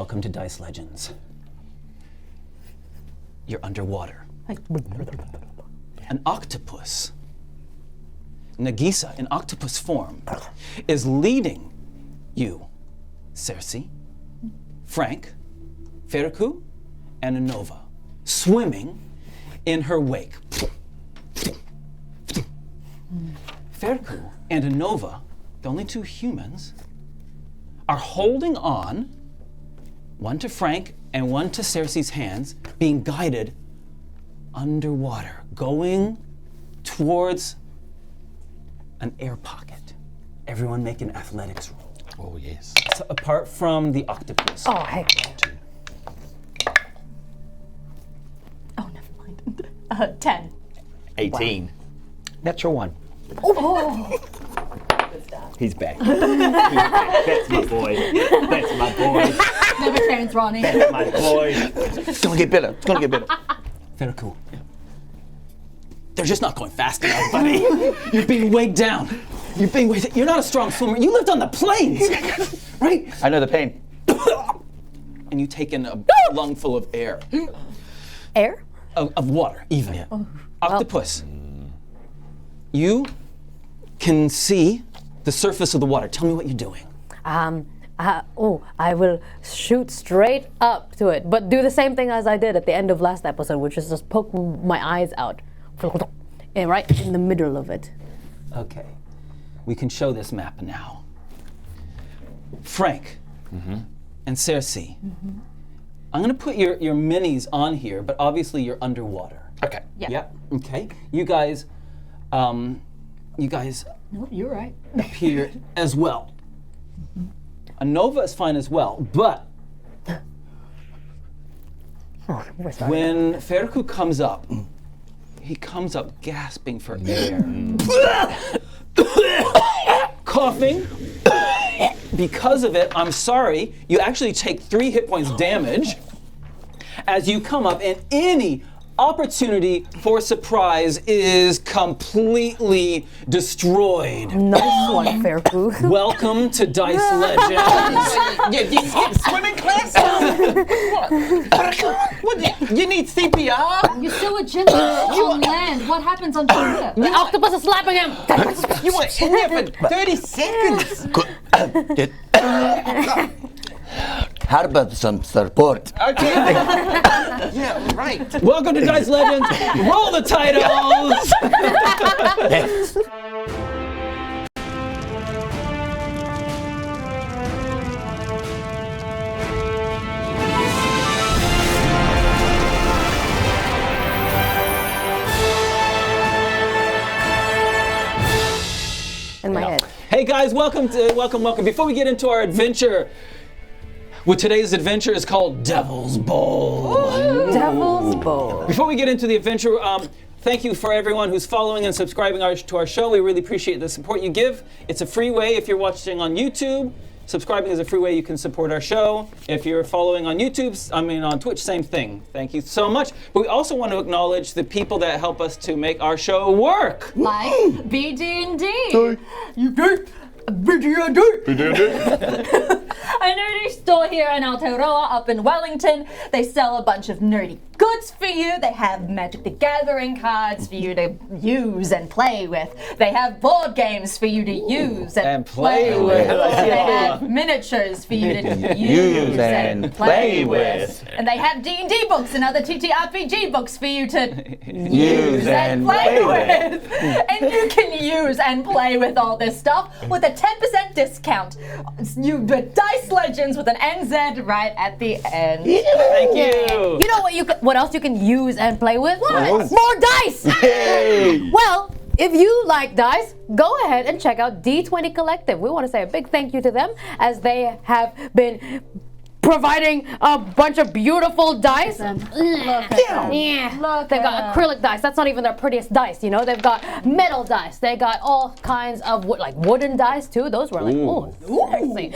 welcome to Dice Legends. You're underwater. An octopus, Nagiisa in octopus form, is leading you, Cerci, Frank, Feku, and Anova, swimming in her wake. Feku and Anova, the only two humans, are holding on, one to Frank and one to Cerci's hands, being guided underwater, going towards an air pocket. Everyone make an athletics roll. Oh, yes. So apart from the octopus. Oh, heck. Oh, never mind. 10. 18. Natural 1. Oh. He's back. That's my boy. That's my boy. Never change, Ronnie. That's my boy. It's gonna get better. It's gonna get better. Very cool. They're just not going fast enough, buddy. You're being weighed down. You're being weighed. You're not a strong swimmer. You lived on the plains, right? I know the pain. And you take in a lungful of air, Air? of water, even. Yeah. Octopus. You can see the surface of the water. Tell me what you're doing. I will shoot straight up to it, but do the same thing as I did at the end of last episode, which is just poke my eyes out. And right in the middle of it. Okay. We can show this map now. Frank and Cerci. I'm going to put your minis on here, but obviously you're underwater. Okay. Yeah. Okay. You guys No, you're right. appear as well. Anova is fine as well, but when Feku comes up, he comes up gasping for air. Coughing. Because of it, I'm sorry, you actually take 3 hit points damage as you come up, and any opportunity for surprise is completely destroyed. Nice one, Feku. Welcome to Dice Legends. You skip swimming class? What? You need CPR? You're still a gentleman on land. What happens on shore? The octopus is slapping him. You were in there for 30 seconds. How about some support? Okay. Yeah, right. Welcome to Dice Legends. Roll the titles. Yes. In my head. Hey guys, welcome. Before we get into our adventure, today's adventure is called Devil's Bowl. Devil's Bowl. Before we get into the adventure, thank you for everyone who's following and subscribing to our show. We really appreciate the support you give. It's a free way if you're watching on YouTube. Subscribing is a free way you can support our show. If you're following on on Twitch, same thing. Thank you so much. But we also want to acknowledge the people that help us to make our show work. Like BD&D. You did? BD&D. A nerdy store here in Aotearoa up in Wellington. They sell a bunch of nerdy goods for you. They have Magic the Gathering cards for you to use and play with. They have board games for you to use and play with. They have miniatures for you to use and play with. And they have D&D books and other TTRPG books for you to use and play with. And you can use and play with all this stuff with a 10% discount. Dice Legends with an NZ right at the end. Thank you. You know what else you can use and play with? What? More dice! Hey. Well, if you like dice, go ahead and check out D20 Collective. We want to say a big thank you to them as they have been providing a bunch of beautiful dice. Look at Yeah. Look They've at got acrylic dice. That's not even their prettiest dice, you know. They've got metal dice. They got all kinds of wooden dice too. Those were like, sexy.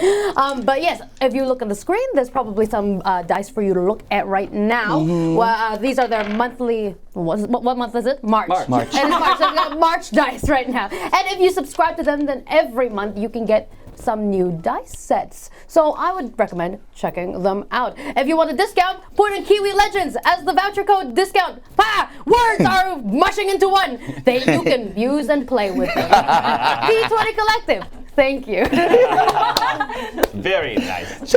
But yes, if you look at the screen, there's probably some dice for you to look at right now. Well, these are their monthly. What month is it? March. March. And it's March. So they've got March dice right now. And if you subscribe to them, then every month you can get some new dice sets. So I would recommend checking them out. If you want a discount, put in Kiwi Legenz as the voucher code discount. Words are mushing into one. You can use and play with them. D20 Collective. Thank you. Very nice.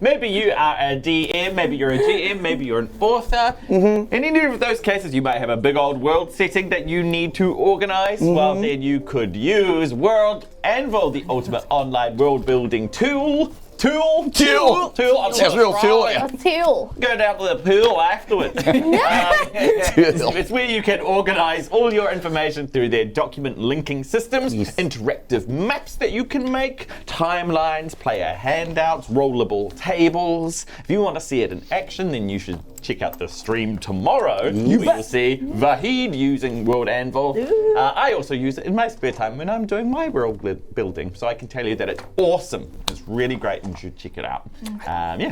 Maybe you are a DM, maybe you're a GM, maybe you're an author. In any of those cases, you might have a big old world setting that you need to organize. Well, then you could use World Anvil, the ultimate online world building tool. Tool. Sounds real tool. A teal. Go down to the pool afterwards. It's where you can organize all your information through their document linking systems, interactive maps that you can make, timelines, player handouts, rollable tables. If you want to see it in action, then you should check out the stream tomorrow. You will see Vahid using World Anvil. I also use it in my spare time when I'm doing my world building, so I can tell you that it's awesome. It's really great and you should check it out.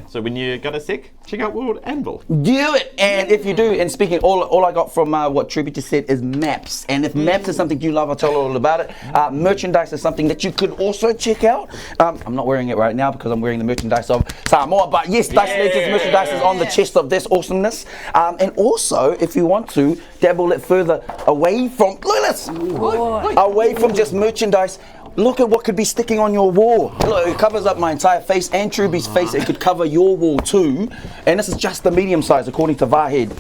So when you got a sec, check out World Anvil. Do it! And if you do, and speaking, all I got from what Truby just said is maps. And if maps is something you love, I'll tell you all about it. Merchandise is something that you could also check out. I'm not wearing it right now because I'm wearing the merchandise of Samoa, but yes, Dice Legends merchandise is on the chest of this awesomeness. And also, if you want to dabble it further away from, look at this! Away from just merchandise, look at what could be sticking on your wall. Look, it covers up my entire face and Truby's face. It could cover your wall too. And this is just the medium size, according to Vahid,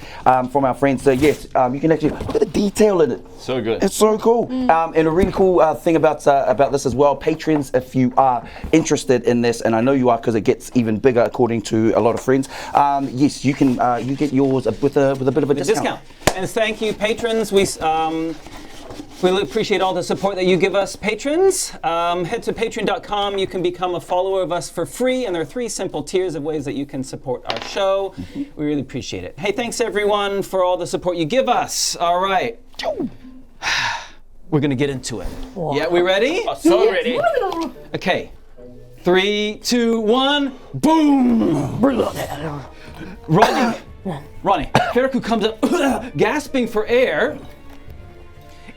from our friends. So yes, you can actually look at the detail in it. So good. It's so cool. And a really cool thing about this as well, patrons, if you are interested in this, and I know you are because it gets even bigger according to a lot of friends. Yes, you can you get yours with a bit of a discount. And thank you, patrons. We really appreciate all the support that you give us, patrons. Head to patreon.com. You can become a follower of us for free, and there are 3 simple tiers of ways that you can support our show. We really appreciate it. Hey, thanks everyone for all the support you give us. All right. We're going to get into it. Whoa. Yeah, we ready? So ready. Okay. 3, 2, 1, boom! Ronnie, Feku comes up, gasping for air.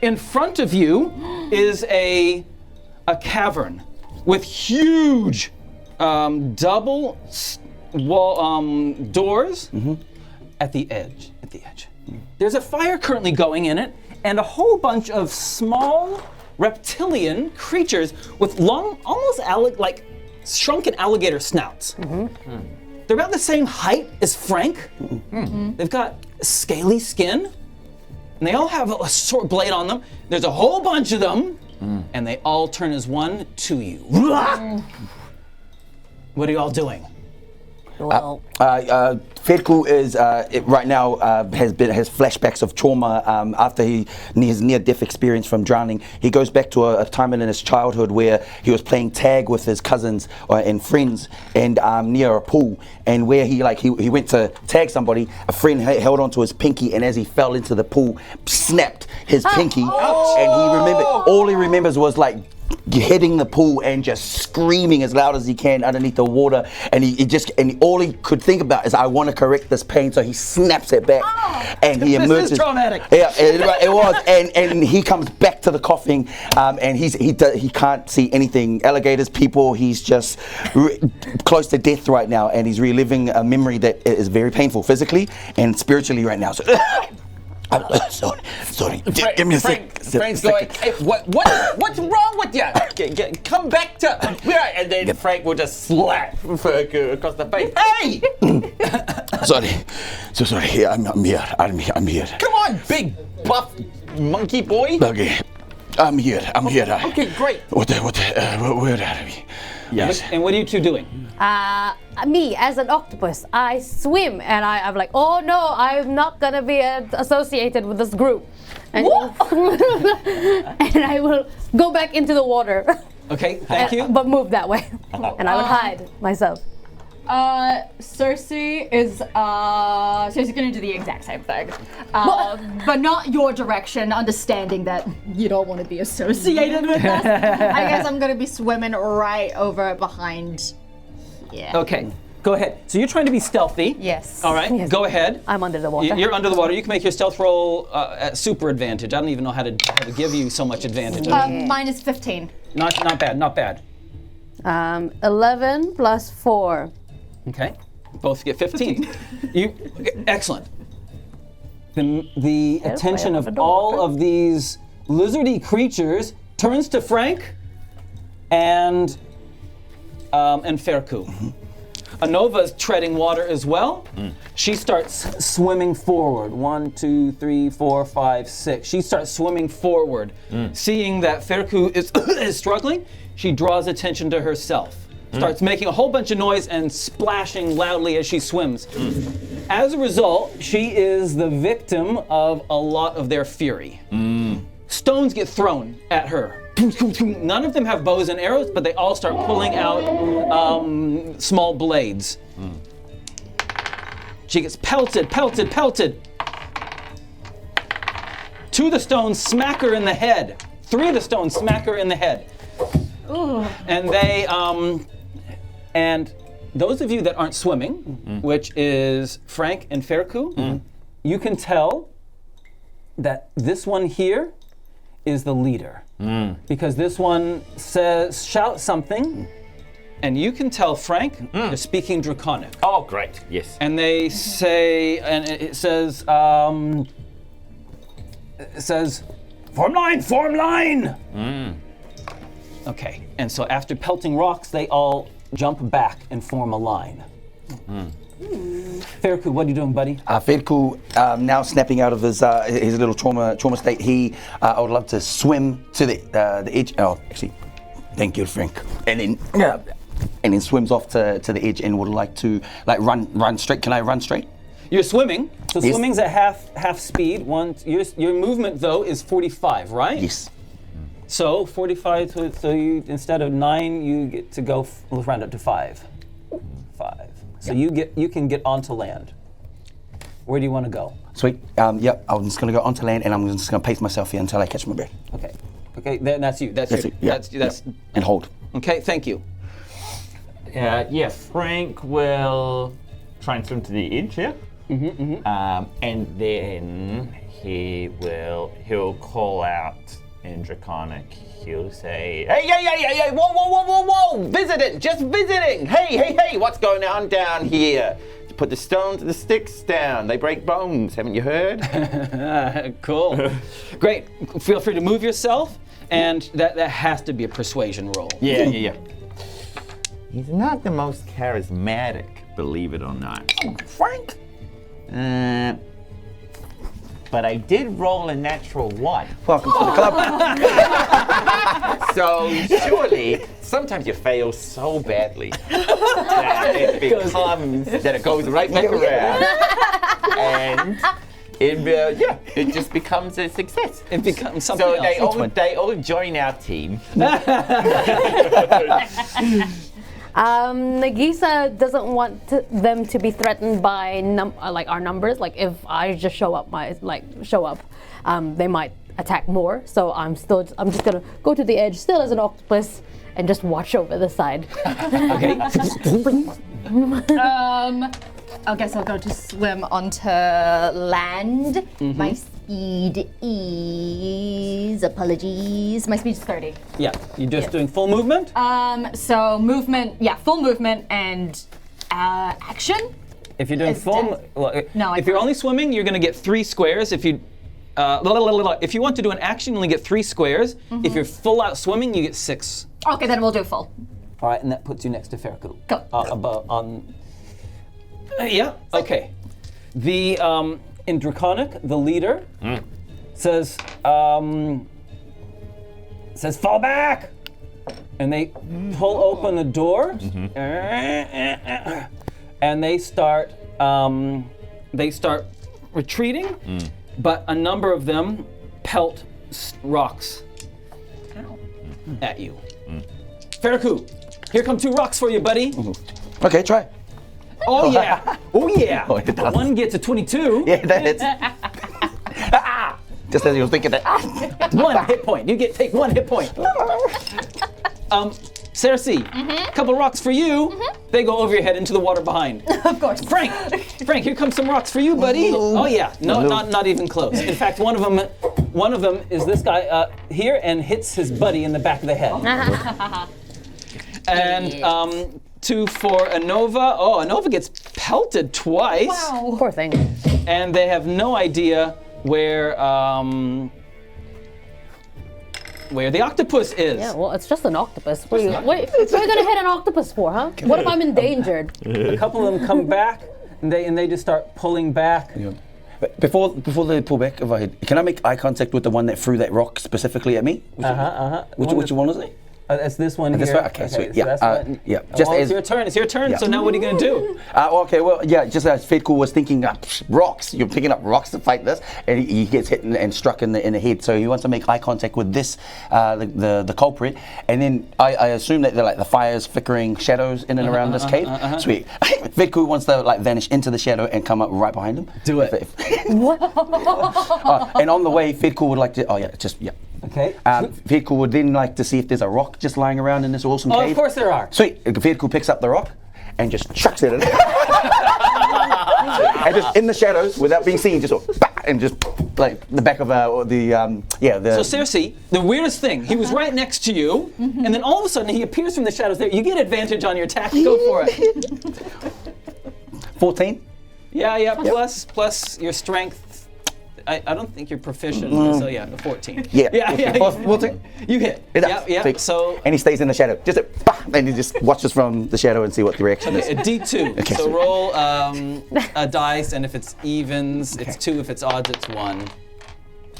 In front of you is a cavern with huge double wall doors at the edge. There's a fire currently going in it, and a whole bunch of small reptilian creatures with long, almost like shrunken alligator snouts. They're about the same height as Frank. They've got scaly skin. And they all have a sword blade on them. There's a whole bunch of them, and they all turn as one to you. What are you all doing? Well, Feku is right now has flashbacks of trauma after his near-death experience from drowning. He goes back to a time in his childhood where he was playing tag with his cousins and friends, and near a pool. And where he went to tag somebody, a friend held onto his pinky, and as he fell into the pool, snapped his pinky. And all he remembers was like hitting the pool and just screaming as loud as he can underneath the water, and all he could think about is, I want to correct this pain, so he snaps it back, and he emerges. This is traumatic. Yeah, it was, and he comes back to the coughing, and he can't see anything. Alligators, people, he's just close to death right now, and he's reliving a memory that is very painful physically and spiritually right now. So. Sorry. Give me a sec. Frank's going, hey, what's wrong with you? Come back to where? And then Frank will just slap Feku across the face. Hey! Sorry. I'm here. Come on, big buff monkey boy. Okay, I'm here. Okay, great. Where are we? Yes. And what are you two doing? Me, as an octopus, I swim, and I'm like, oh no, I'm not gonna be associated with this group. And, and I will go back into the water. Okay, thank you. But move that way. And I would hide myself. Cerci is gonna do the exact same thing, but not your direction, understanding that you don't want to be associated with us. I guess I'm gonna be swimming right over behind. Yeah. Okay, go ahead. So you're trying to be stealthy. Yes. All right, Yes. go ahead. I'm under the water. You're under the water. You can make your stealth roll at super advantage. I don't even know how to give you so much advantage. Minus 15. Not bad. 11 plus 4. Okay. Both get 15. Excellent. The attention I of have all of these lizardy creatures turns to Frank and Feku. Anova's treading water as well. She starts swimming forward. 1, 2, 3, 4, 5, 6. She starts swimming forward. Seeing that Feku is struggling, she draws attention to herself. Starts making a whole bunch of noise and splashing loudly as she swims. As a result, she is the victim of a lot of their fury. Stones get thrown at her. None of them have bows and arrows, but they all start pulling out small blades. She gets pelted. 2 of the stones smack her in the head. 3 of the stones smack her in the head. Ooh. And they, and those of you that aren't swimming, which is Frank and Feku, you can tell that this one here is the leader. Because this one shouts something, and you can tell Frank they're speaking Draconic. Oh, great. Yes. And they say, and it says, form line! Okay, and so after pelting rocks, they all jump back and form a line. Feku, what are you doing, buddy? Feku, now snapping out of his little trauma state, I would love to swim to the edge. Oh, actually, thank you, Frank. And then swims off to the edge and would like to run straight. Can I run straight? You're swimming, so Yes. swimming's at half speed. Your movement though is 45, right? Yes. So 45. So you instead of 9, you get to go. We'll round up to 5. 5. So you can get onto land. Where do you want to go? Sweet. I'm just gonna go onto land and I'm just gonna pace myself here until I catch my breath. Okay. Then that's you. That's you. it. Yeah. That's. And hold. Okay. Thank you. Frank will try and swim to the edge here. And then he'll call out in Draconic. He'll say, hey, whoa, just visiting. Hey, what's going on down here? Put the stones and the sticks down. They break bones, haven't you heard? Cool. Great. Feel free to move yourself, and that has to be a persuasion roll. Yeah. He's not the most charismatic, believe it or not. Frank. But I did roll a natural 1. Welcome to the club. So surely, sometimes you fail so badly that it goes right back around, and it just becomes a success. It becomes something So else. they all join our team. Nagiisa doesn't want them to be threatened by our numbers. Like if I just show up, they might attack more. So I'm just gonna go to the edge, still as an octopus, and just watch over the side. Okay. I guess I'll go to swim onto land. My speed is, apologies, my speed is 30. Yeah. You're just doing full movement. So movement, full movement and action. If you're doing It's full, if you're only swimming, you're going to get 3 squares. If you want to do an action, you only get 3 squares. If you're full out swimming, you get 6. Okay, then we'll do full. All right, and that puts you next to Feku. Go. Above on. Okay. The in Draconic, the leader says fall back, and they pull open the door, and they start retreating, but a number of them pelt rocks at you. Feku, here come 2 rocks for you, buddy. Okay, try. Oh yeah! Oh yeah! Oh, it does. One gets a 22. Yeah, that hits. Just as you were thinking that. 1 hit point. You take 1 hit point. Cerci, couple rocks for you. They go over your head into the water behind. Of course. Frank, here comes some rocks for you, buddy. Oh yeah, no, not even close. In fact, one of them is this guy here and hits his buddy in the back of the head. And 2 for Anova. Oh, Anova gets pelted twice. Wow. Poor thing. And they have no idea where the octopus is. Yeah, well, it's just an octopus. What are you gonna hit an octopus for, huh? What if I'm endangered? A couple of them come back, and they just start pulling back. Yeah. But before they pull back, can I make eye contact with the one that threw that rock specifically at me? Which one is it? It's this one here. This one? Okay, sweet. So that's one. Yeah. Just it's your turn. It's your turn. Yeah. So now what are you gonna do? Okay, well, yeah, just as Feku was thinking, rocks. You're picking up rocks to fight this, and he gets hit and struck in the head. So he wants to make eye contact with this, the culprit, and then I assume that they're like the fires flickering shadows in and around this cave. Sweet. Feku wants to like vanish into the shadow and come up right behind him. Do it. What? And on the way, Feku would like to. Okay. Feku would then like to see if there's a rock just lying around in this awesome cave. Of course there are. Sweet. Feku picks up the rock and just chucks it in. And just in the shadows, without being seen, just sort of, and just like the back of So Cerci, the weirdest thing, he was right next to you, and then all of a sudden he appears from the shadows there. You get advantage on your attack. Go for it. 14. Yeah. Plus your strength. I don't think you're proficient, so yeah, 14. Yeah. 14. You hit. Yeah. Sweet. So and he stays in the shadow. And he just watches from the shadow and see what the reaction is. a D2. Okay, so sweet. roll a dice, and if it's evens, it's 2. If it's odds, it's 1.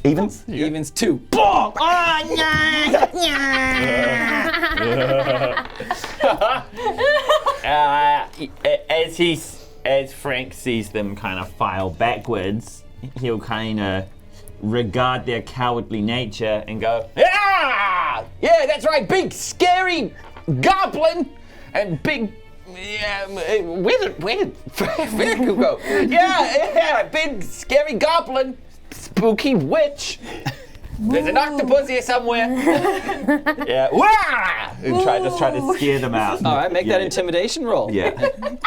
Evens? Evens 2. Bonk! As Frank sees them kind of file backwards, he'll kind of regard their cowardly nature and go, "Ah! Yeah, that's right, big scary goblin and big. Where did Feku go? Yeah, big scary goblin, spooky witch. There's an octopus here somewhere." Yeah, wah! And try to scare them out. All right, make that intimidation roll. Yeah.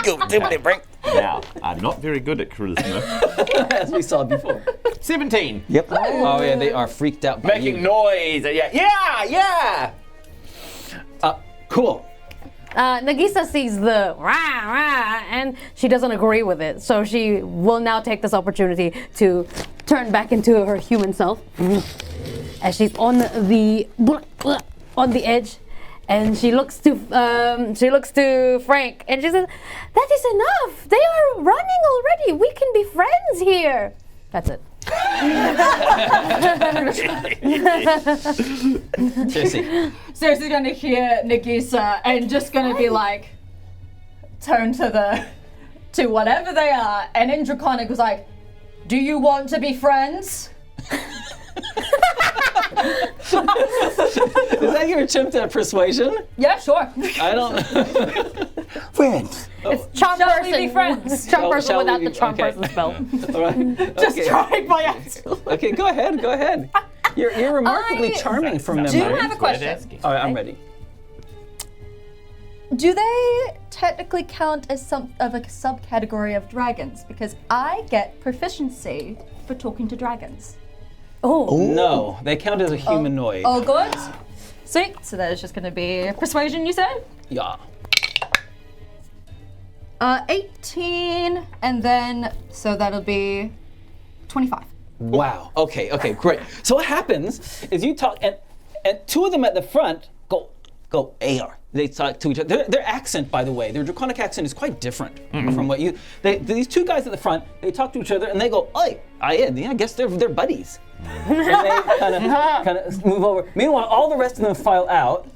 Go, intimidate, Frank. Now, I'm not very good at charisma. As we saw before. 17. Yep. Oh yeah, they are freaked out by Making you. noise. Yeah. Cool. Nagiisa sees the rah, rah, and she doesn't agree with it. So she will now take this opportunity to turn back into her human self. As she's on the edge, and she looks to Frank, and she says, "That is enough. They are running already. We can be friends here." That's it. Cerci's gonna hear Nagiisa and just gonna be like, turn to whatever they are, and in Draconic was like, "Do you want to be friends?" Is that your attempt at persuasion? Yeah, sure. I don't. Friends. It's charm Shall person. we be friends? Charm person shall we without be- the charm okay. person spell. All right. Just Okay. trying my ass. Okay, go ahead. You're remarkably charming from Do memory. have a question. All right, I'm ready. Do they technically count as some of a subcategory of dragons? Because I get proficiency for talking to dragons. No, they count as a humanoid. Oh, good. Sweet. So that is just going to be persuasion, you said? Yeah. 18, and then, so that'll be 25. Wow. Okay, great. So what happens is you talk, and two of them at the front go AR. They talk to each other. Their accent, by the way, their draconic accent is quite different from what you. These two guys at the front, they talk to each other and they go, "Oi, I guess they're buddies." And they kind of move over. Meanwhile, all the rest of them file out.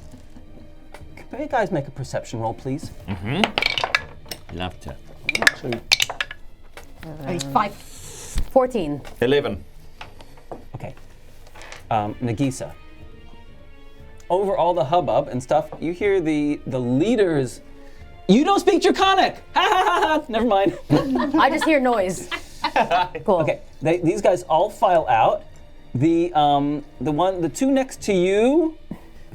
Can you guys make a perception roll, please? Love to. 5. 14. 11. Okay. Nagiisa. Over all the hubbub and stuff, you hear the leaders. You don't speak Draconic! Ha ha ha ha! Never mind. I just hear noise. Cool. Okay, these guys all file out. The two next to you,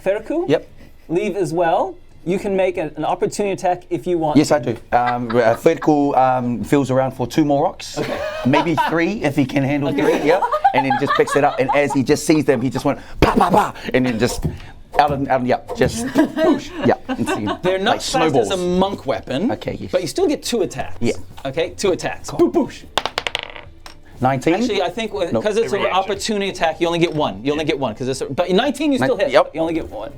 Feku. Yep. Leave as well. You can make an opportunity attack if you want. Yes, I do. Feku feels around for 2 more rocks. Okay. Maybe 3 if he can handle 3. Yep. And then just picks it up. And as he just sees them, he just went pa pa pa, and then just Just push. Yeah. And see, They're not like fast snowballs. as a monk weapon. Okay, yes. But you still get 2 attacks. Yeah. Okay, 2 attacks. Boo boosh. 19. Actually, I think because it's an Reaction. opportunity attack, you only get 1. You only get 1 because it's. But 19, you still hit. Yep. You only get 1.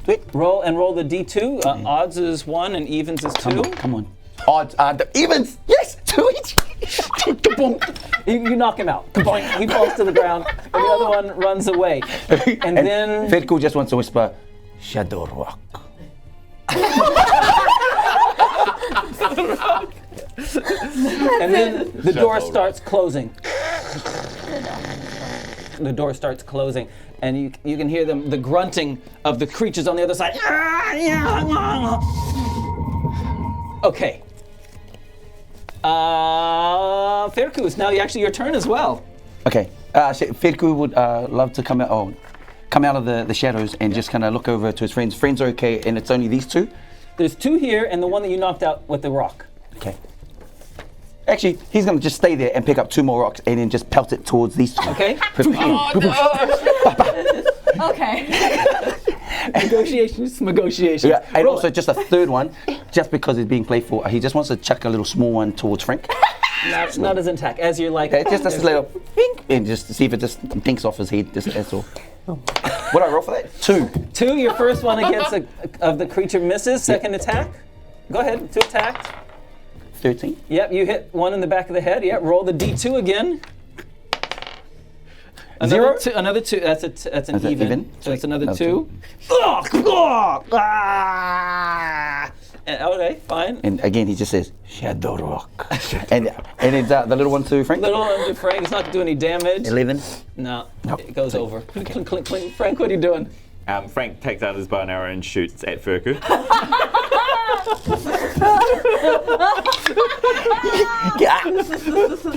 Sweet. Roll the d2. Odds is 1 and evens is 2. Come on. Odds are the evens. Yes, 2 each. Kaboom. You knock him out. Kaboing. He falls to the ground, and the other one runs away. And then Feku just wants to whisper, Shadow Rock. and then the door starts closing. The door starts closing, and you can hear the grunting of the creatures on the other side. Okay. Feku, it's now actually your turn as well. Okay. Feku would love to come out of the shadows and just kind of look over to his friends. Friends are okay, and it's only these 2. There's 2 here, and the one that you knocked out with the rock. Okay. Actually, he's going to just stay there and pick up 2 more rocks and then just pelt it towards these 2. Okay. Okay. Negotiations. Yeah, and Roll also it. just a 3rd one, just because he's being playful. He just wants to chuck a little small one towards Frank. Not as intact as you're like. Just a little pink, and just to see if it just dinks off his head. That's all. What do I roll for that? 2. 2. Your first one against of the creature misses. Second attack. Go ahead. 2 attacks. 13. Yep, you hit 1 in the back of the head. Yep, roll the d2 again. Another 0. Another 2. That's an That's an even. even. So it's another Another 2. Okay, fine. And again, he just says Shadow Rock. and it's the little one to Frank. Little under Frank. It's not to do any damage. 11. No, Nope. it goes over. Clink, clink, clink, clink. Frank, what are you doing? Frank takes out his bow and arrow and shoots at Feku.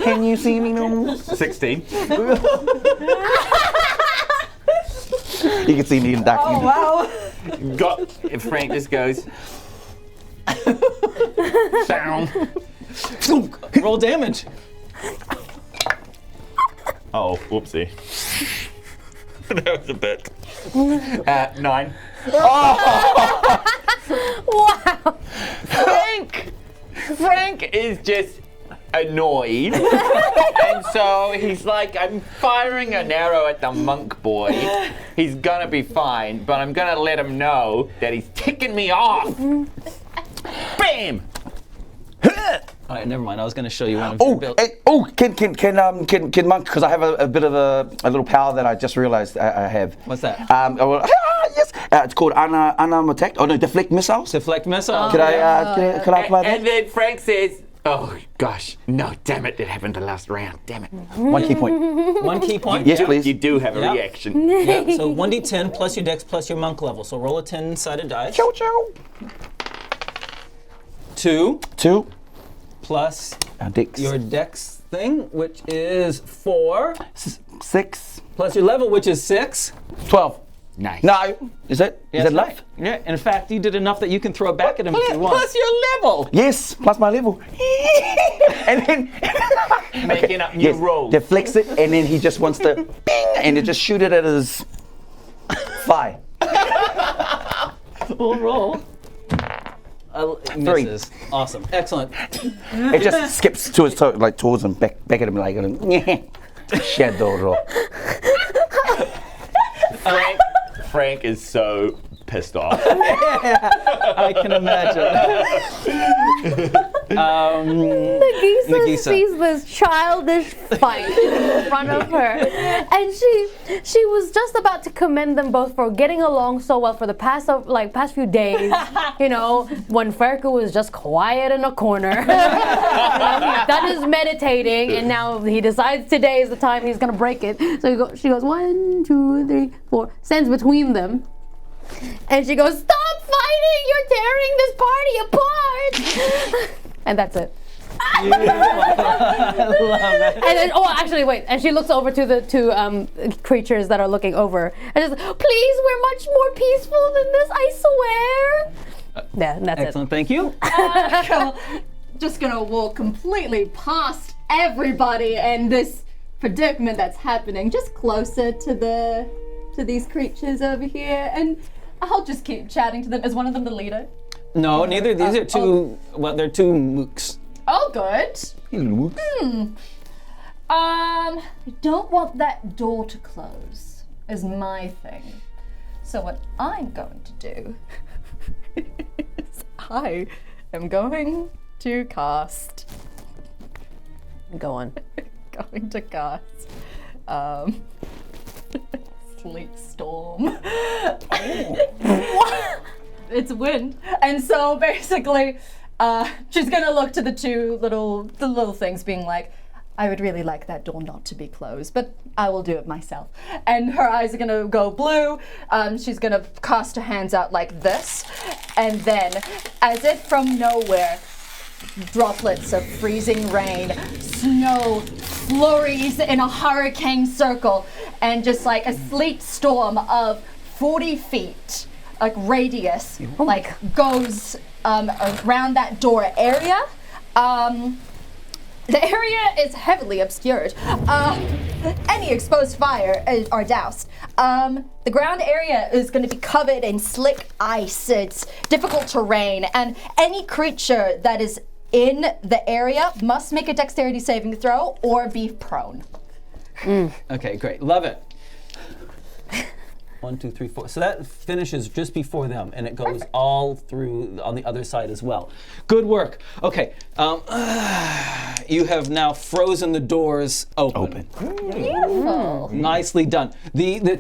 Can you see me now? 16. You can see me in dark. Wow. Frank just goes down. Roll damage. Oh, whoopsie. That was a bit. 9. Wow. Frank is just annoyed. And so he's like, I'm firing an arrow at the monk boy. He's gonna be fine, but I'm gonna let him know that he's ticking me off. Bam! All right, never mind. I was going to show you one of your builds. Can Monk? Because I have a bit of a little power that I just realized I have. What's that? Yes, it's called unarmed attack. Oh no, deflect missiles. Deflect missile. Could I apply that? And then Frank says, oh gosh, no, damn it, it happened the last round, damn it. 1 key point. 1 key point. Yes, please. You do have a Yeah. reaction. Yeah, so 1d10 plus your dex plus your monk level. So roll a 10-sided dice. Chow chow. 2 2. plus Dex. your dex thing, which is 4, 6. plus your level, which is 6. 12. Nice. No. Is that Yes, enough? right. Yeah, in fact, you did enough that you can throw it back at him if you want. Plus your level. Yes, plus my level. And then Making up new rolls. deflects it, and then he just wants to bing, and it just shoot it at his thigh. We'll roll. 3. Misses. Awesome. Excellent. It just skips to his toe, like towards him, back at him, like Shadow Rock. Frank is so pissed off. I can imagine. Nagiisa sees this childish fight in front of her, and she was just about to commend them both for getting along so well for the past few days. You know, when Feku was just quiet in a corner. He's done his meditating, and now he decides today is the time he's gonna break it. So she goes 1, 2, 3, 4, stands between them. And she goes, stop fighting! You're tearing this party apart! And that's it. I love it. And then, actually, wait. And she looks over to the two creatures that are looking over. And says, please, we're much more peaceful than this, I swear. Yeah, and that's Excellent. Thank you. Just gonna walk completely past everybody and this predicament that's happening, just closer to the to these creatures over here, and I'll just keep chatting to them. Is one of them the leader? No, neither. These are two. Well, they're two mooks. Oh, good. I don't want that door to close, is my thing. So what I'm going to do is I am going to cast. Go on. Going to cast. Sleet storm. It's wind, and so basically, she's gonna look to the little things, being like, I would really like that door not to be closed, but I will do it myself. And her eyes are gonna go blue. She's gonna cast her hands out like this, and then, as if from nowhere, droplets of freezing rain, snow, flurries in a hurricane circle, and just like a sleet storm of 40 feet, like radius, like goes around that door area. The area is heavily obscured. Any exposed fire are doused. The ground area is going to be covered in slick ice. It's difficult terrain, and any creature that is in the area must make a dexterity saving throw or be prone. Okay, great. Love it. 1, 2, 3, 4. So that finishes just before them, and it goes all through on the other side as well. Good work. Okay, you have now frozen the doors open. Beautiful. Nicely done. The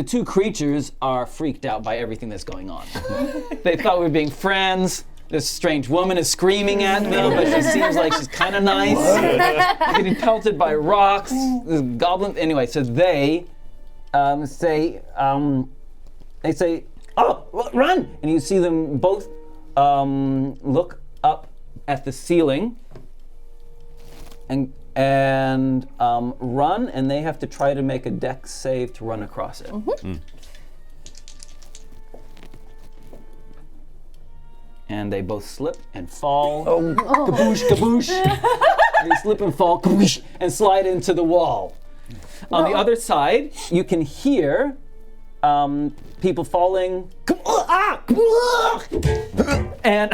two creatures are freaked out by everything that's going on. They thought we were being friends. This strange woman is screaming at them, but she seems like she's kind of nice. Getting pelted by rocks. This goblin. Anyway, so they say, "Oh, run!" And you see them both look up at the ceiling and run, and they have to try to make a dex save to run across it. And they both slip and fall. Kaboosh, kaboosh. They slip and fall, kaboosh, and slide into the wall. On the other side, you can hear people falling. And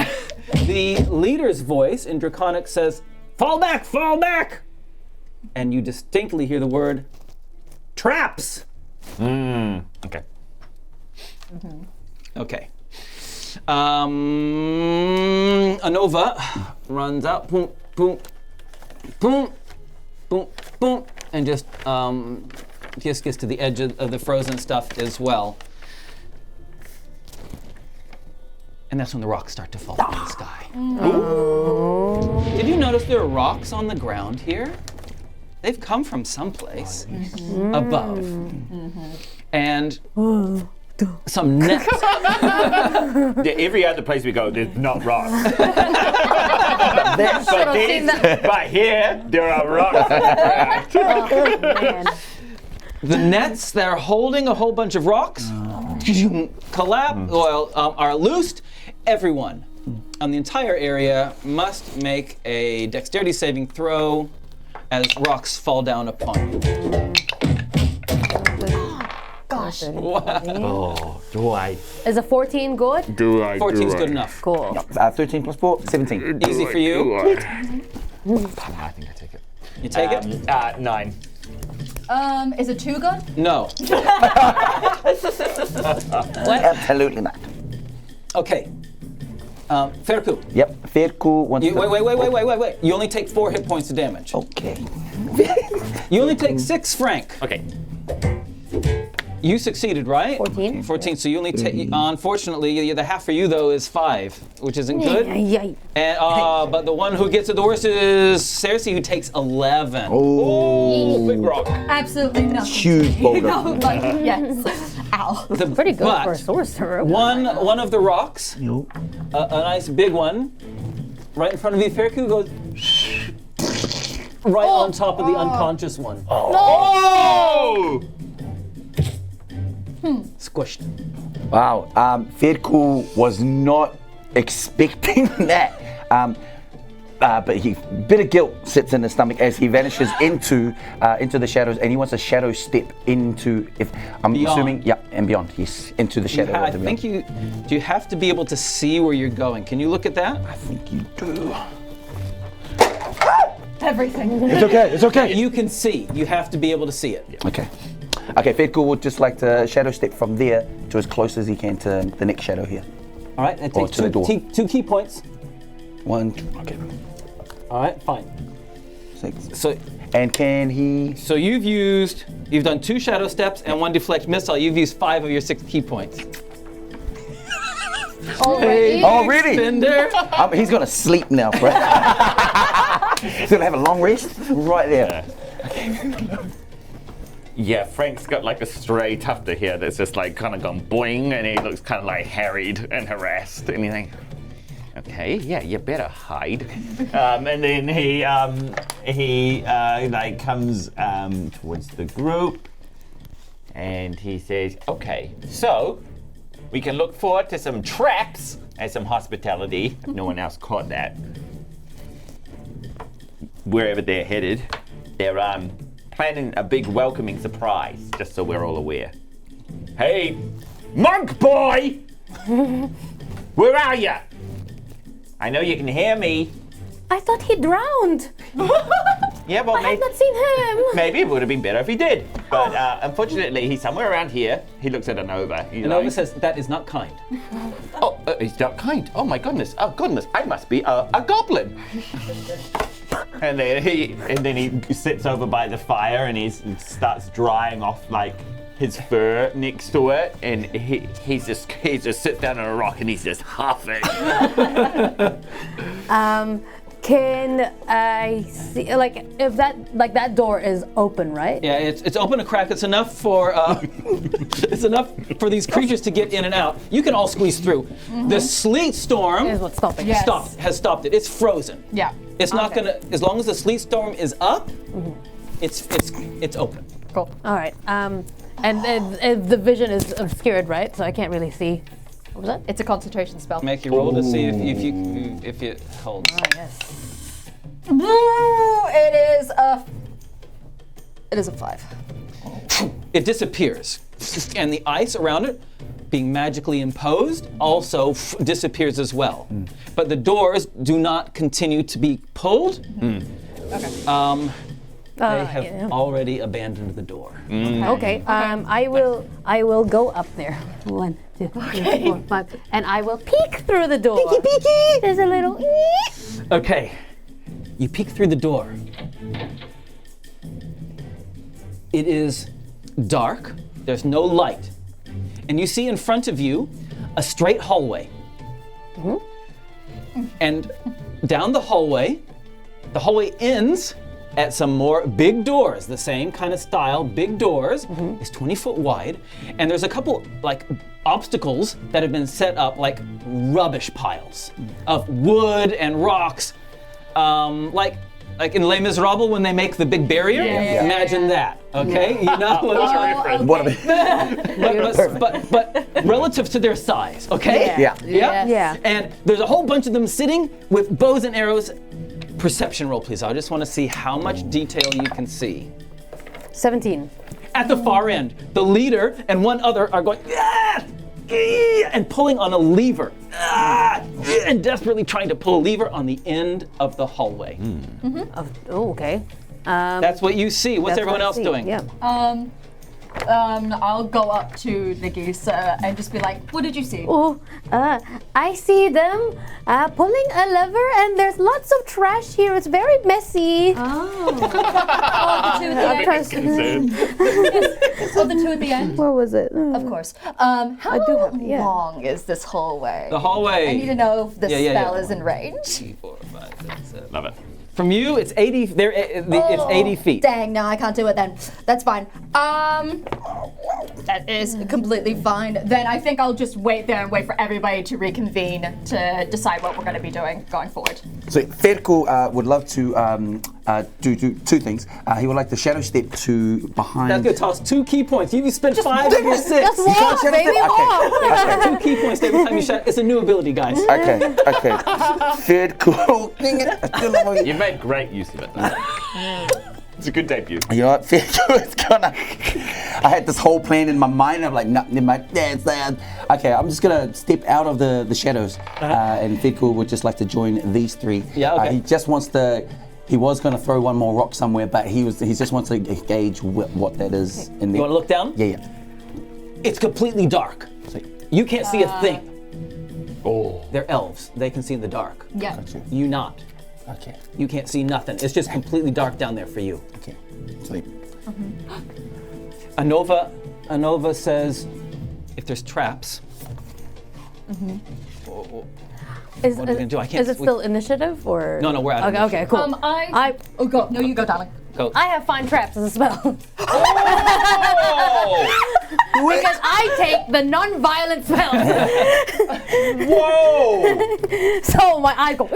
the leader's voice in Draconic says, "Fall back, fall back!" And you distinctly hear the word, "Traps!" Okay. Okay. Anova runs out, boom, boom, boom, boom, boom, and just gets to the edge of the frozen stuff as well. And that's when the rocks start to fall from the sky. Did you notice there are rocks on the ground here? They've come from someplace above. And some nets. Yeah, every other place we go, there's not rocks. But here, there are rocks. The nets that are holding a whole bunch of rocks collapse, are loosed. Everyone on the entire area must make a dexterity saving throw as rocks fall down upon you. Gosh. Oh, do I? Is a 14 good? Do I? 14 is good enough. Cool. 13 plus 4, 17. Easy for you. I think I take it. You take it? 9. Is it 2 good? No. Absolutely not. Okay. Feku. Yep, Feku wants to... Wait. You only take 4 hit points of damage. Okay. You only take 6, Frank. Okay. You succeeded, right? 14. 14, so you only take, unfortunately, the half for you, though, is 5, which isn't good. Yay. And, but the one who gets it the worst is Cerci, who takes 11. Oh, big rock. Absolutely nothing. Huge boulder. No, like, yes. Ow. Pretty good But for a sorcerer. One of the rocks, a nice big one, right in front of you, Feku, goes right on top of the unconscious one. Oh! Squished. Wow, Feku was not expecting that. But bit of guilt sits in his stomach as he vanishes into the shadows, and he wants a shadow step into. If I'm Beyond. assuming, yeah, and beyond. Yes, into the shadow. I of the think beyond. you have to be able to see where you're going. Can you look at that? I think you do. Everything. It's okay. It's okay. You can see. You have to be able to see it. Okay. Okay, Feku would just like to shadow step from there to as close as he can to the next shadow here. All right, that Or takes to the door. two key points. 1, 2, okay. All right, fine. 6. So And can he? you've done 2 shadow steps and 1 deflect missile. You've used 5 of your 6 key points. Already? Oh, really? Fender. He's gonna sleep now, Fred. He's gonna have a long rest right there. Yeah, Frank's got like a stray tufter here that's just like kind of gone boing, and he looks kind of like harried and harassed. And you think, okay, yeah, you better hide. And then he like comes towards the group, and he says, okay, so we can look forward to some traps and some hospitality. If no one else caught that. Wherever they're headed, they're planning a big welcoming surprise, just so we're all aware. Hey, monk boy! Where are you? I know you can hear me. I thought he drowned. Yeah, well, I have not seen him. maybe it would have been better if he did. But unfortunately, he's somewhere around here. He looks at Anova. Nova says that is not kind. Oh, he's not kind. Oh my goodness. Oh goodness, I must be a goblin. And then he sits over by the fire and he starts drying off like his fur next to it, and he just sits down on a rock and he's just huffing. Can I see, like, if that door is open, right? Yeah, it's open a crack. It's enough for it's enough for these creatures to get in and out. You can all squeeze through. The sleet storm Is what's stopping. Yes. has stopped it. It's frozen. Yeah. It's not Okay. gonna. As long as the sleet storm is up, it's open. Cool. All right. And the vision is obscured, right? So I can't really see. What was that? It's a concentration spell. Make your roll to see if it holds. Oh, yes. It is a 5. It disappears, and the ice around it, being magically imposed, also disappears as well. But the doors do not continue to be pulled. Okay. They have already abandoned the door. Okay. I will go up there. 1, 2, 3, 4, 5, and I will peek through the door. Peeky, peeky. There's a little. Okay, you peek through the door. It is dark. There's no light, and you see in front of you a straight hallway. And down the hallway ends at some more big doors, the same kind of style, big doors. It's 20 foot wide, and there's a couple like obstacles that have been set up, like rubbish piles of wood and rocks, like in Les Miserables when they make the big barrier. Imagine that, okay? You know what I'm What are but relative to their size, okay? Yeah. Yeah. And there's a whole bunch of them sitting with bows and arrows. Perception roll, please. I just want to see how much detail you can see. 17. At the far end, the leader and one other are going, "Ah! Ah!" and pulling on a lever, "Ah!" and desperately trying to pull a lever on the end of the hallway. Oh, okay. That's what you see. What's That's everyone what I else see. doing? Yeah. I'll go up to Nagiisa and just be like, what did you see? Oh, I see them pulling a lever, and there's lots of trash here. It's very messy. Oh, the two at the end. Oh, the two at the end? Where was it? Of course. How do have it, yeah. long is this hallway? The hallway. I need to know if the Yeah. spell is in range. 3, 4, 5, 6, 7. Love it. From you, it's 80. It's 80 feet. Dang, no, I can't do it then. That's fine. That is completely fine. Then I think I'll just wait there and wait for everybody to reconvene to decide what we're going to be doing going forward. So Feku would love to do two things. He would like to shadow step to behind. That's gonna toss 2 key points. You spent 5 of your 6. Just walk, baby, walk. Okay. 2 key points every time you shadow. It's a new ability, guys. Okay. Feku. You made great use of it. It's a good debut. You know what? Feku is gonna. I had this whole plan in my mind. I'm like, no, in my dad's land. Okay, I'm just gonna step out of the shadows, and Feku would just like to join these 3. Yeah, okay. He just wants to. He was going to throw one more rock somewhere, but he just wants to gauge what that is in there. You want to look down? Yeah. It's completely dark. You can't see a thing. Oh. They're elves. They can see in the dark. Yeah. You not. Okay. You can't see nothing. It's just completely dark down there for you. Okay. Sleep. Anova says, if there's traps, Is what are we gonna do? I can't. Is it still initiative or? No, we're out of Okay, cool. Oh, go. No, you go, darling. Go. I have find traps as a spell. Oh! Because I take the non-violent spells. Whoa! So my eye go.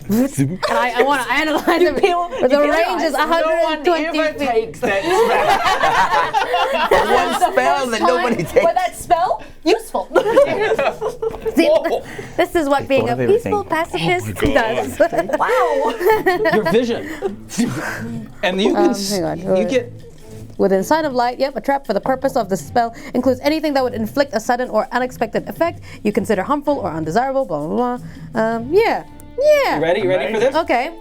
And I want to analyze it. The range is 120 No one ever feet. takes that One spell that nobody takes. But that spell, useful. See, this is what being a thought of peaceful everything. pacifist does. Wow. Your vision, and you can. Hang on. You get. Within sight of light, a trap for the purpose of the spell includes anything that would inflict a sudden or unexpected effect you consider harmful or undesirable, blah, blah, blah. Yeah. You ready? You ready for this? Okay.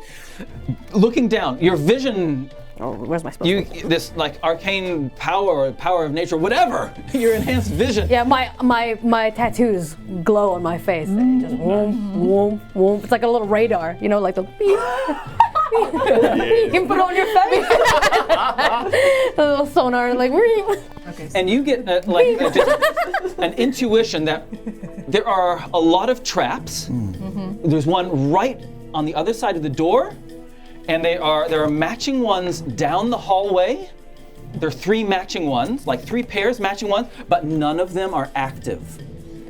Looking down, your vision. Oh, where's my spell? This like arcane power or power of nature, whatever. Your enhanced vision. Yeah, my tattoos glow on my face. And just whoom, whoom, whoom. It's like a little radar, like the beep. You can put it on your face. A little sonar, like. And you get an intuition that there are a lot of traps. There's one right on the other side of the door, and there are matching ones down the hallway. There are 3 matching ones, like 3 pairs matching ones, but none of them are active.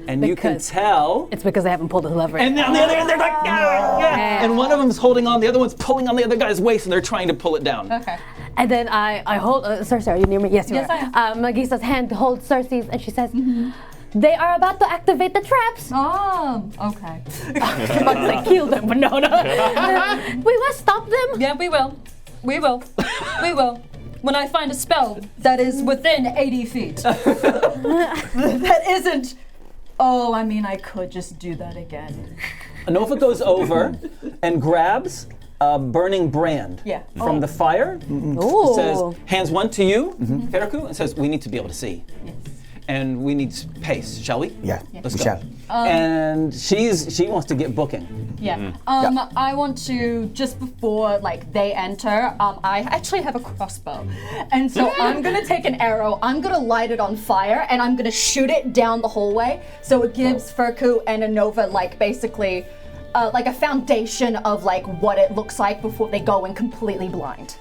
And you can tell. It's because they haven't pulled the lever. And on the other end, they're like, yeah. And one of them's holding on, the other one's pulling on the other guy's waist, and they're trying to pull it down. Okay. And then I hold, Cerci, are you near me? Yes, you Yes, are. I am. Nagiisa's hand holds Cerci's, and she says, they are about to activate the traps. Oh, okay. I'm about to say kill them, but no. We must stop them. Yeah, we will. We will. We will. When I find a spell that is within 80 feet. That isn't. Oh, I mean, I could just do that again. Anova goes over and grabs a burning brand Yeah. from the fire. Ooh. Says, hands one to you, Feku, and says, we need to be able to see. Yes. And we need pace, shall we? Yeah. Let's we go. shall. And she wants to get booking. Yeah. I want to, just before they enter, I actually have a crossbow. And so I'm gonna take an arrow, I'm gonna light it on fire, and I'm gonna shoot it down the hallway. So it gives Feku and Anova basically a foundation of what it looks like before they go in completely blind.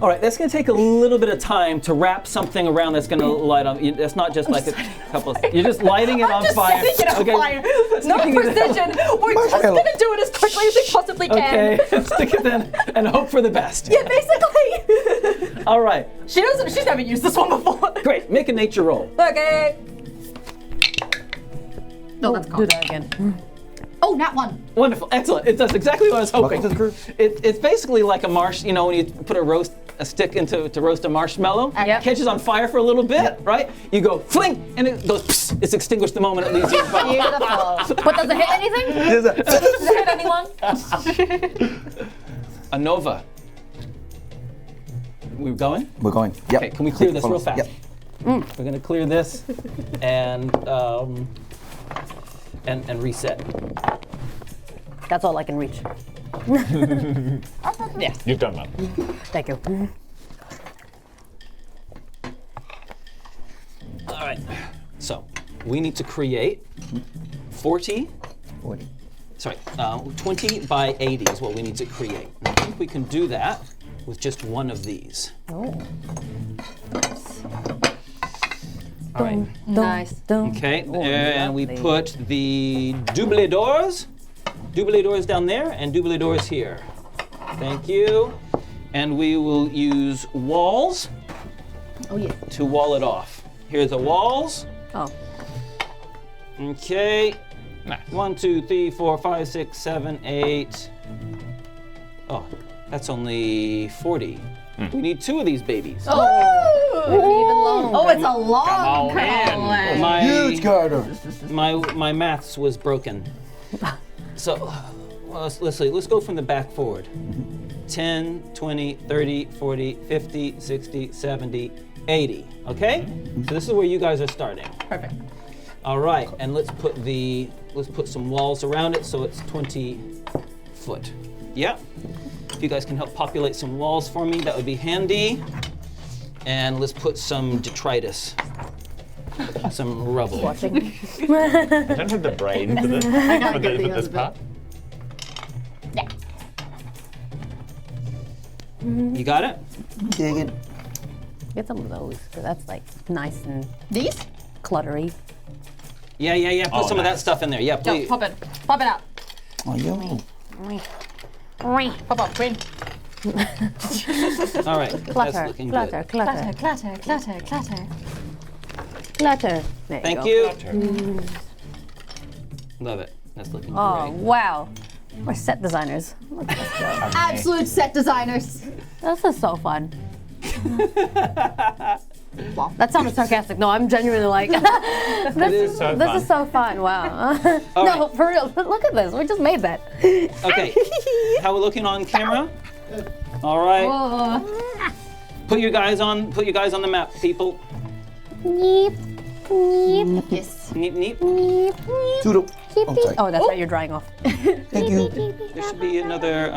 All right, that's going to take a little bit of time to wrap something around that's going to light on. That's not just like a couple of. You're just lighting it on fire. Setting it on fire. No precision. We're just gonna do it as quickly as we possibly can. Okay, stick it then and hope for the best. Yeah, basically. All right, She's never used this one before. great. Make a nature roll. Okay. No, that's Do gone. that again. Oh, not one. Wonderful, excellent. It does exactly what I was hoping. Welcome to the crew. It's basically like a marsh. When you put a stick into to roast a marshmallow, Yep. catches on fire for a little bit, right? You go fling, and it goes. Psst, it's extinguished the moment it leaves you. Beautiful. But does it hit anything? Does it hit anyone? Anova. We're going? We're going. Yep. Okay, can we clear this real fast? Yep. We're gonna clear this and reset. That's all I can reach. You've done well. Thank you. All right. So we need to create 40. 20 by 80 is what we need to create. And I think we can do that with just one of these. Oh. All right. Nice. Okay, and we put the doubledores down there and doubledores here. Thank you. And we will use walls to wall it off. Here's the walls. Oh. Okay. 1, 2, 3, 4, 5, 6, 7, 8. Oh, that's only 40. We need 2 of these babies. Even longer. Oh, it's a long on in. My, Huge garter. my maths was broken. So, well, let's see. Let's go from the back forward. 10, 20, 30, 40, 50, 60, 70, 80. Okay? So this is where you guys are starting. Perfect. All right, and let's put some walls around it so it's 20 foot. Yeah. If you guys can help populate some walls for me, that would be handy. And let's put some detritus, some rubble. I don't have the brain for this, for this part. Yeah. You got it? Dig it. Get some of those, 'cause that's like nice and These? cluttery. Yeah. Put some of that stuff in there. Yeah, Go, please. pop it. Pop it out. Oh, yo. Pop up, Queen. All right, that's Clutter, looking clutter, good. clutter, Clatter, clatter, clatter. clutter. There Thank you. you. Love it. That's looking Oh, great. wow. We're set designers. Look at this go. Absolute set designers. This is so fun. Wow. That sounded sarcastic. No, I'm genuinely like, this so is so fun. Wow. All No, right. for real. Look at this. We just made that. Okay, how we looking on camera? All right. Oh. Put you guys on the map, people. Neep, neep, Yes. Neep, neep. neep, Toodle. Oh, sorry. Oh, that's right. You're drying off. Thank you. There should be another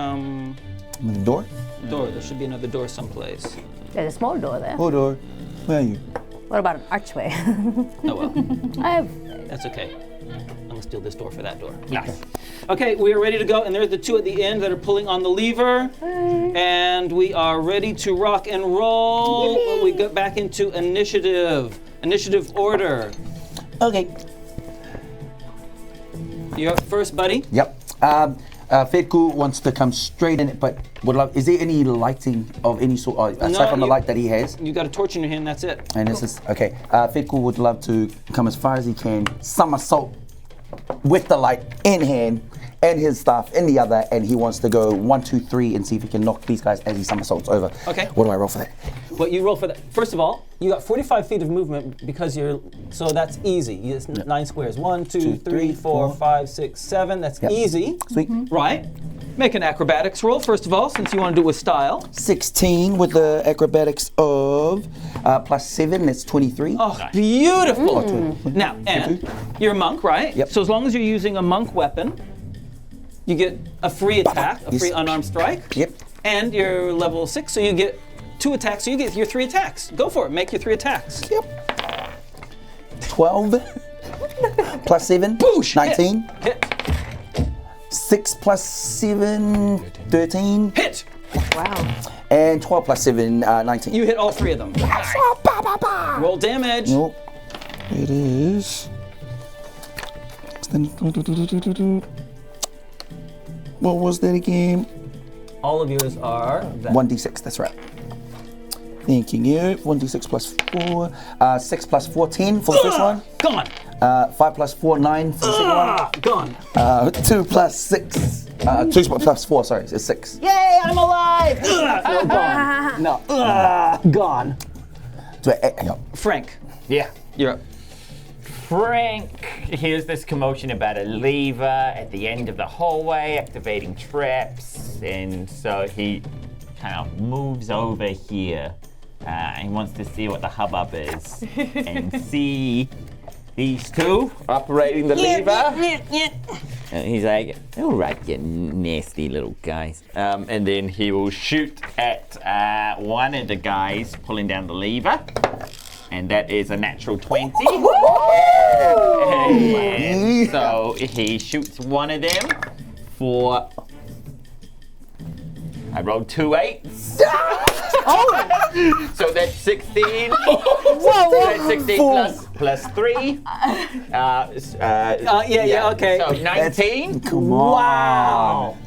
The door? door. There should be another door someplace. There's a small door there. Oh, door. Where are you? What about an archway? Oh well, I have. that's okay. I'm gonna steal this door for that door. Nice. Okay, we are ready to go, and there's the 2 at the end that are pulling on the lever, and we are ready to rock and roll. When we get back into initiative order. Okay. You're up first, buddy. Yep. Feku wants to come straight in, but would love. Is there any lighting of any sort, aside from the light that he has? You got a torch in your hand. That's it. And this is okay. Feku would love to come as far as he can, somersault with the light in hand and his staff in the other, and he wants to go 1, 2, 3 and see if he can knock these guys as he somersaults over. Okay. What do I roll for that? What you roll for that? First of all, you got 45 feet of movement because so that's easy. It's 9 squares. 1, 2, 3, 4, 5, 6, 7. That's Yep. easy. Sweet. Right. Make an acrobatics roll first of all, since you want to do it with style. 16 with the acrobatics of +7. That's 23. Oh, beautiful. Now, and you're a monk, right? Yep. So as long as you're using a monk weapon, you get a free attack, a Yes. free unarmed strike. Yep. And you're level 6, so you get 2 attacks, so you get your 3 attacks. Go for it. Make your 3 attacks. Yep. 12 +7. Boosh! 19. Hit. 6 +7. 13. Hit. Wow. And 12 +7. 19. You hit all 3 of them. Roll damage. Nope. It is. What was that again? All of yours are that. 1d6, that's right. Thanking you. 1d6 +4. 6 +4, 10 for the first one. Gone. 5 +4, 9 for the second one. Gone. 2 +6. 2 +4, sorry, it's 6. Yay, I'm alive. No, gone. No. Gone. So, hang on. Frank, Yeah. you're up. Frank hears this commotion about a lever at the end of the hallway activating traps, and so he kind of moves over here. He wants to see what the hubbub is and see these 2 operating the lever. And he's like, all right, you nasty little guys. And then he will shoot at one of the guys pulling down the lever. And that is a natural 20. And so he shoots one of them for. I rolled 2 8s. So that's 16. So that's 16 plus plus 3. Okay. So 19. Come on. Wow.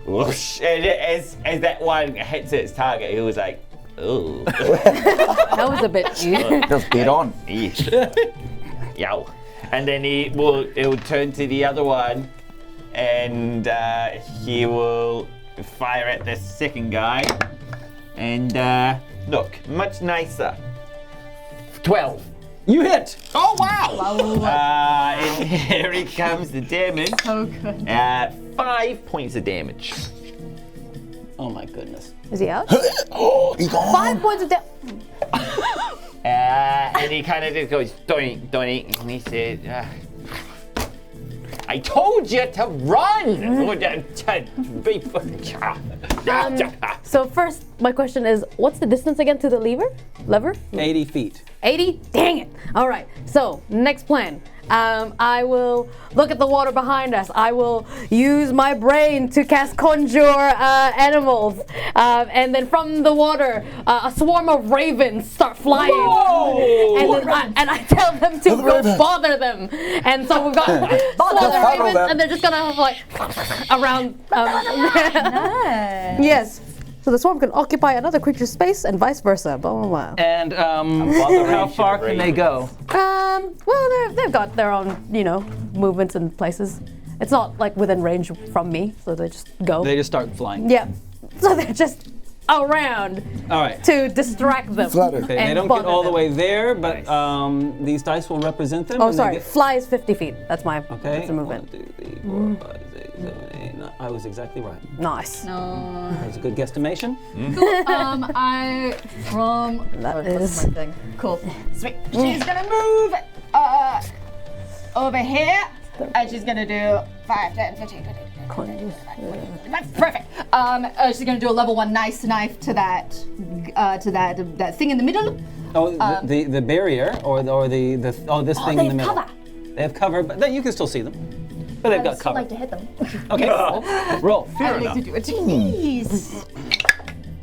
Whoosh. And as that one hits its target, he was like, ooh. That was a bit. Just get on. Yow. And then he'll turn to the other one, and he will fire at the second guy. And look, much nicer. 12. You hit. Oh wow! And here he comes, the damage. Oh, good. 5 points of damage. Oh my goodness. Is he out? Oh, he gone. 5 points of damage. And he kind of just goes doink, doink, and he said, I told you to run! So first, my question is, what's the distance again to the lever? 80 feet. 80? Dang it. All right, so next plan. I will look at the water behind us. I will use my brain to cast conjure animals. And then from the water, a swarm of ravens start flying. And I tell them to go bother them. And so we've got swarm of ravens, and they're just gonna like around. Nice. Yes. So the swarm can occupy another creature's space and vice versa. Blah, blah, blah. And how far can they go? Well, they've got their own, movements and places. It's not like within range from me, so they just go. They just start flying. Yeah. So they're just around All right. to distract them. Flutter. Okay, and they don't get bother all the them. way there, but these dice will represent them. Oh, when they sorry. get- Fly is 50 feet. That's my Okay. that's the movement. 1, 2, 3, 4, 5, 6, 7, 8, 9. I was exactly right. Nice. No. That was a good guesstimation. That is. my thing. Cool. Sweet. She's gonna move over here, and she's gonna do 5, 10, 15, 20. That's perfect. She's gonna do a level 1 nice knife to that thing in the middle. Oh, the barrier or this thing in the middle. Cover. They have cover, but then you can still see them. But they've got Still cover. like to hit them. Okay. Roll. I like to do a tease.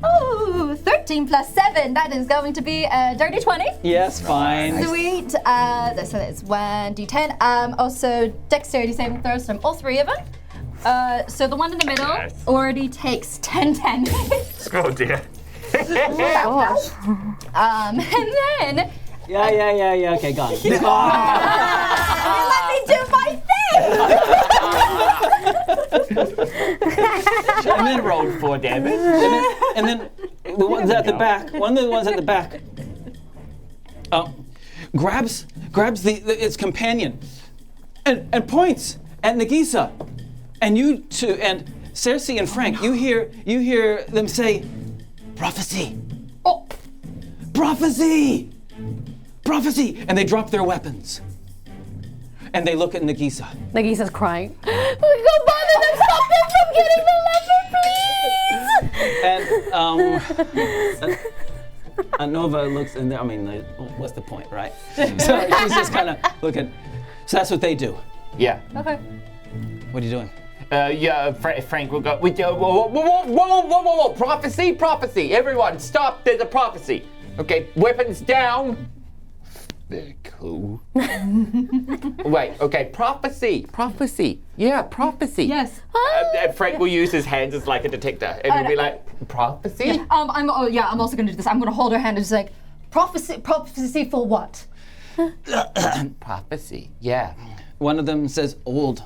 Oh, 13 plus 7. That is going to be a dirty 20. Yes, fine. Sweet. So that's 1d10. Also, dexterity saving throws from all 3 of them. So the one in the middle already takes 10 damage. Oh dear. Gosh. And then Yeah. Okay, gone. let me do my And then rolled 4 damage. And then the ones at the back. One of the ones at the back. Grabs its companion, and points at Nagiisa, and you two and Cerci and Frank. You hear them say, "Prophecy! Oh, prophecy! Prophecy!" And they drop their weapons, and they look at Nagiisa. Nagisa's crying. We go bother them. Stop them from getting the lever, please. And Nova looks in there. I mean, what's the point, right? So she's just kind of looking. So that's what they do. Yeah. Okay. What are you doing? Frank will go. Whoa! Prophecy! Everyone, stop! There's a prophecy. Okay, weapons down. Very cool. Wait. Okay, prophecy. Yeah, prophecy. Yes. Frank will use his hands as like a detector, and he'll be like, prophecy. I'm also gonna do this. I'm gonna hold her hand and just like, prophecy for what? Prophecy. Yeah. One of them says, "Old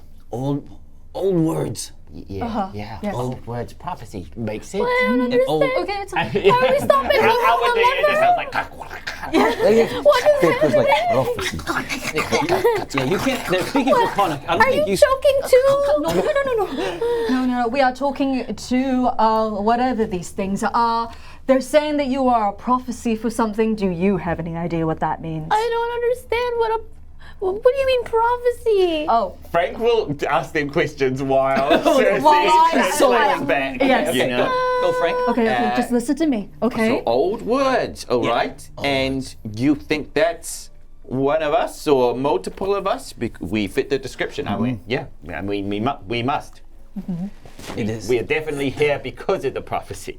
words." Yeah. Yes. Old words. Prophecy makes sense. I don't understand. Old- Okay, it's How do we stop it? How would they? It sounds like. It was like prophecy. Yeah, you can't. They're speaking Draconic. I don't Are think you choking too? No. We are talking to whatever these things are. They're saying that you are a prophecy for something. Do you have any idea what that means? I don't understand what do you mean prophecy? Oh, Frank will ask them questions while While I- translates back. Yes. You know? Go, Frank. okay. Just listen to me, okay? So old words, all right? And you think that's one of us or multiple of us? We fit the description, aren't we? Yeah. I mean, we must. It is. We are definitely here because of the prophecy.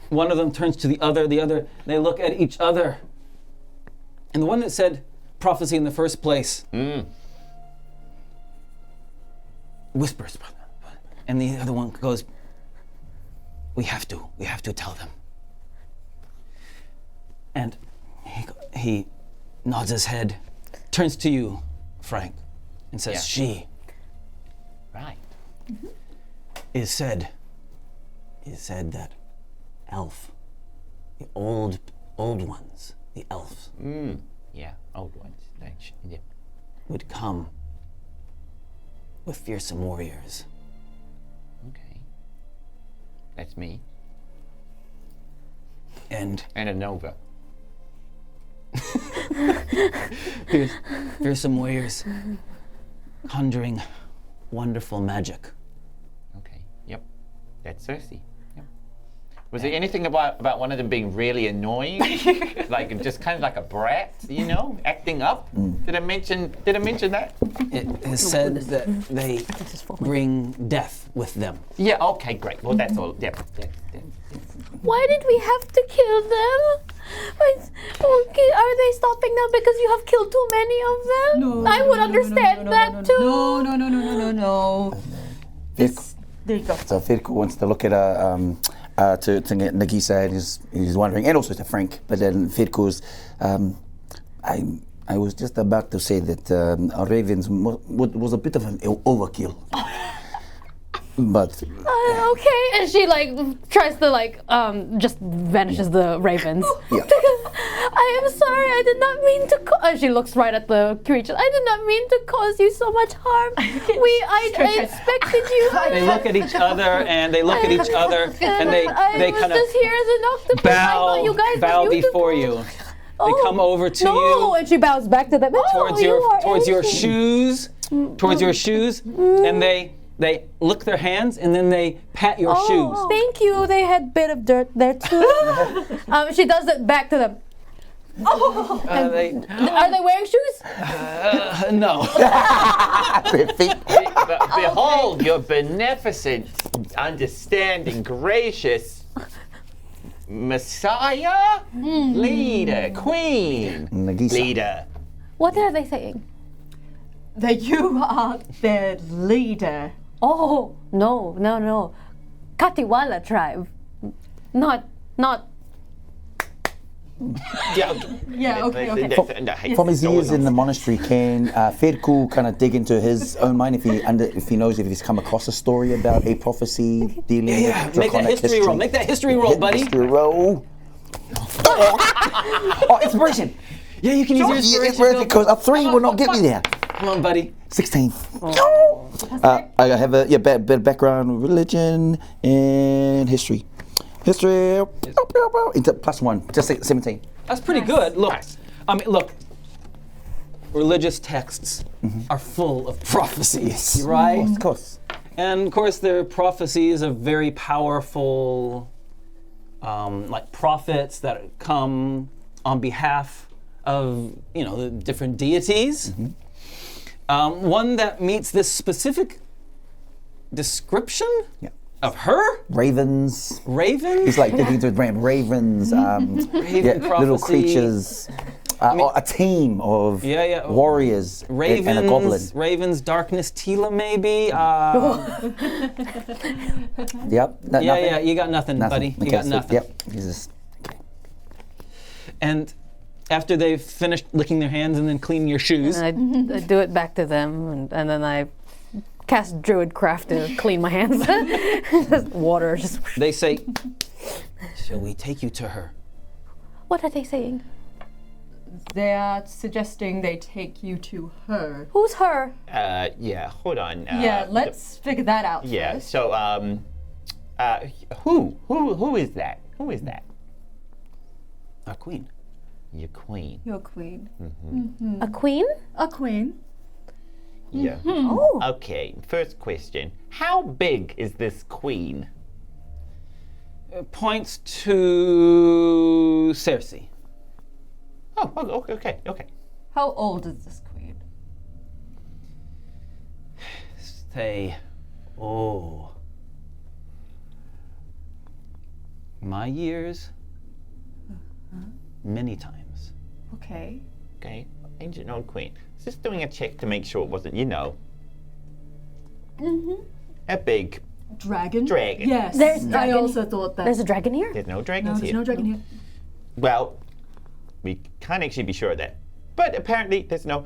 One of them turns to the other. They look at each other, And the one that said prophecy in the first place whispers. And the other one goes, we have to tell them. And he nods his head, turns to you, Frank, and says, Yeah. she Right. is said that elf, the old ones, the elves, Yeah, old ones. Yeah. would come with fearsome warriors. Okay. That's me. And And a Nova. fearsome warriors conjuring wonderful magic. Okay. Yep. That's Cerci. Yep. Was there anything about one of them being really annoying? Like just kind of like a brat, you know, acting up? Did I mention that? It is said that they bring death with them. Yeah, okay, great. Well that's all. Yep. Why did we have to kill them? Okay, are they stopping now because you have killed too many of them? I would understand that too. No. There you go. So Feku wants to look at to Nagiisa, and he's wondering, and also to Frank. But then Feku's, I was just about to say that Ravens was a bit of an overkill. But Okay, and she like tries to like just vanishes the ravens. Yeah. I am sorry, I did not mean to. She looks right at the creature. I did not mean to cause you so much harm. I expected you. They look at each other and they look at each other and they I kind was of just here as an octopus. I thought you guys bow were beautiful. before you. They come over to no, you and she bows back to them. towards your shoes, and they lick their hands and then they pat your shoes. Thank you. They had a bit of dirt there too. She does it back to them. Are they wearing shoes? No. Behold your beneficent, understanding, gracious Messiah, leader, queen, Nagiisa. leader. What are they saying? That you are their leader. Oh, no. Katiwala tribe. Not. Yeah. Yeah, okay. From his years in the monastery, can Feku kind of dig into his own mind if he knows if he's come across a story about a prophecy dealing Yeah, with make that draconic history roll. Make that history roll, buddy. History roll. Oh, inspiration. Yeah, you can use your Yeah, inspiration. because a 3 will not get me there. Come on, buddy. 16. I have a bit of background, religion, and history. History. It's a +1, just 17. That's pretty good. Look, I mean, look. Religious texts are full of prophecies, right? Of course. And of course, they're prophecies of very powerful, like prophets that come on behalf of, the different deities. One that meets this specific description of her, Ravens. Raven. He's like digging into his brain. Ravens. Little prophecy. creatures. A team of warriors Ravens, and a goblin. Ravens, Darkness, Tila, maybe. Yep. Yeah, you got nothing, Nothing. buddy. You Okay, got so, nothing. Yep. He's just. And after they've finished licking their hands and then cleaning your shoes, And I do it back to them, and then I cast druid craft to clean my hands. Just water, just. they say, "Shall we take you to her?" What are they saying? They are suggesting they take you to her. Who's her? Yeah, hold on. Yeah, let's figure that out Yeah, first. so, who is that? Who is that? Our queen. Your queen. Your queen. A queen? A queen. Yeah. Oh. Okay, first question. How big is this queen? Points to Cerci. Oh, okay. How old is this queen? Say, my years, many times. Okay. Okay. Ancient old queen. Just doing a check to make sure it wasn't, a big Dragon? dragon. Yes. There's I dragon. also thought that. There's a dragon here? There's no no, dragons there's here. no dragon here. Well, we can't actually be sure of that. But apparently there's no...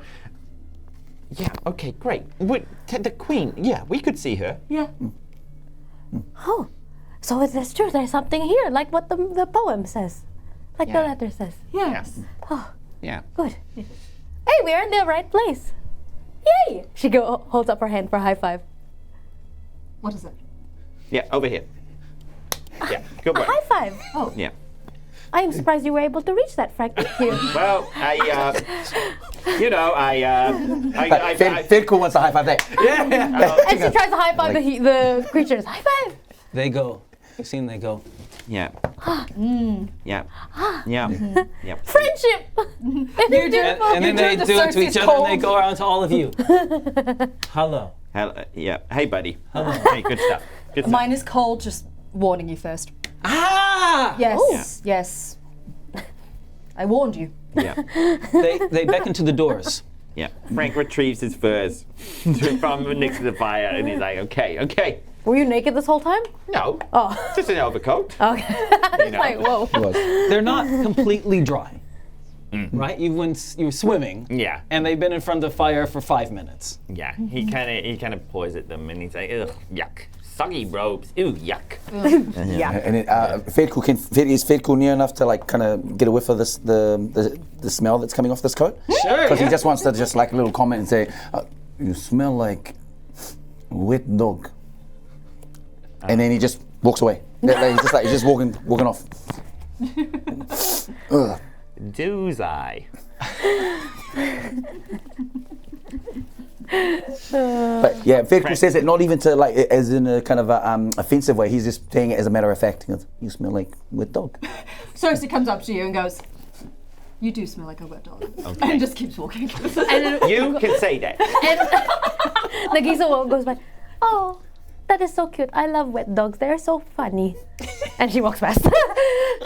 Yeah, okay, great. The queen, yeah, we could see her. Yeah. Oh, so that's true. There's something here, like what the poem says. Like the Yeah. letter says. Yes. Yeah. Good. Hey, we're in the right place. Yay! She holds up her hand for a high five. What is it? Yeah, over here. Yeah, good A work. high five. Oh. Yeah. I am surprised you were able to reach that, Frank. Thank you. Well, Feku wants to high five that. And she tries to high five the creatures. High five! They go. You've seen they go. Yeah. Yeah. Yeah. Yeah. Friendship! You do. And then they the do it to each Cerci's other and they cold. go around to all of you. Hello. Yeah. Hey, buddy. Hello. Hey, good stuff. Good stuff. Mine is cold, just warning you first. Ah! Yes. Yes. I warned you. Yeah. They beckon to the doors. Yeah. Frank retrieves his furs from next to the fire and he's like, okay. Were you naked this whole time? No. Oh. Just an overcoat. Okay. You know. Like, whoa. They're not completely dry. Right? You were swimming. Yeah. And they've been in front of the fire for 5 minutes. Yeah. He kind of paws at them and he's like, ugh, yuck. Soggy robes. Ooh, yuck. Yeah. And then is Feku near enough to like kind of get a whiff of this the smell that's coming off this coat? Sure. Because he just wants to just like a little comment and say, "You smell like wet dog," and then he just walks away. He's just walking off. Ugh. Do's I. But yeah, Feku says it not even to like as in a kind of a, offensive way. He's just saying it as a matter of fact. He goes, "You smell like wet dog." Cerci comes up to you and goes, "You do smell like a wet dog." Okay. And just keeps walking. You can say that. Nagiisa goes by, oh, that is so cute. I love wet dogs. They're so funny. And she walks past.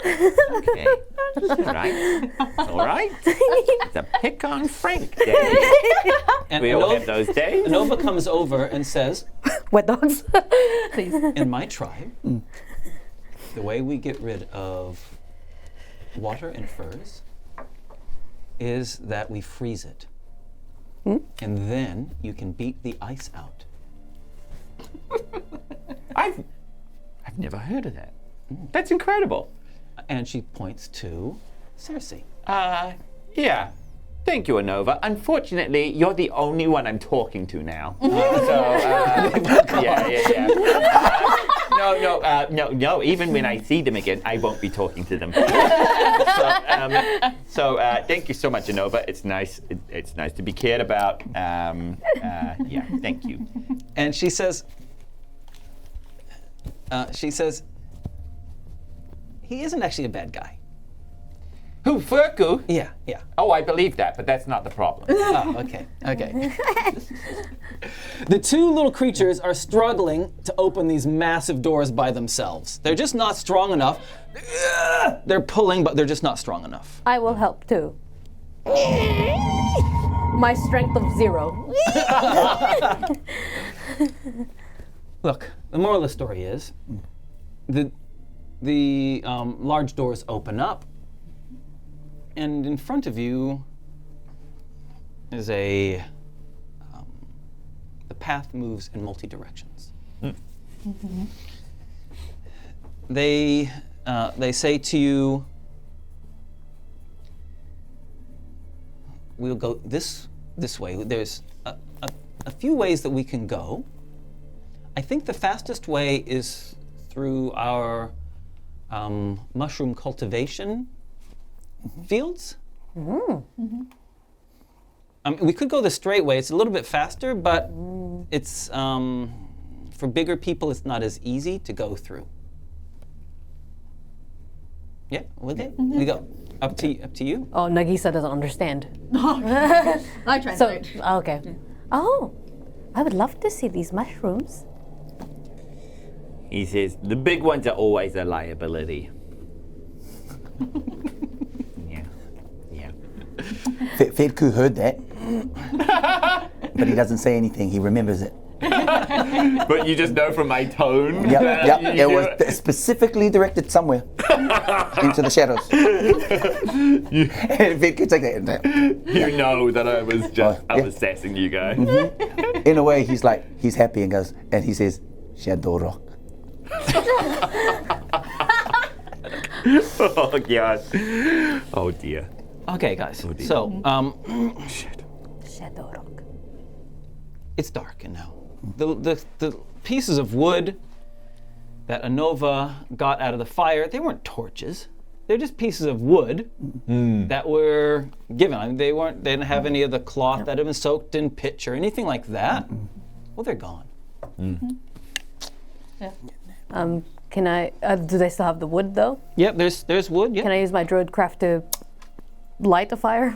Okay. All right. It's a pick on Frank day. And We all have those days. Nova comes over and says, Wet dogs. Please. in my tribe, the way we get rid of water and furs is that we freeze it. And then you can beat the ice out. I've never heard of that. That's incredible. And she points to Cerci. Yeah. Thank you, Anova. Unfortunately, you're the only one I'm talking to now. Yeah. No. Even when I see them again, I won't be talking to them. So thank you so much, Anova. It's nice. It's nice to be cared about. Yeah. Thank you. And she says, he isn't actually a bad guy. Who, Feku? Yeah. Oh, I believe that, but that's not the problem. Oh, okay. The two little creatures are struggling to open these massive doors by themselves. They're just not strong enough. They're pulling, but they're just not strong enough. I will help too. My strength of 0. Look, the moral of the story is, the large doors open up, and in front of you is the path moves in multi directions. They say to you, we'll go this way. There's a few ways that we can go. I think the fastest way is through our mushroom cultivation fields. We could go the straight way. It's a little bit faster, but it's for bigger people. It's not as easy to go through. Yeah, with it, we go up to you. Oh, Nagiisa doesn't understand. I So, translate. okay. Oh, I would love to see these mushrooms. He says, the big ones are always a liability. Yeah. Feku heard that, but he doesn't say anything. He remembers it. But you just know from my tone. Yep. you It do was specifically directed somewhere into the shadows. And Feku take that. You know that I was just Oh, yeah. assessing you guys. In a way, he's happy and goes, and he says, Shadow Rock. Oh god. Oh dear. Okay, guys. dear. So, Shadow Rock. it's dark and now. The pieces of wood that Anova got out of the fire, they weren't torches. They're just pieces of wood that were given. I mean, they didn't have any of the cloth that had been soaked in pitch or anything like that. Well, they're gone. Can I? Do they still have the wood though? Yep, there's wood. Yeah, Can I use my druid craft to light a fire?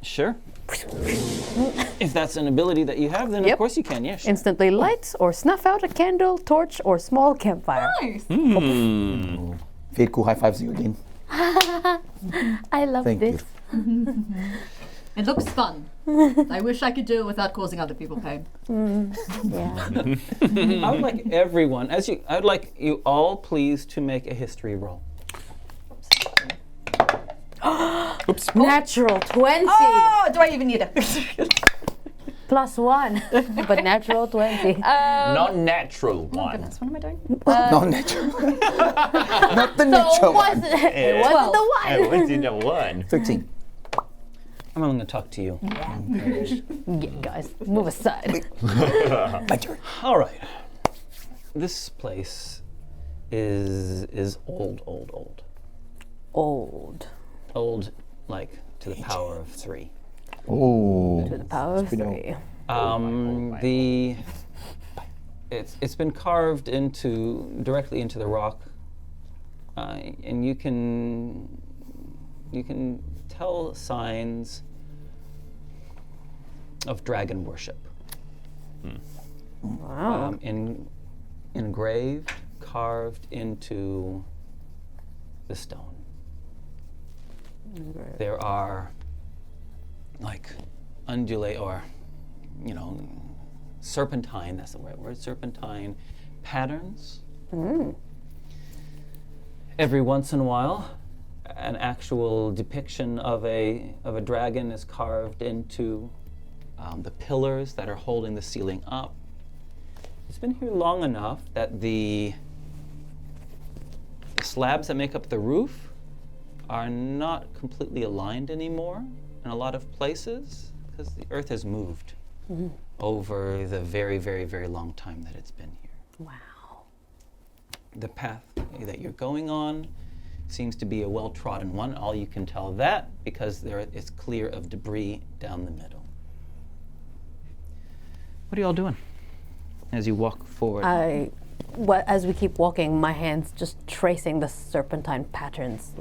sure. If that's an ability that you have, then Yep. of course you can. Yeah, sure. Instantly light or snuff out a candle, torch, or small campfire. Nice. Feku high fives you again. I love Thank this. you. It looks fun. I wish I could do it without causing other people pain. Yeah. I would like everyone, I would like you all, please, to make a history roll. Natural 20 Oh, do I even need it? plus 1, but natural 20. Non-natural Oh one. goodness, what am I doing? Not natural. Not the So natural it one. wasn't the one. What's in the one? 13. I'm only going to talk to you. Yeah, guys, move aside. My turn. All right. This place is old. Old, like to the power of 3. Oh. To the power of 3. It's been carved directly into the rock, and you can tell signs of dragon worship. Wow. Engraved, carved into the stone. There are like serpentine, that's the right word, serpentine patterns. Every once in a while, an actual depiction of a dragon is carved into the pillars that are holding the ceiling up. It's been here long enough that the slabs that make up the roof are not completely aligned anymore in a lot of places because the earth has moved over the very, very, very long time that it's been here. Wow. The path that you're going on seems to be a well-trodden one. All you can tell that because it's clear of debris down the middle. What are you all doing as you walk forward? As we keep walking, my hand's just tracing the serpentine patterns,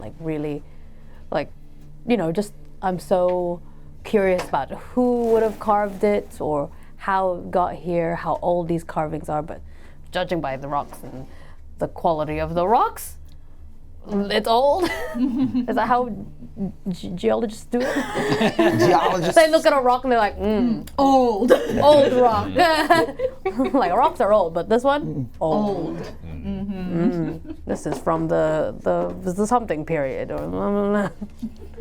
I'm so curious about who would have carved it or how it got here, how old these carvings are, but judging by the rocks and the quality of the rocks, it's old. Is that how geologists do it? Geologists. They look at a rock and they're like, Old. old rock. Like rocks are old, but this one, old. This is from the something period, or blah, blah, blah.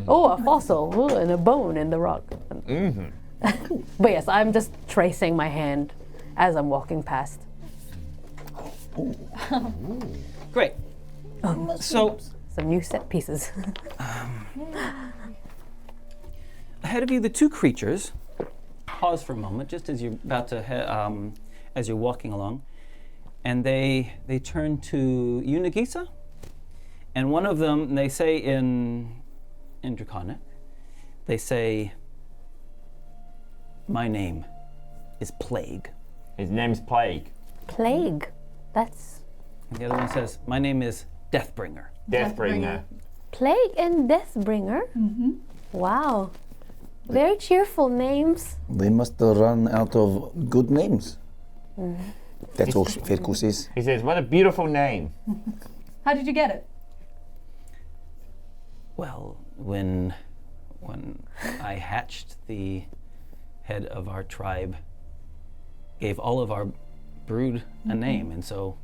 Oh, a fossil. Ooh, and a bone in the rock. But yes, I'm just tracing my hand as I'm walking past. Great. So Some new set pieces. ahead of you, the two creatures pause for a moment, just as you're about to, as you're walking along, and they turn to you, Nagiisa, and one of them, they say in Draconic, they say, "My name is Plague." His name's Plague. Plague. That's And the other one says, "My name is Deathbringer." Deathbringer. Plague and Deathbringer. Wow. Very cheerful names. They must run out of good names. That's all Feku says. He says, "What a beautiful name." How did you get it? Well, when when I hatched, the head of our tribe gave all of our brood a name, and so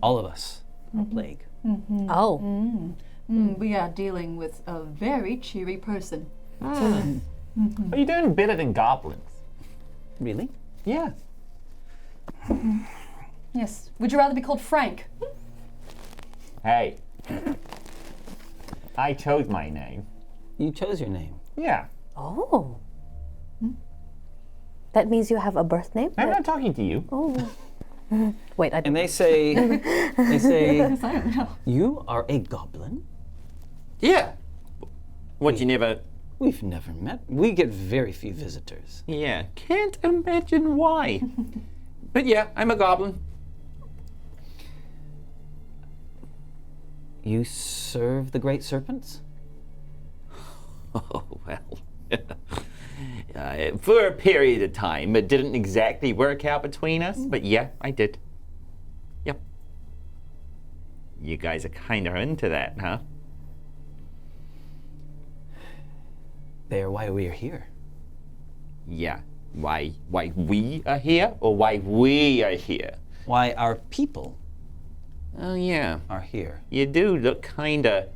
all of us are plague. Oh. We are dealing with a very cheery person. Are you doing better than goblins? Really? Yeah. Yes. Would you rather be called Frank? Hey. I chose my name. You chose your name. Yeah. Oh. That means you have a birth name? I'm not talking to you. Oh. Wait, I And they say, I don't know. you are a goblin? Yeah. What, you never... We've never met. We get very few visitors. Yeah, can't imagine why. But yeah, I'm a goblin. You serve the great serpents? Oh, well. For a period of time, it didn't exactly work out between us, but yeah, I did. Yep. You guys are kind of into that, huh? They are why we are here. Yeah. Why we are here, or why we are here? Why our people Oh, yeah. are here. You do look kind of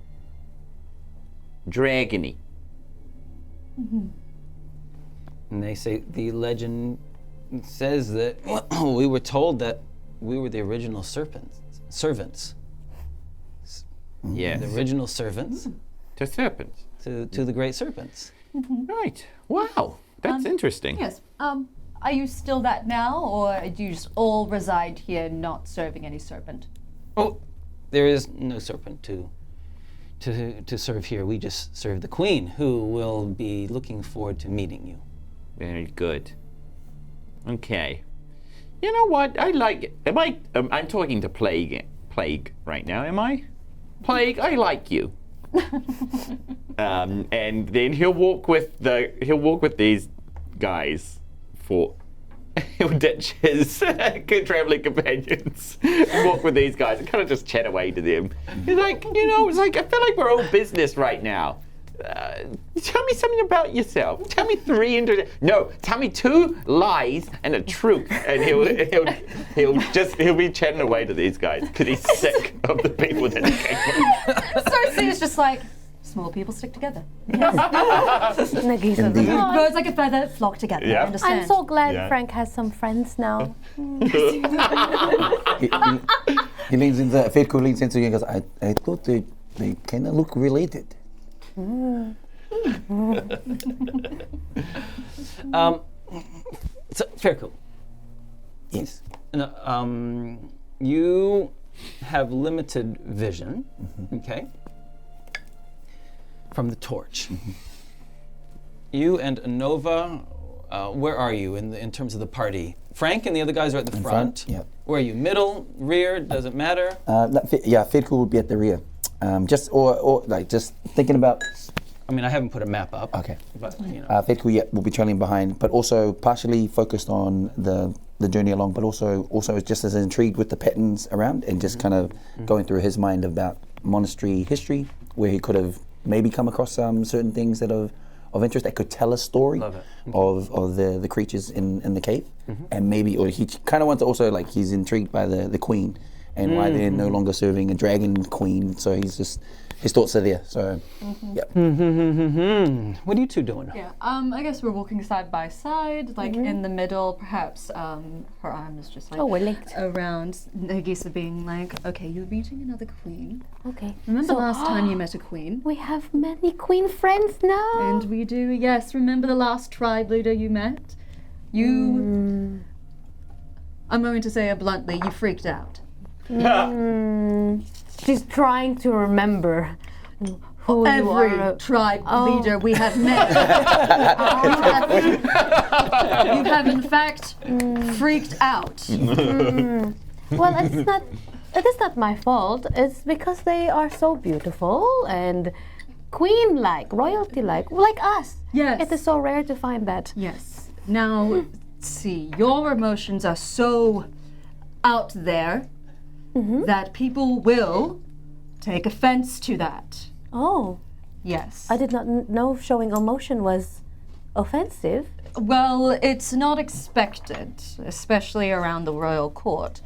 dragony. And they say the legend says that we were told that we were the original servants. Yes. The original servants To serpents. to the great serpents. Right. Wow. That's interesting. Yes. Are you still that now, or do you just all reside here, not serving any serpent? Oh, there is no serpent to serve here. We just serve the queen, who will be looking forward to meeting you. Very good. Okay. You know what? I like it. I'm talking to Plague right now, am I? Plague, I like you. And then he'll walk with these guys for he'll ditch his traveling companions and walk with these guys and kind of just chat away to them. He's like, it's like I feel like we're all business right now. Tell me something about yourself. Tell me tell me 2 lies and a truth, and he'll be chatting away to these guys because he's sick of the people that he came with. Cerci is just like, small people stick together. Nagiisa. Indeed. Birds like a feather flock together. Yeah. I understand. I'm so glad Yeah. Frank has some friends now. He leans into Feku leans into you and goes, I thought they kind of look related. So, Feku, Yes. you have limited vision, okay, from the torch. You and Nova, where are you in terms of the party? Frank and the other guys are at the front. Yeah. Where are you? Middle, rear? Doesn't matter. Feku would be at the rear. Just thinking about. I mean, I haven't put a map up. Okay. But Feku, will be trailing behind, but also partially focused on the journey along, but also just as intrigued with the patterns around and just kind of going through his mind about monastery history, where he could have maybe come across certain things that are of interest that could tell a story Love it. of the creatures in the cave, and maybe, or he kind of wants to also, like, he's intrigued by the queen and why they're no longer serving a dragon queen, so his thoughts are there. So, yep. what are you two doing? Yeah, I guess we're walking side by side, like in the middle, perhaps her arm is just like Oh, we're linked. around Nagiisa being like, okay, you're meeting another queen. Okay. Remember So, last time you met a queen? we have many queen friends now. And we do, yes, remember the last tribe leader you met? You, I'm going to say it bluntly, you freaked out. She's trying to remember who you Every are. tribe leader we have met. You have in fact freaked out. Well, it is not my fault. It's because they are so beautiful and queen-like, royalty-like, like us. Yes. It is so rare to find that. Yes. Now, see, your emotions are so out there that people will take offense to that. Oh. Yes. I did not know showing emotion was offensive. Well, it's not expected, especially around the royal court.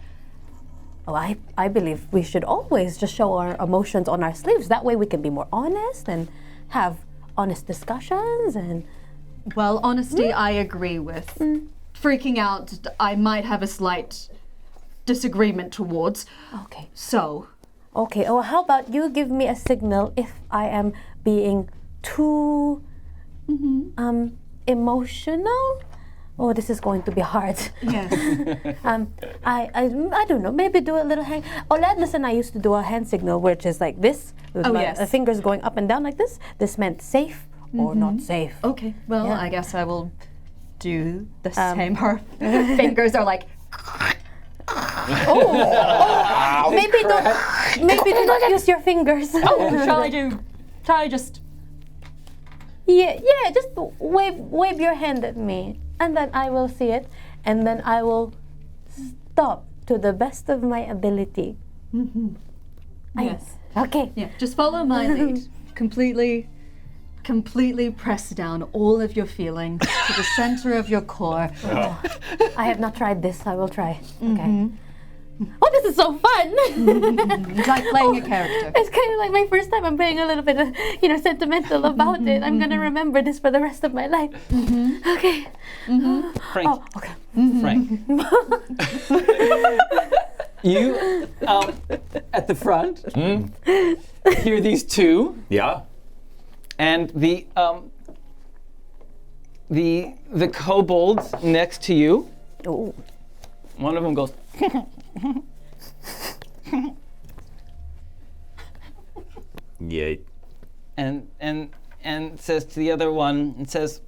Oh, I believe we should always just show our emotions on our sleeves. That way we can be more honest and have honest discussions and... Well, honesty, I agree with. Freaking out, I might have a slight disagreement towards. Okay. So, Okay, oh, how about you give me a signal if I am being too emotional? Oh, this is going to be hard. yes. I don't know, maybe do a little hand. Oladness and I used to do a hand signal, which is like this, with Oh, my yes. fingers going up and down like this. This meant safe or not safe. Okay, well, Yeah. I guess I will do the same. Her fingers are like, Maybe do not use your fingers. shall I just... Yeah, just wave your hand at me, and then I will see it, and then I will stop to the best of my ability. Yes. Okay. Yeah, just follow my lead. Completely press down all of your feelings to the center of your core. I have not tried this. I will try. Okay. Oh, this is so fun! It's like playing a character. It's kind of like my first time. I'm being a little bit, sentimental about it. I'm gonna remember this for the rest of my life. Okay. Frank. Oh, okay. Frank. You, at the front, hear these two, Yeah. and the kobolds next to you. Ooh. One of them goes. Yeah. and says to the other one, and says,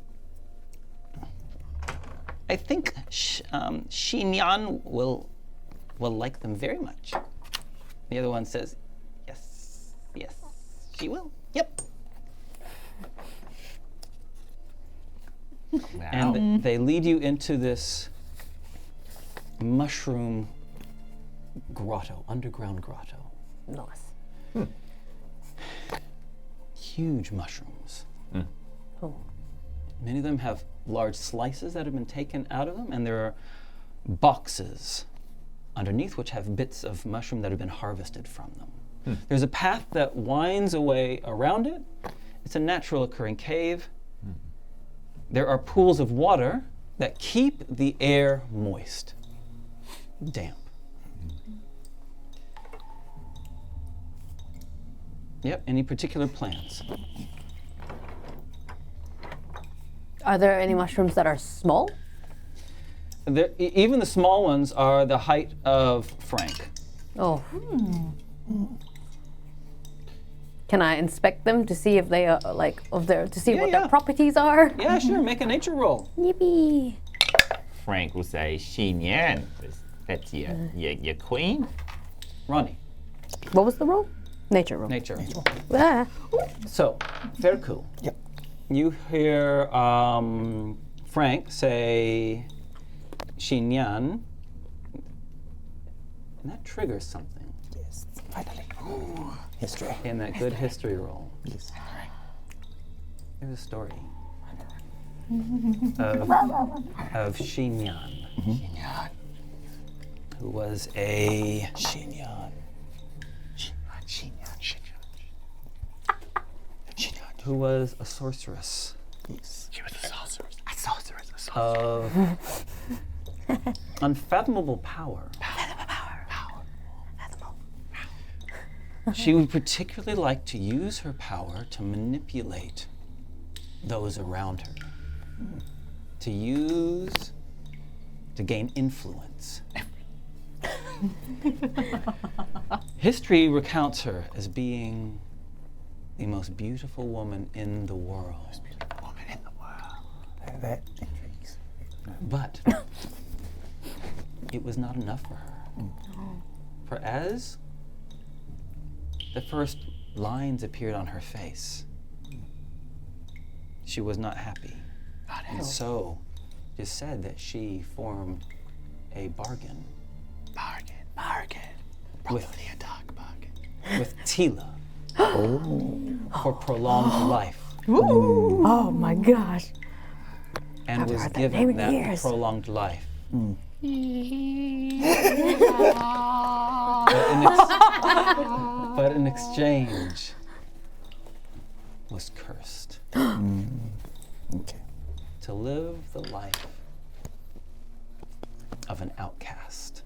I think Xinyan will like them very much. The other one says, yes, she will. Yep. Wow. And they lead you into this mushroom grotto, underground grotto. Nice. Huge mushrooms. Oh. Many of them have large slices that have been taken out of them, and there are boxes underneath which have bits of mushroom that have been harvested from them. There's a path that winds away around it. It's a natural occurring cave. There are pools of water that keep the air moist, damp. Yep, any particular plans? Are there any mushrooms that are small? Even the small ones are the height of Frank. Oh. Can I inspect them to see if they are what Yeah. their properties are? Yeah, sure, make a nature roll. Yippee. Frank will say, Xinyan. That's your queen. Ronnie, What was the roll? Nature roll. nature. Ah. So, Feku. Yep. You hear Frank say Xinyan, and that triggers something Yes, finally. Ooh, history. in that good history roll. Yes. There's a story of Xinyan, who was a who was a sorceress Yes. She was a sorceress. A sorceress. of unfathomable power. She would particularly like to use her power to manipulate those around her, to gain influence. History recounts her as being the most beautiful woman in the world. That intrigues. But it was not enough for her. For as the first lines appeared on her face, she was not happy. And so it is said that she formed a bargain Bargain. with Tila, for prolonged life. Oh my gosh. And was heard that name given in that years. prolonged life. But in exchange, was cursed Okay. to live the life of an outcast.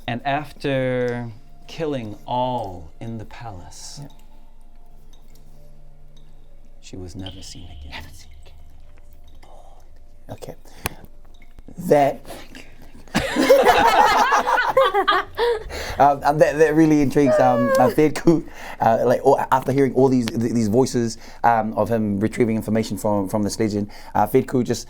And after killing all in the palace, she was never seen again. Okay. That. That really intrigues Feku. After hearing all these voices of him retrieving information from this legend, Feku just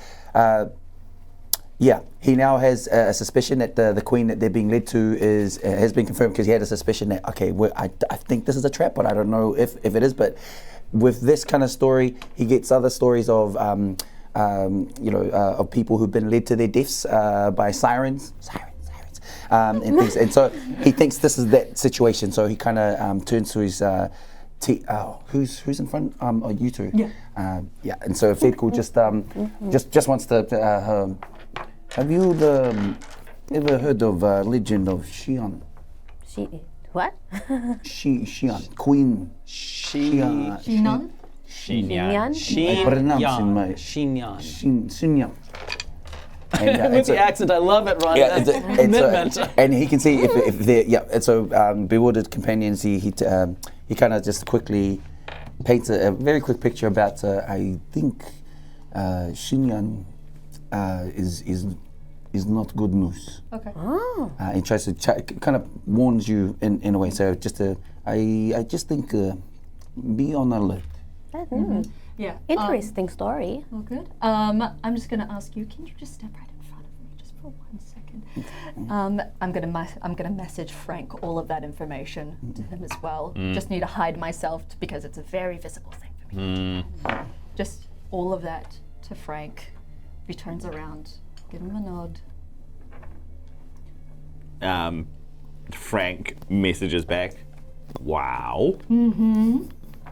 he now has a suspicion that the queen that they're being led to has been confirmed, because he had a suspicion that I think this is a trap, but I don't know if it is. But with this kind of story, he gets other stories of of people who've been led to their deaths by sirens, and things. And so he thinks this is that situation. So he kind of turns to his who's in front? You two. Yeah. And so Feku just wants to. Have you ever heard of legend of Xian? What? Xian, Queen Shinan? Xinyan? I pronounce in my Xinyan. With the accent, I love it, Ron. Yeah, That's commitment. and he can see if they're And so bewildered companions, he kind of just quickly paints a very quick picture about I think Xinyan is not good news. Okay. He tries to kind of warns you in a way. So I just think be on alert. Yeah. Interesting story. Well, good. I'm just gonna ask you. Can you just step right in front of me, just for 1 second? I'm gonna message Frank all of that information to him as well. Just need to hide myself because it's a very visible thing for me. Just all of that to Frank. If he turns around, give him a nod. Frank messages back. Wow.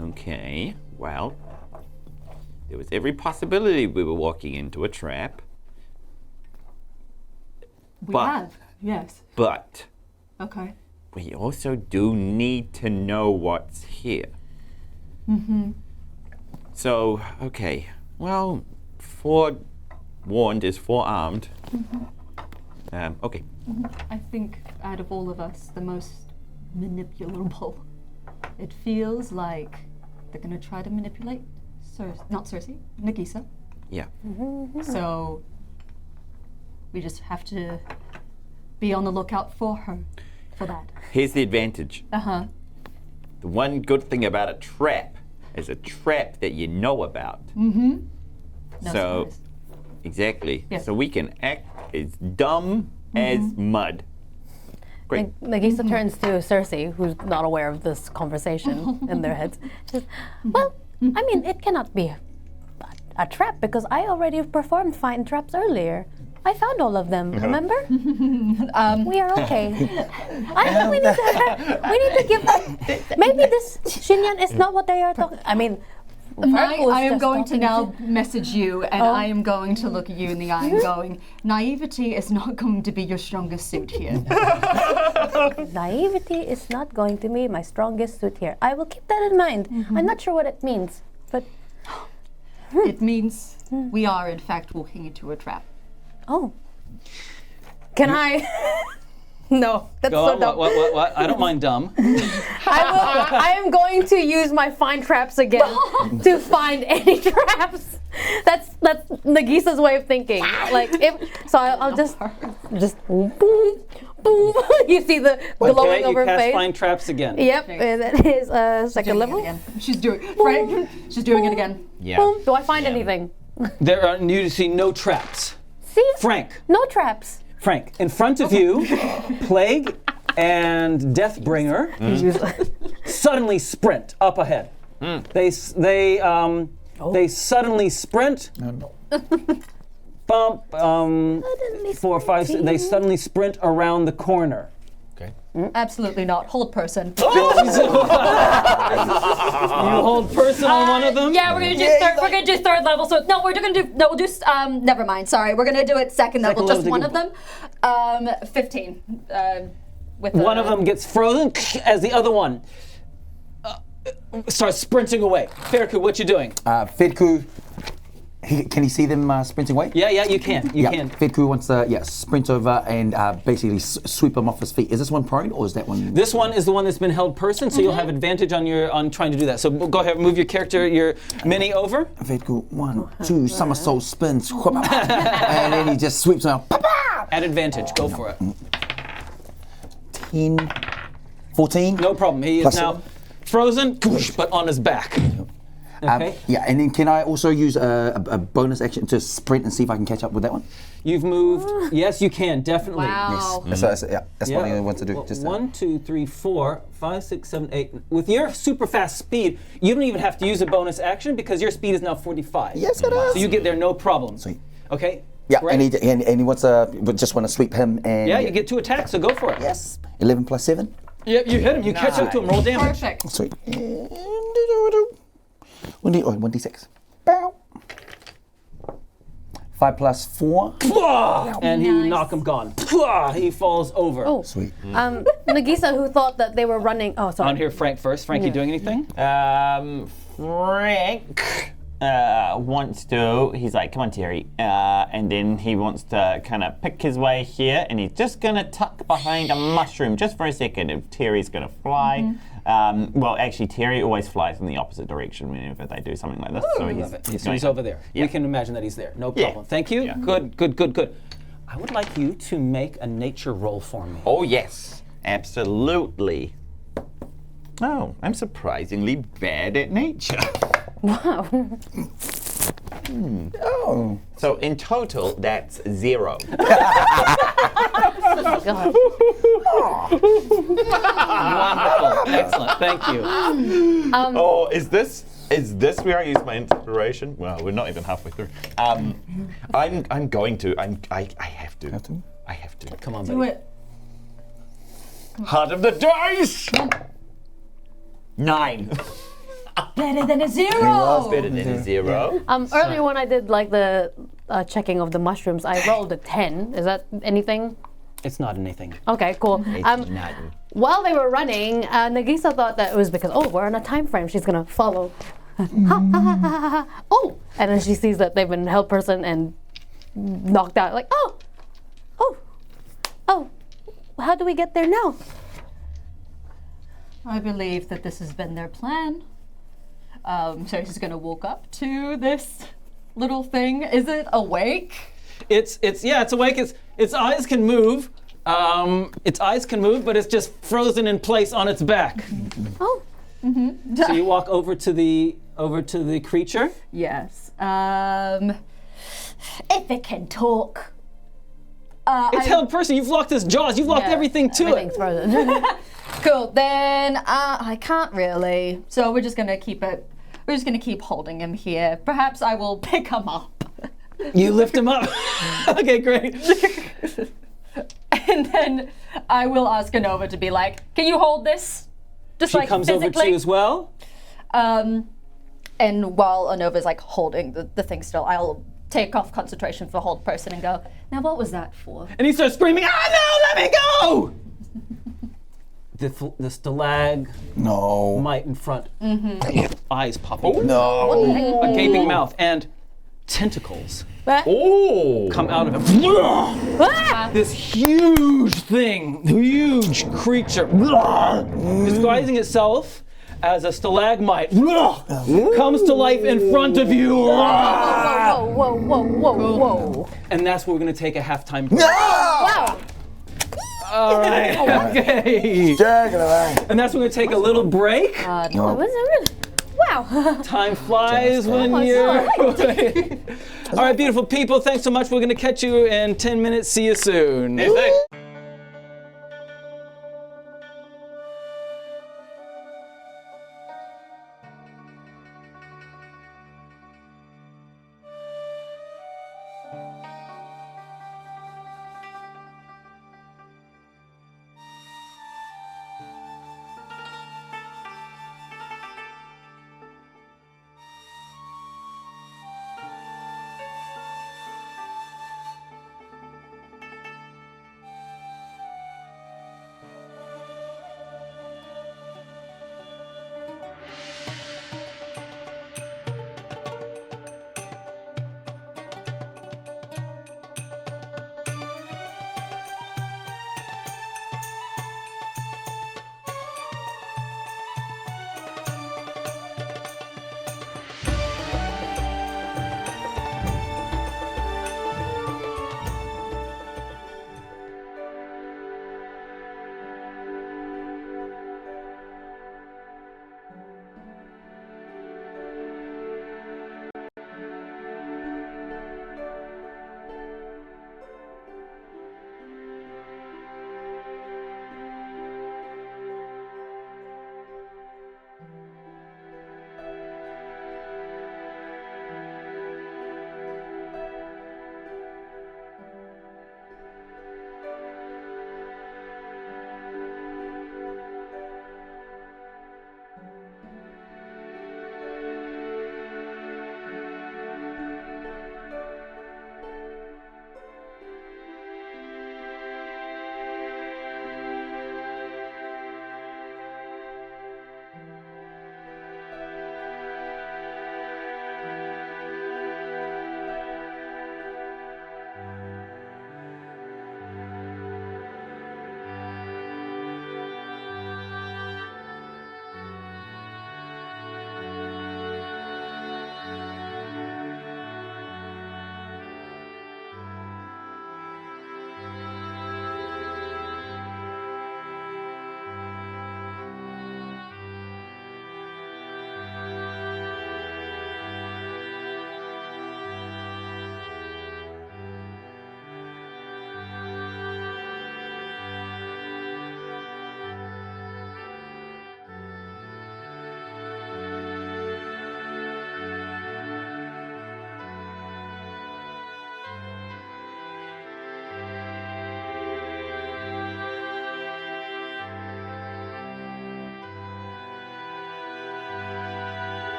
Okay. Well, there was every possibility we were walking into a trap. We But- have. Yes. But Okay. we also do need to know what's here. So, okay. Well, forewarned is forearmed. Okay. I think out of all of us, the most manipulable. It feels like they're gonna try to manipulate not Cerci, Nagiisa. Yeah. So we just have to be on the lookout for her, for that. Here's the advantage. Uh-huh. The one good thing about a trap is a trap that you know about. No So, surprise. exactly. Yeah. So we can act as dumb as mud. Great. Nagiisa turns to Cerci, who's not aware of this conversation in their heads. Says, well, I mean, it cannot be a trap because I already performed fine traps earlier. I found all of them, remember? We are okay. I think we need to give. Maybe this Xinyan is not what they are talking. I mean, Feku was I am just going to talking now message you, and I am going to look you in the eye and going, naivety is not going to be your strongest suit here. Naivety is not going to be my strongest suit here. I will keep that in mind. I'm not sure what it means, but It means we are, in fact, walking into a trap. oh, can I? No, that's Go so on, dumb. what? I don't mind dumb. I am going to use my find traps again to find any traps. That's Nagisa's way of thinking. Like I'll just boom, boom. You see the glowing Okay, you over cast face. find traps again. Yep, and that is second Doing level. it again. She's doing Frank. She's doing it again. Yeah. Boom. Do I find anything? There are you see no traps. See? Frank, No traps. Frank, in front of you, Plague and Deathbringer suddenly sprint up ahead. They suddenly sprint. Bump. 4, 5. They suddenly sprint around the corner. Okay. Absolutely not. Hold person. You hold person on one of them? Yeah, we're gonna do third. We're gonna do third level. So no, we're gonna do. No, we'll do. Never mind. Sorry, we're gonna do it second level. level, Just one take of them. 15. With One of them gets frozen as the other one starts sprinting away. Feku, what you doing? Feku, can he see them sprinting away? Yeah, you can. You can. Feku wants to sprint over and basically sweep him off his feet. Is this one prone or is that one? This one is the one that's been held person, so you'll have advantage on trying to do that. So go ahead, move your character, your mini over. Feku, 1, 2, somersault spins, and then he just sweeps him. At advantage, go for it. 10, 14. No problem. He is Plus now frozen, but on his back. Okay. And then can I also use a bonus action to sprint and see if I can catch up with that one? You've moved. Yes, you can definitely. Wow. Yes. So that's what I want to do. Well, Just 1, 2, 3, 4, 5, 6, 7, 8. With your super fast speed, you don't even have to use a bonus action because your speed is now 45. Yes, it is. So you get there no problem. Sweet. Okay. Yeah, Great. and he wants to just want to sweep him and Yeah, you get 2 attacks, so go for it. yes, 11 plus 7. Yep, you hit him. You catch up to him. Roll damage. Perfect. Sweet. 1d6. Bow. 5 plus 4. And he Nice. knock him gone. He falls over. Oh. Sweet. Nagiisa, who thought that they were running. Oh, sorry. On here, Frank first. Frank, you doing anything? Frank wants to. He's like, come on, Terry. And then he wants to kind of pick his way here, and he's just gonna tuck behind a mushroom just for a second. If Terry's gonna fly. Well, actually, Terry always flies in the opposite direction whenever they do something like this. So Love it. So going- he's over there. Yeah. We can imagine that he's there. No Yeah. problem. Thank you. Yeah. Good. I would like you to make a nature roll for me. Oh yes, absolutely. Oh, I'm surprisingly bad at nature. Wow. Oh. So in total, that's 0. God. Wonderful. Excellent. Thank you. Oh, is this where I use my inspiration? Well, we're not even halfway through. I'm going to. I have to. Have to? I have to. Come on, Do buddy. it. Heart of the dice. 9. Better than a 0. Better than a 0. Earlier when I did like the checking of the mushrooms, I rolled a 10. Is that anything? It's not anything. Okay, cool. Nothing. While they were running, Nagiisa thought that it was because, we're on a time frame. She's gonna follow. Oh! And then she sees that they've been held person and knocked out. Like, oh! How do we get there now? I believe that this has been their plan. So she's gonna walk up to this little thing. Is it awake? It's awake. Its eyes can move. But it's just frozen in place on its back. Oh, So you walk over to the creature. Yes. If it can talk. It's held person. You've locked its jaws. You've locked everything to everything's it. frozen. Cool. Then I can't really. So we're just gonna keep it. We're just gonna keep holding him here. Perhaps I will pick him up. You lift him up. Okay, great. And then I will ask Anova to be like, "Can you hold this?" Just She like comes physically. over to you as well. And while Anova's like holding the thing still, I'll take off concentration for hold person and go, "Now what was that for?" And he starts screaming, "Ah, no, let me go!" The stalag No. mite in front. Eyes popping. No. A gaping mouth and tentacles Oh. come out of him. This huge thing, huge creature, disguising itself as a stalagmite, comes to life in front of you. Whoa. And that's where we're going to take a halftime break. Wow. All right. Okay. And that's when we're going to take a little break. Was it really? Wow. Time flies when you're away. All right, beautiful people. Thanks so much. We're going to catch you in 10 minutes. See you soon.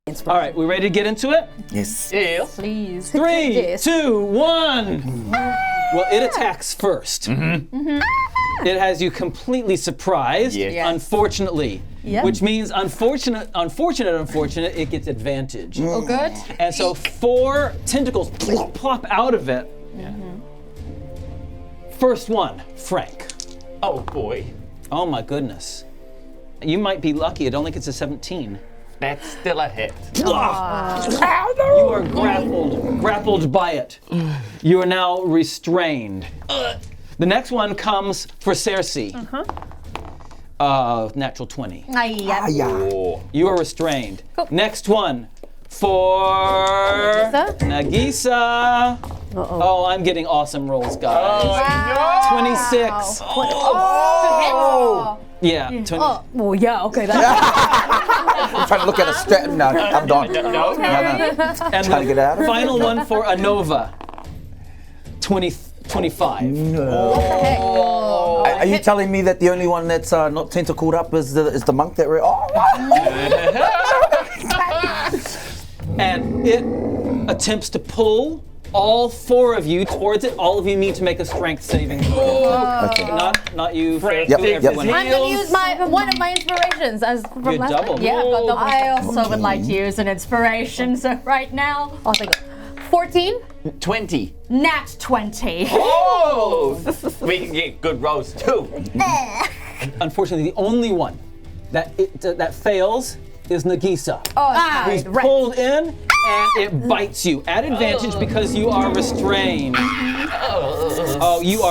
All right, we ready to get into it? Yes. Please. 3, Yes. 2, 1. Well, it attacks first. It has you completely surprised, Yes. unfortunately. Yeah. Which means, unfortunate, it gets advantage. Oh, good. And so 4 tentacles plop out of it. First one, Frank. Oh boy. Oh my goodness. You might be lucky, it only gets a 17. That's still a hit. You are grappled by it. You are now restrained. The next one comes for Cerci. Natural 20. Oh. You are restrained. Next one for Nagiisa. Oh, I'm getting awesome rolls, guys. Oh, 26. Oh. Yeah, 20. Oh, well, yeah, okay. That's I'm trying to look at a strat. No, I'm done. No. And Trying to get out of it. final one for Anova. 25. Are you telling me that the only one that's not tentacled up is the monk that we're? And it attempts to pull all 4 of you towards it. All of you need to make a strength saving throw. Okay. Not you, Frank. Yep, Everyone. I'm gonna use one of my inspirations as from You last doubled. time. Yeah, I've got double. I also would like to use an inspiration, so right now, I'll take it. 14. 20. nat 20. Oh! We can get good rolls too. Unfortunately, the only one that fails is Nagiisa. He's Right. pulled in and it bites you at advantage because you are restrained. Oh, you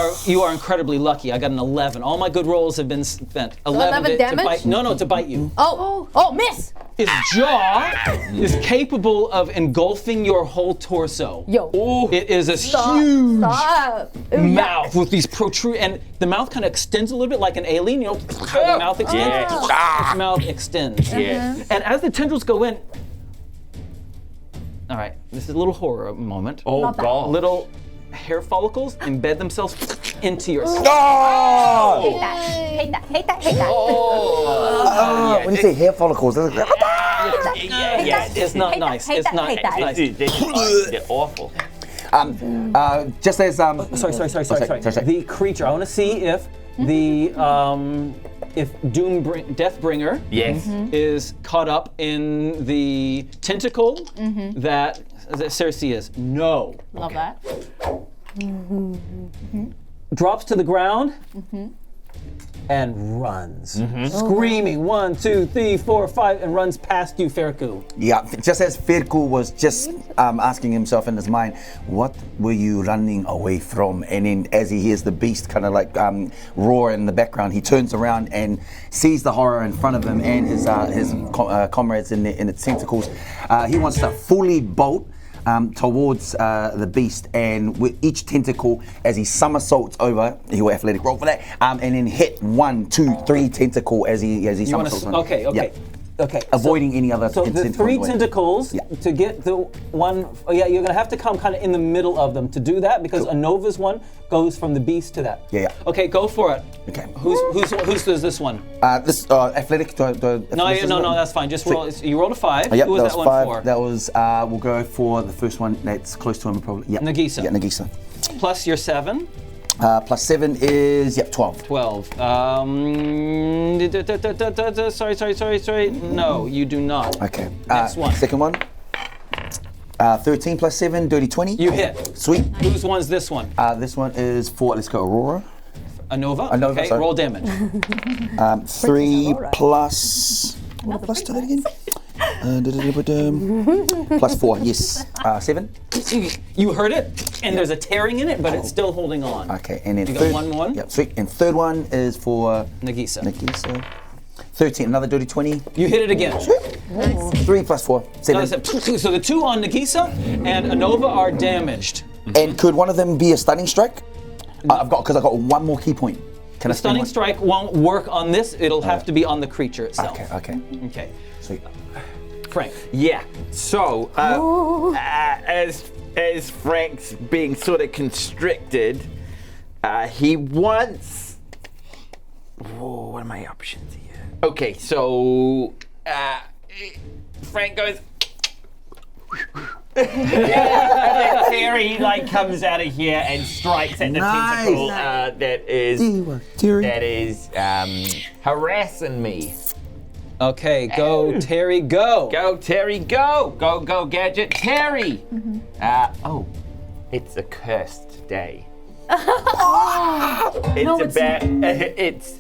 are incredibly lucky. I got an 11. All my good rolls have been spent. 11 to damage? bite. No, to bite you. Oh, miss. His jaw is capable of engulfing your whole torso. Yo. It is a huge Stop. mouth with these protrude, and the mouth kind of extends a little bit like an alien. You know how the mouth extends? Yeah. Its mouth extends. Yes. And as the tendrils go in, all right, this is a little horror moment. Oh god. Little hair follicles embed themselves into your skin. Hate that. Oh. When you say hair follicles, it's like, Yeah. It's not nice. It's not nice. They're awful. just as Sorry. sorry. The creature. I want to see if the Deathbringer Yes. is caught up in the tentacle that Cerci is. No. Love that. Drops to the ground and runs, screaming 1, 2, 3, 4, 5, and runs past you, Feku. Yeah, just as Feku was just asking himself in his mind, what were you running away from? And then as he hears the beast kind of like roar in the background, he turns around and sees the horror in front of him and his comrades in its tentacles. He wants to fully bolt towards the beast, and with each tentacle, as he somersaults over, he will athletic roll for that, and then hit 1, 2, 3 tentacle as he You want somersaults. to? Okay. Yeah. Avoiding any other. So the tentacle 3 away. tentacles to get the one. Oh yeah, you're gonna have to come kind of in the middle of them to do that because Anova's one goes from the beast to that. Yeah. Okay, go for it. Okay. Who's does this one? This athletic. No, that's fine. Just roll. You rolled a 5. Yep, Who was that one 5. for? That was. We'll go for the first one. That's close to him, probably. Yeah. Nagiisa. Yeah, Nagiisa. Plus your 7. Plus 7 is 12. 12. Sorry. No, you do not. Okay. Next one. Second one. 13 plus 7, dirty 20. You hit. Sweet. Whose one's this one? This one is for. Let's go Aurora. Anova? Anova, Okay, sorry. roll damage. 3 plus. What plus to that again? Plus 4. Yes. 7. You heard it, and there's a tearing in it, but it's still holding on. Okay, and then You got third. one more? Yep. Sweet. And third one is for Nagiisa. Nagiisa. 13. Another dirty 20. You hit it again. 3 plus 4. 7. So the 2 on Nagiisa and Anova are damaged. And could one of them be a stunning strike? I've got one more key point. Can I spend Stunning one? strike won't work on this. It'll have to be on the creature itself. Okay. Okay. Sweet. Frank. Yeah. So, as Frank's being sort of constricted, he wants. Whoa, what are my options here? Okay, so Frank goes. And then Terry like comes out of here and strikes at the Nice. tentacle that is harassing me. Okay, go, Terry, go. Go, Terry, go! Go, go, Gadget, Terry! It's a cursed day.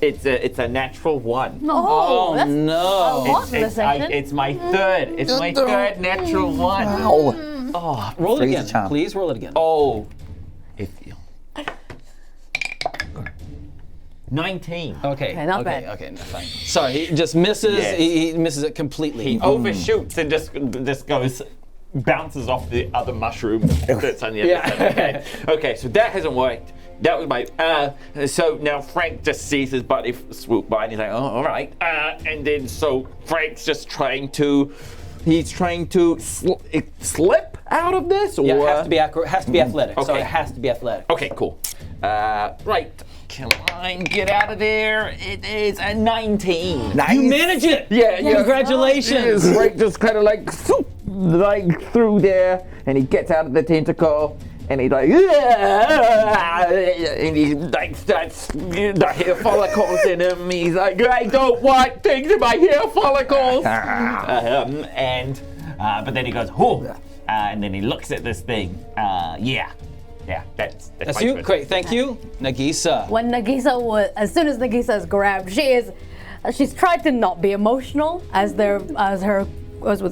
It's a natural one. Oh, that's no. It's my third. It's my third natural one. Wow. Roll it Freeze again. the charm. Please roll it again. Oh, if you. 19. Okay, not okay, bad. okay, no, fine. Sorry, he just misses. Yes. He misses it completely. He overshoots and just goes, bounces off the other mushroom that's on the other side of the head. Okay, so that hasn't worked. That was my. So now Frank just sees his buddy swoop by and he's like, oh, all right. And then so Frank's just trying to. He's trying to slip out of this, or Yeah, it has to be has to be athletic. So Okay. it has to be athletic. Okay, cool. Right. Come on, get out of there. It is a 19. Nice. You manage it. Yeah. Congratulations. Frank just kind of like through there, and he gets out of the tentacle, and he's like, and he like starts the hair follicles in him. He's like, I don't want things in my hair follicles. But then he goes, oh, and then he looks at this thing. That's That's my you. twist. Great, thank you, Nagiisa. When Nagiisa as soon as Nagiisa is grabbed, she's tried to not be emotional as with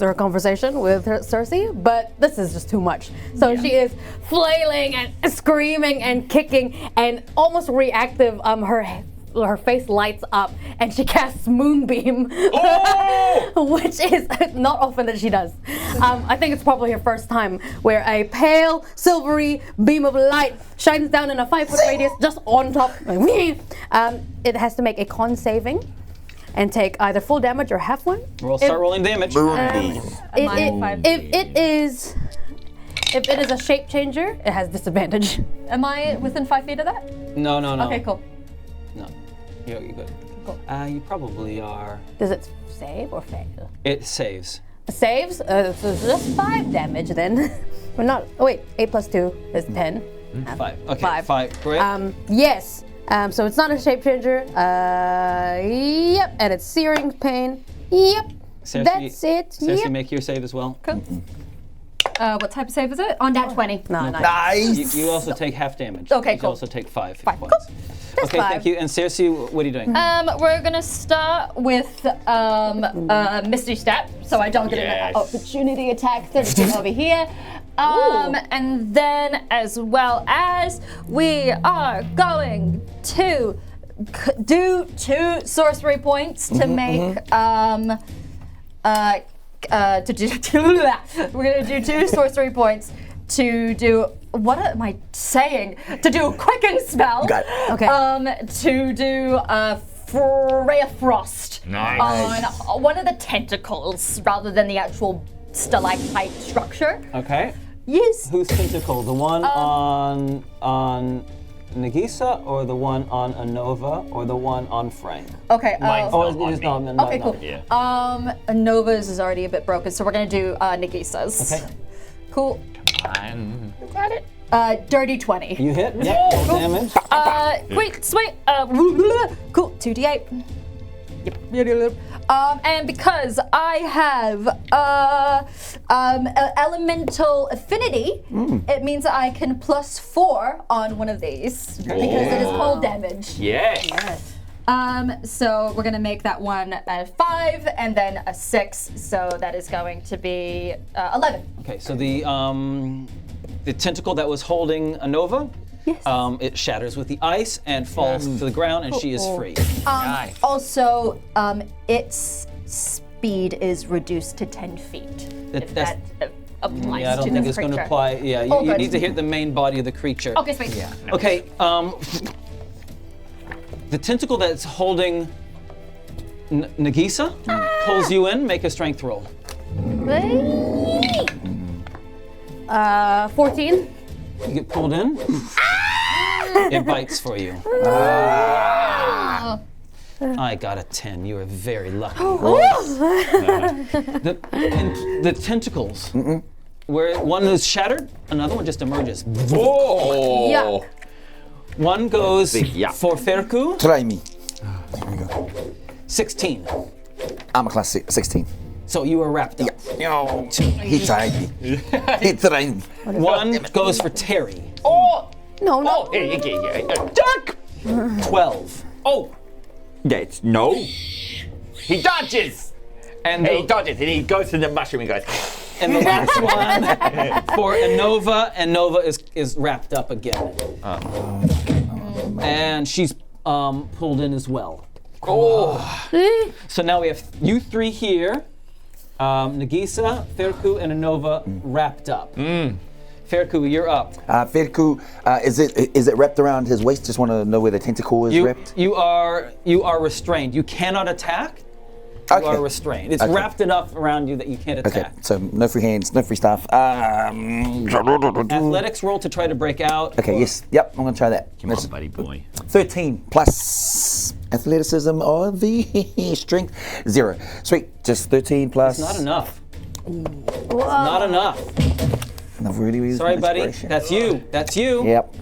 her conversation with Cerci, but this is just too much. So she is flailing and screaming and kicking and almost reactive. Her face lights up and she casts Moonbeam, which is not often that she does. I think it's probably her first time where a pale, silvery beam of light shines down in a 5-foot radius just on top. It has to make a con saving and take either full damage or half one. We'll start rolling damage. If it is a shape changer, it has disadvantage. Am I within 5 feet of that? No. Okay, cool. No, you're good. Cool. You probably are. Does it save or fail? It saves. Saves? So just 5 damage then. We're not. Oh wait, 8 plus 2 is 10. 5. Okay, 5. 5. Great. Yes. So it's not a shape changer. Yep. And it's searing pain. Yep. Cerci, That's it. Cerci, Yep. make your save as well. Cool. What type of save is it? On that 20. No, nice. Nice. You also take half damage. Okay, You cool. also take 5 hit 5. points. Cool. Just Okay, 5. thank you. And Cerci, what are you doing? We're gonna start with Misty Step, so I don't get an opportunity attack 30 feet over here. And then, as well as, we are going to do 2 sorcery points to make we're gonna do 2 sorcery points to do. What am I saying? To do a quicken spell. Got it. Okay. To do Ray of Frost Nice. on one of the tentacles rather than the actual stalactite structure. Okay. Yes. Whose tentacle? The one on Nagiisa, or the one on Anova, or the one on Frank? Okay. Mine's Oh, not it on is me. not. Okay, cool. Nova's is already a bit broken, so we're gonna do Nagisa's. Okay. Cool. Got it. Dirty 20. You hit? Yeah. Roll damage. Great, sweet. Cool. 2d8. Yep. And because I have elemental affinity, it means that I can +4 on one of these because it is cold damage. Yes. So we're gonna make that one a 5 and then a 6. So that is going to be 11. Okay, so the tentacle that was holding Anova, it shatters with the ice and falls to the ground, and she is free. Also, its speed is reduced to 10 feet. If That's- that applies Yeah, I don't to think this it's going to creature. apply. Yeah, Oh, you good. need to hit the main body of the creature. Okay, sweet. Yeah. Okay, the tentacle that's holding Nagiisa pulls you in. Make a strength roll. 14. You get pulled in. It bites for you. I got a 10. You are very lucky. The tentacles where one is shattered, another one just emerges. Oh! Yuck. One goes Yeah. for Feku, Try me. There we go. 16. I'm a class 16. So you are wrapped up. No. He tried me. He tried me. One goes for Terry, Oh! No, no. Oh! Duck! 12. Oh! That's no. He dodges! And He the, dodges and he goes to the mushroom and goes, and the last one for Nova, and Nova is wrapped up again. And she's pulled in as well. oh! So now we have you three here, Nagiisa, Feku, and Nova wrapped up. Feku, you're up. Feku, is it wrapped around his waist? Just want to know where the tentacle is wrapped. You are restrained. You cannot attack. You are restrained. It's wrapped enough around you that you can't Okay, attack. so no free hands, no free stuff. Athletics roll to try to break out. Okay, yes, yep, I'm gonna try that. Come on, buddy boy. 13 plus athleticism or the strength 0. Sweet, just 13 plus. It's not enough. It's not enough. Enough really Sorry, buddy. That's you. That's you. Yep.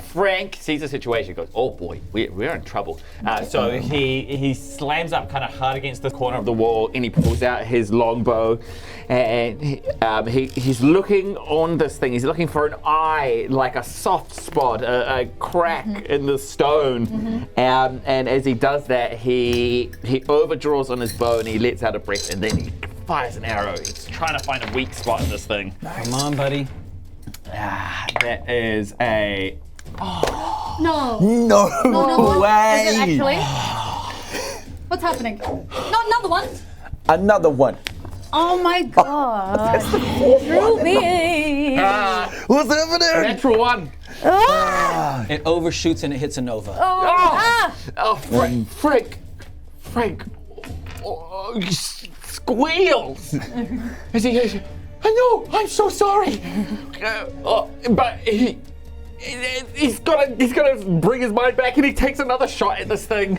Frank sees the situation and goes, oh boy, we're in trouble. So he slams up kind of hard against the corner of the wall and he pulls out his longbow and he's looking on this thing. He's looking for an eye, like a soft spot, a crack in the stone. And as he does that, he overdraws on his bow and he lets out a breath and then he fires an arrow. He's trying to find a weak spot in this thing. Come on, buddy. That is a... No. No way! Is it actually? What's happening? No, another one. Another one. Oh my god. Ruby. What's happening? Natural one. It overshoots and it hits a Nova. Frank squeals. As he goes, I know, I'm so sorry. But he's gonna bring his mind back and he takes another shot at this thing.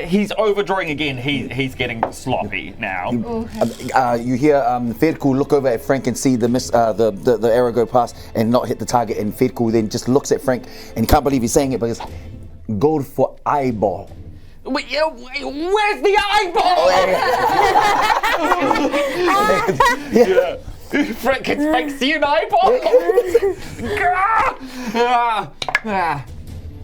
He's overdrawing again. He's getting sloppy now. You hear Feku look over at Frank and see the arrow go past and not hit the target, and Feku then just looks at Frank and he can't believe he's saying it because go for eyeball. Wait, where's the eyeball? Frank, can Frank see an eyeball?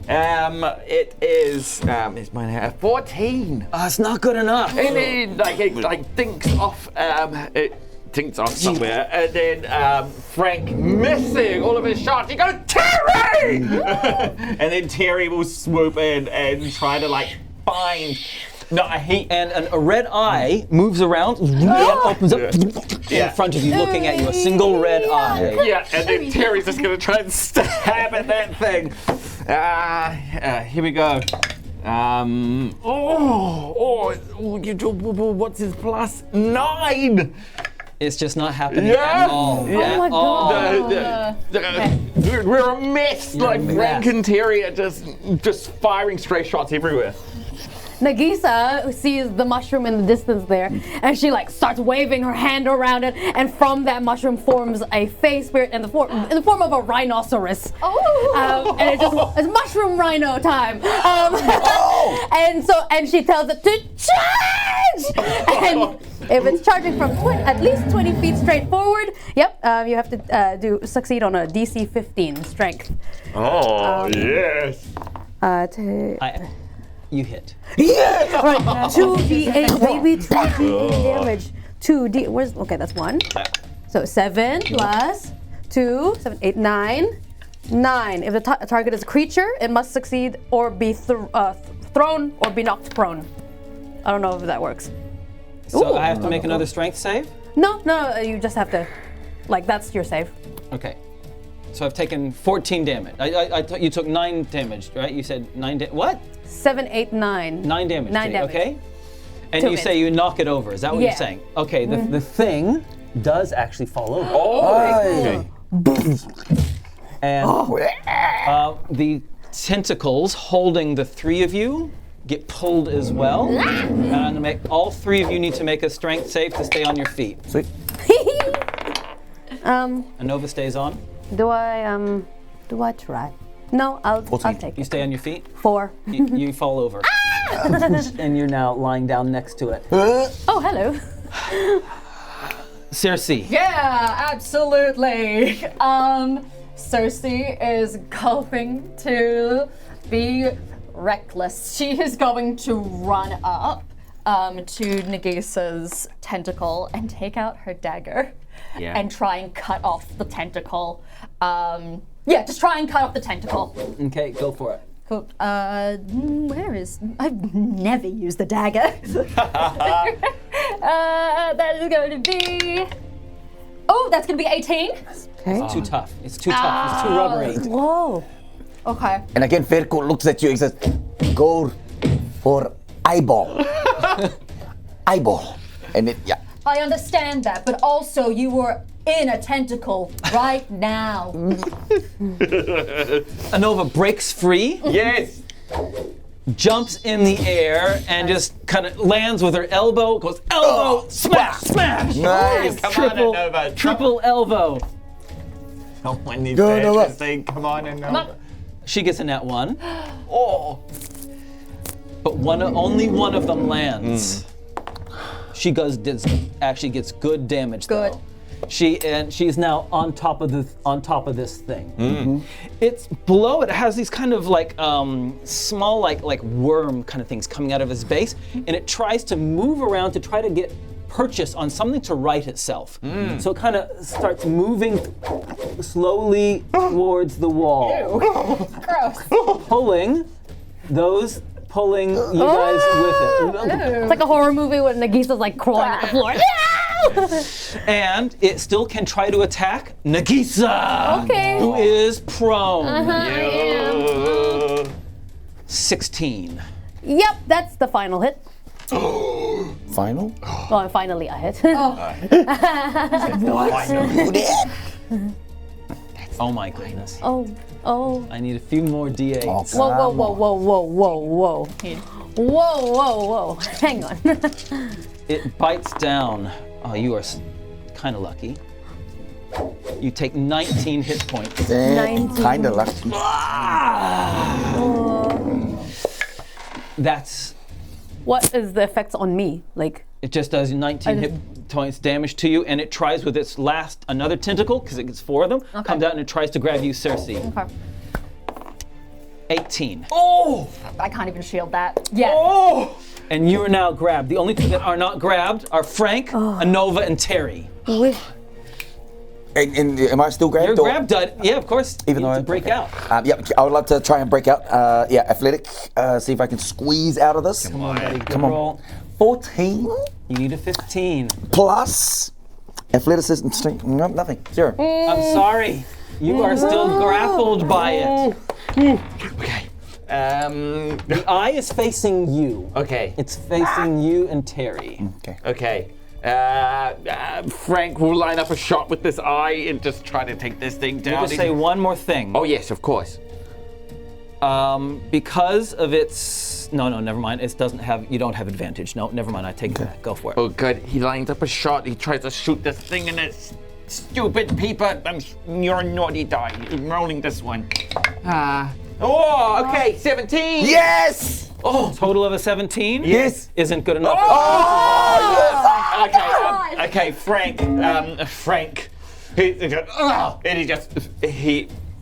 It is it's mine 14. It's not good enough. And then it dinks off. It dinks off somewhere, and then Frank missing all of his shots. He goes, Terry! And then Terry will swoop in and try to find. No, and a red eye moves around and opens up in front of you, looking at you. A single red eye. Yeah, and then Terry's just gonna try and stab at that thing. Here we go. What's his plus? 9. It's just not happening at all. Yeah. Oh my god. We're a mess. Frank and Terry are just firing stray shots everywhere. Nagiisa sees the mushroom in the distance there, and she starts waving her hand around it, and from that mushroom forms a face spirit in the form of a rhinoceros. And it's mushroom rhino time. And she tells it to charge. And if it's charging from at least 20 feet straight forward, you have to succeed on a DC 15 strength. Yes. You hit. Yeah! Right, 2d8, baby, 2d8 damage. 2d, okay, that's 1. So 7 plus 2, 7, 8, 9. 9. If the target is a creature, it must succeed or be thrown or be knocked prone. I don't know if that works. So I have to make another strength save? No, you just have to, that's your save. Okay. So I've taken 14 damage. I thought you took 9 damage, right? You said 9 damage. What? 7, 8, 9. 9 damage. 9 damage. Okay. And 2 you say you knock it over. Is that what you're saying? Okay. The thing does actually fall over. Okay. And the tentacles holding the 3 of you get pulled as well. And I'm gonna make all 3 of you need to make a strength save to stay on your feet. Sweet. Anova stays on. Do I try? No, I'll take You it. stay on your feet. 4. You fall over. And you're now lying down next to it. Oh, hello. Cerci. Yeah, absolutely. Cerci is going to be reckless. She is going to run up to Nagiisa's tentacle and take out her dagger and try and cut off the tentacle. Just try and cut off the tentacle. Okay, go for it. Cool. Where is... I've never used the dagger. That is going to be... Oh, that's going to be 18. It's too tough. It's too tough. It's too rubbery. Whoa. Okay. And again, Feku looks at you and says, go for eyeball. Eyeball. And I understand that, but also you were in a tentacle right now. Anova breaks free, Yes. jumps in the air, and just kind of lands with her elbow, goes elbow, smash, smash! Nice. Come Triple, on, Anova. triple elbow. Someone needs Go, to Anova. actually say, come on, Anova. She gets a net 1, Oh. but only one of them lands. She actually gets good damage Good. though. She's now on top of this thing. It's below it has these kind of like small like worm kind of things coming out of its base, and it tries to move around to try to get purchase on something to right itself. So it kind of starts moving slowly towards the wall, Gross. pulling you guys with it. It's like a horror movie when Nagisa's like crawling at the floor. And it still can try to attack Nagiisa, Okay. who is prone. I am. 16. Yep, that's the final hit. Final? Well, finally a hit. Oh my goodness. Oh. I need a few more D8s. Whoa. Whoa. Hang on. It bites down. Oh, you are kind of lucky. You take 19 hit points. 19. Kinda lucky. That's. What is the effects on me? Like, It just does 19 hit points damage to you, and it tries with its another tentacle, because it gets 4 of them, comes out and it tries to grab you, Cerci. Okay. 18. I can't even shield that. Yeah. And you are now grabbed. The only two that are not grabbed are Frank, Anova, and Terry. And am I still grabbed? You're grabbed, Dud. Yeah, of course. Even you though need to break out. I would love to try and break out. Athletic. See if I can squeeze out of this. Come on, buddy. Come on. Roll. 14 You need a 15. plus athleticism strength. No, nothing. 0. I'm sorry. You are still grappled by it. Okay. The eye is facing you. Okay. It's facing you and Terry. Okay. Frank will line up a shot with this eye and just try to take this thing down. Just say one more thing. Oh yes, of course. Because of its no, never mind. It doesn't have. You don't have advantage. No, never mind. I take it back. Go for it. Oh good. He lines up a shot. He tries to shoot this thing in its stupid peeper. You're a naughty die. I'm rolling this one. Okay, 17. Yes! Total of a 17. Yes! Isn't good enough. Okay, Frank. Frank.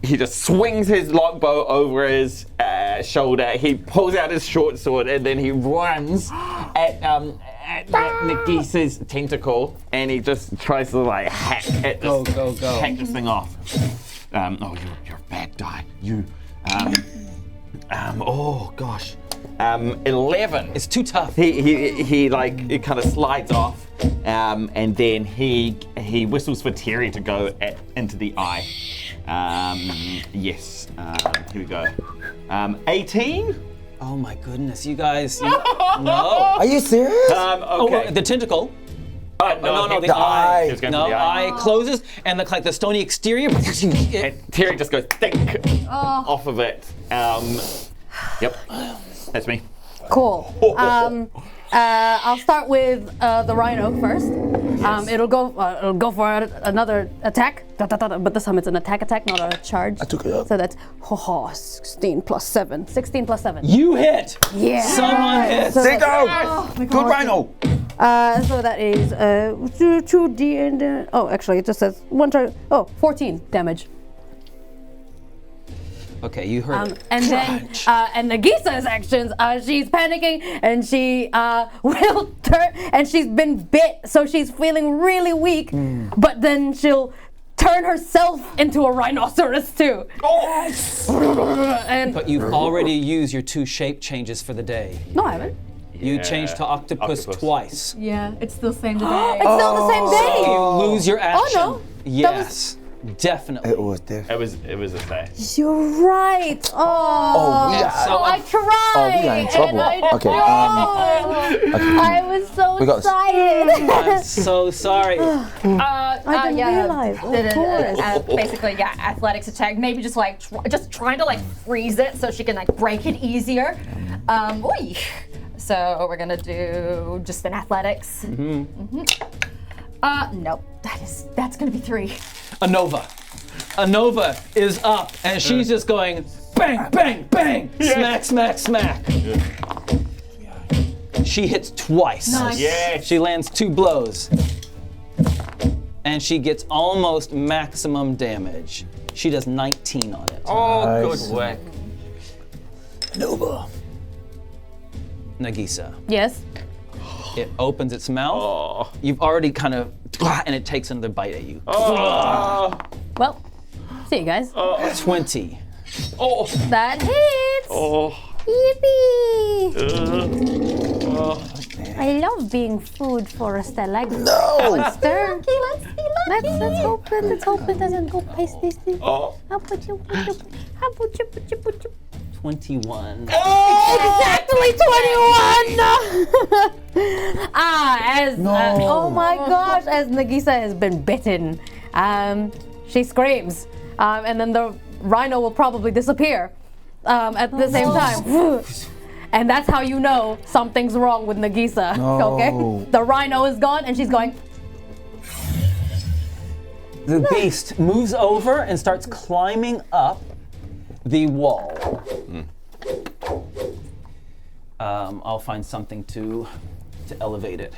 He just swings his longbow over his shoulder. He pulls out his short sword and then he runs at Nagiisa's tentacle, and he just tries to like hack at this, Go. hack this thing off. You're a bad die. You. Oh gosh. 11. It's too tough. He like it kind of slides off, and then he whistles for Terry to go into the eye. Yes. Here we go. 18. Oh my goodness, you guys. No. Are you serious? Okay. The tentacle. No, The eye. He was going for No, the eye. eye closes, and the stony exterior. And Terry just goes think off of it. Yep. That's me. Cool. I'll start with the rhino first. It'll go for another attack, but this time it's an attack, not a charge. I took it up. So that's 16 plus 7. 16 plus 7. You hit. Yeah. Someone hit. So There you that's- go. Good rhino. So that is 2d and actually it just says 14 damage. Okay, you heard it. And then, and Nagiisa's actions, she's panicking and she will turn, and she's been bit, so she's feeling really weak, but then she'll turn herself into a rhinoceros too. And But you've already used your 2 shape changes for the day. no, I haven't. You changed to octopus twice. Yeah, it's still the same today. It's still the same day. You lose your action. no. Yes, definitely. It was there. It was a day. You're right. Oh, we So I tried. Oh, we are in trouble. Okay. I was so We got this. excited. I'm so sorry. I didn't realize. Of course. Basically, yeah, athletics attack. Maybe just like trying to like freeze it so she can like break it easier. Oy. So we're gonna do just an athletics. Nope. That's gonna be 3. A Nova is up, and she's just going bang, bang, bang, smack, smack, smack. She hits twice. Nice. Yes. She lands 2 blows. And she gets almost maximum damage. She does 19 on it. Oh, Nice. good work. Nova. Nagiisa. Yes. It opens its mouth. Oh. You've already kind of, and it takes another bite at you. Well, see you guys. 20. Oh. That hits. Oh. Yippee! I love being food for a stalagmite. No. Let's hope it doesn't go past this thing. Oh. How about you? How about you? 21. Exactly 21! Oh my gosh, as Nagiisa has been bitten, she screams, and then the rhino will probably disappear at the same time. And that's how you know something's wrong with Nagiisa. Okay? The rhino is gone, and she's going. The beast moves over and starts climbing up the wall. I'll find something to elevate it.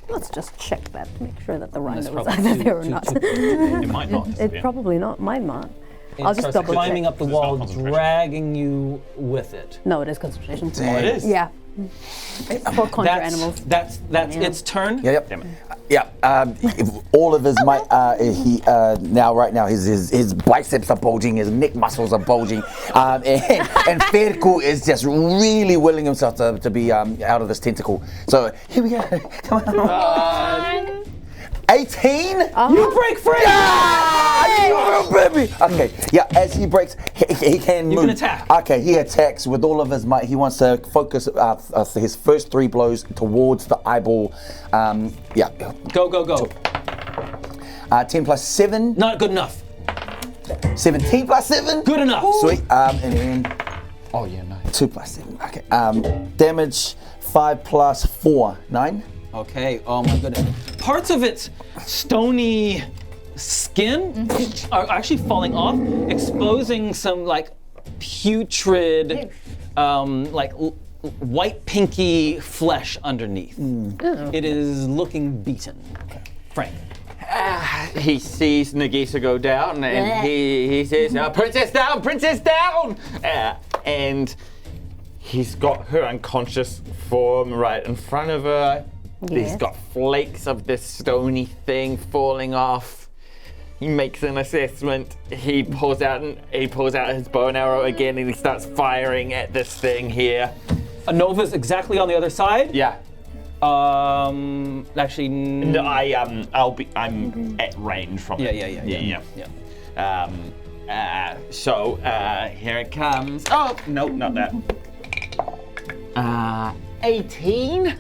Let's just check that to make sure that the rhino That's is probably either too- there or too- not. too- It might not. It probably not. Might not. It I'll just starts double climbing check. up the It's not wall, concentration. dragging you with it. No, it is concentration. Oh, it is. Yeah. For conjure That's animals. that's its turn. Yep. Damn it. Yeah. All of his might. Right now his biceps are bulging, his neck muscles are bulging, and Feku is just really willing himself to be out of this tentacle. So here we go. Come on. 18. You break free! Oh, baby. Okay, yeah, as he breaks, he can move. can attack. Okay, he attacks with all of his might. He wants to focus his first 3 blows towards the eyeball. Yeah. Go. 10 plus 7. Not good enough. 17 plus 7. Good enough. Sweet. And then Oh, yeah, nice. 2 plus 7. Okay. Damage 5 plus 4. 9. Okay, oh my goodness. Parts of its stony skin are actually falling off, exposing some like putrid, white pinky flesh underneath. It is looking beaten. Frank. He sees Nagiisa go down and he says, Princess down, princess down! And he's got her unconscious form right in front of her. He's got flakes of this stony thing falling off. He makes an assessment. He pulls out his bow and arrow again, and he starts firing at this thing here. Nova's exactly on the other side. Yeah. Actually, No, I'm at range from it. Yeah. So here it comes. Oh no, not that. 18.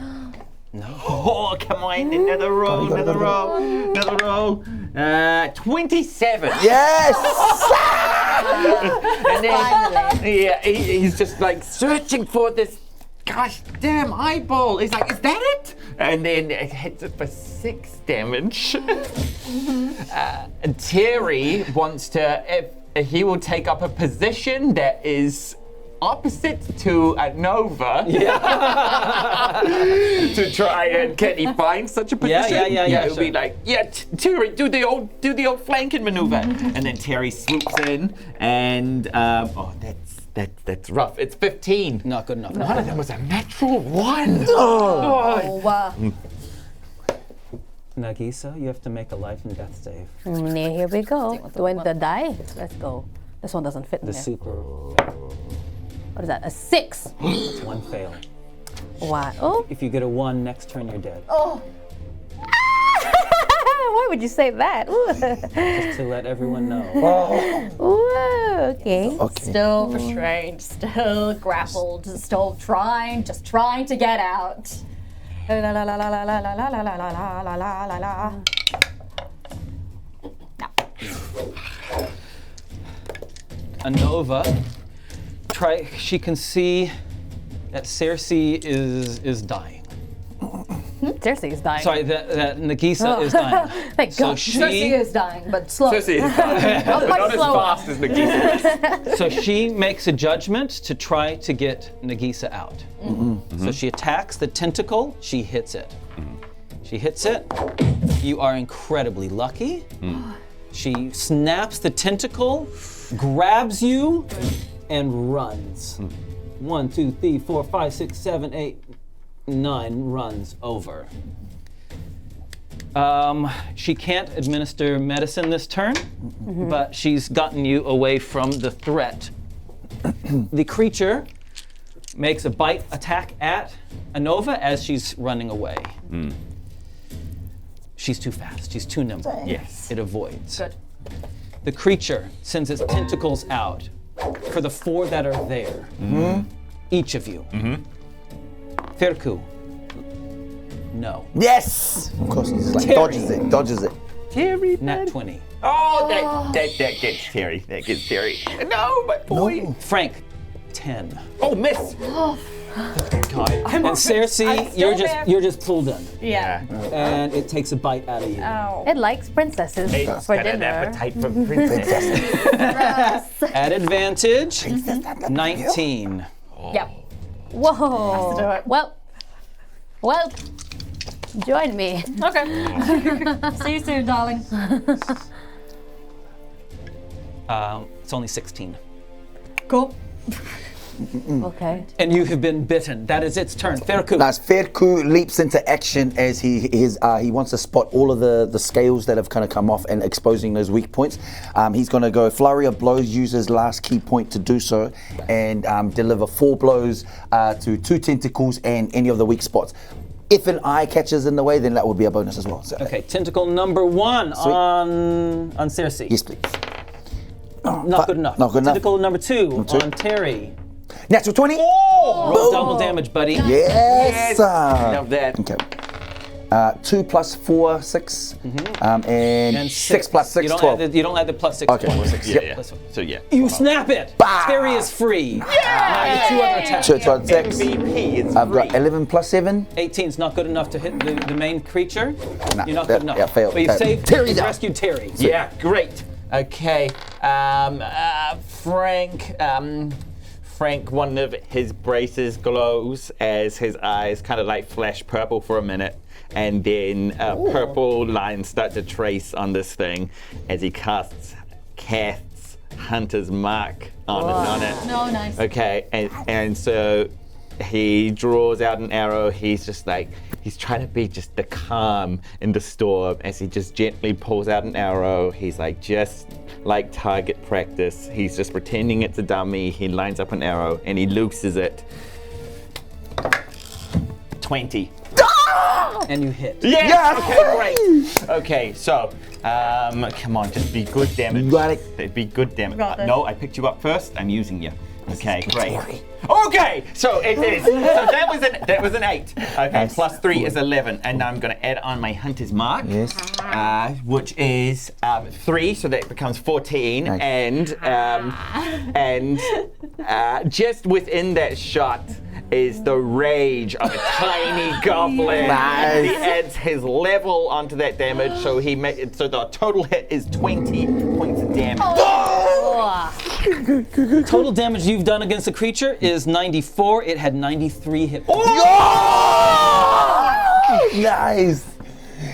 No. Oh, come on, another roll. 27. Yes! And then, he's just like searching for this gosh damn eyeball. He's like, is that it? And then it hits it for 6 damage. And Terry wants to, if he will take up a position that is opposite to a Nova. To try and can he find such a position? Yeah, It'll be like, Terry, do the old flanking maneuver. And then Terry swoops in and that's rough. It's 15. Not good enough. One of them was a natural 1. Nagiisa, you have to make a life and death save. Here we go. Do I need the die? Let's go. This one doesn't fit in The there. super. What is that? A 6. It's 1 fail. Wow. Oh. If you get a 1, next turn you're dead. Oh. Why would you say that? Just to let everyone know. Ooh, okay. Still restrained, still grappled, still trying to get out. La la la la la la la la la la la la la. Anova, she can see that Cerci is dying. Cerci is dying. Sorry, that Nagiisa is dying. Thank So God. Cersei is dying, but slow. Cersei is dying. Much Not as slower. fast as Nagiisa. So she makes a judgment to try to get Nagiisa out. So she attacks the tentacle, she hits it. She hits it. You are incredibly lucky. She snaps the tentacle, grabs you, and runs. 1, 2, 3, 4, 5, 6, 7, 8, 9 runs over. She can't administer medicine this turn, but she's gotten you away from the threat. The creature makes a bite attack at Anova as she's running away. She's too fast, she's too nimble. Yes. It avoids. Good. The creature sends its tentacles out for the 4 that are there. Each of you. Feku. No. Yes! Of course, he just like Terry. dodges it. Terry. Nat 20. Oh, that gets Terry. That gets Terry. No, my boy. Frank, 10. Oh, miss. God. And Cerci, you're just pulled in. Yeah. And it takes a bite out of you. Ow. It likes princesses It's for got an dinner. appetite for princess. At advantage, 19. Yep. Whoa. do it. Well, join me. Okay. See you soon, darling. It's only 16. Cool. Okay. And you have been bitten. That is its turn. Feku. Nice. Feku leaps into action as he wants to spot all of the scales that have kind of come off and exposing those weak points. He's going to go flurry of blows, use his last key point to do so, and deliver 4 blows to 2 tentacles and any of the weak spots. If an eye catches in the way, then that would be a bonus as well. So. Okay, tentacle number 1 on Cerci. Yes, please. Not good enough. Not good enough. Tentacle number 2 2. on Terry. Natural 20. Roll double damage, buddy. Yes. Love that. Okay. 2 plus 4, 6. And 6 plus 6, 12. You don't add the plus 6. Okay. Plus Yeah. Plus 1. So yeah. You snap it. Bah! Terry is free. Yeah! 2 other attacks. So 6. MVP is I've got free. 11 plus 7. 18 is not good enough to hit the main creature. Nah, You're not good enough. yeah, failed. But you've saved, Terry's you've out. rescued Terry. Yeah, great. Okay. Frank, one of his braces glows as his eyes kind of like flash purple for a minute, and then purple lines start to trace on this thing as he casts Hunter's Mark on it. No, nice. Okay, and so he draws out an arrow. He's just like, he's trying to be just the calm in the storm as he just gently pulls out an arrow. He's like, just like target practice. He's just pretending it's a dummy. He lines up an arrow and he looses it. 20. And you hit. Yes! Okay, great. Okay, so, come on, just be good damage. Got it. Be good damage. Got it. No, I picked you up first. I'm using you. Okay, great. Okay, so it is. So that was an 8. Okay, Nice. plus 3 is 11, and now I'm going to add on my Hunter's Mark. Yes. Which is 3, so that becomes 14, Nice. and just within that shot, is the rage of a tiny goblin. Nice. He adds his level onto that damage, so so the total hit is 20 points of damage. Total damage you've done against the creature is 94. It had 93 hit points. Nice.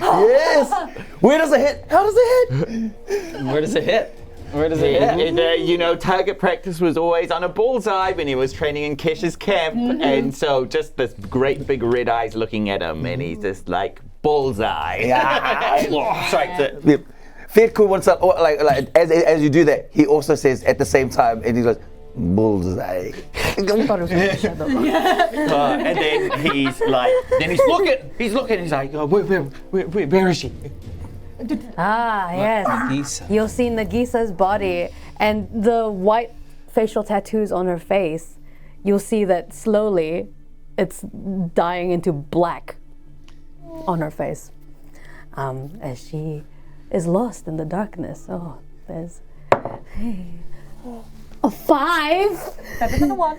Yes. Where does it hit? How does it hit? Where does it hit? Where does it hit? Target practice was always on a bullseye when he was training in Kesh's camp, and so just this great big red eyes looking at him, and he's just like bullseye. Yeah. Strikes it. Yep. Feku wants to, as you do that, he also says at the same time, and he goes, bullseye. And then he's looking, he's like, oh, where is she? Ah, yes. Nagiisa. You'll see Nagisa's body and the white facial tattoos on her face. You'll see that slowly it's dying into black on her face as she is lost in the darkness. Oh, there's a 5. Better than a 1.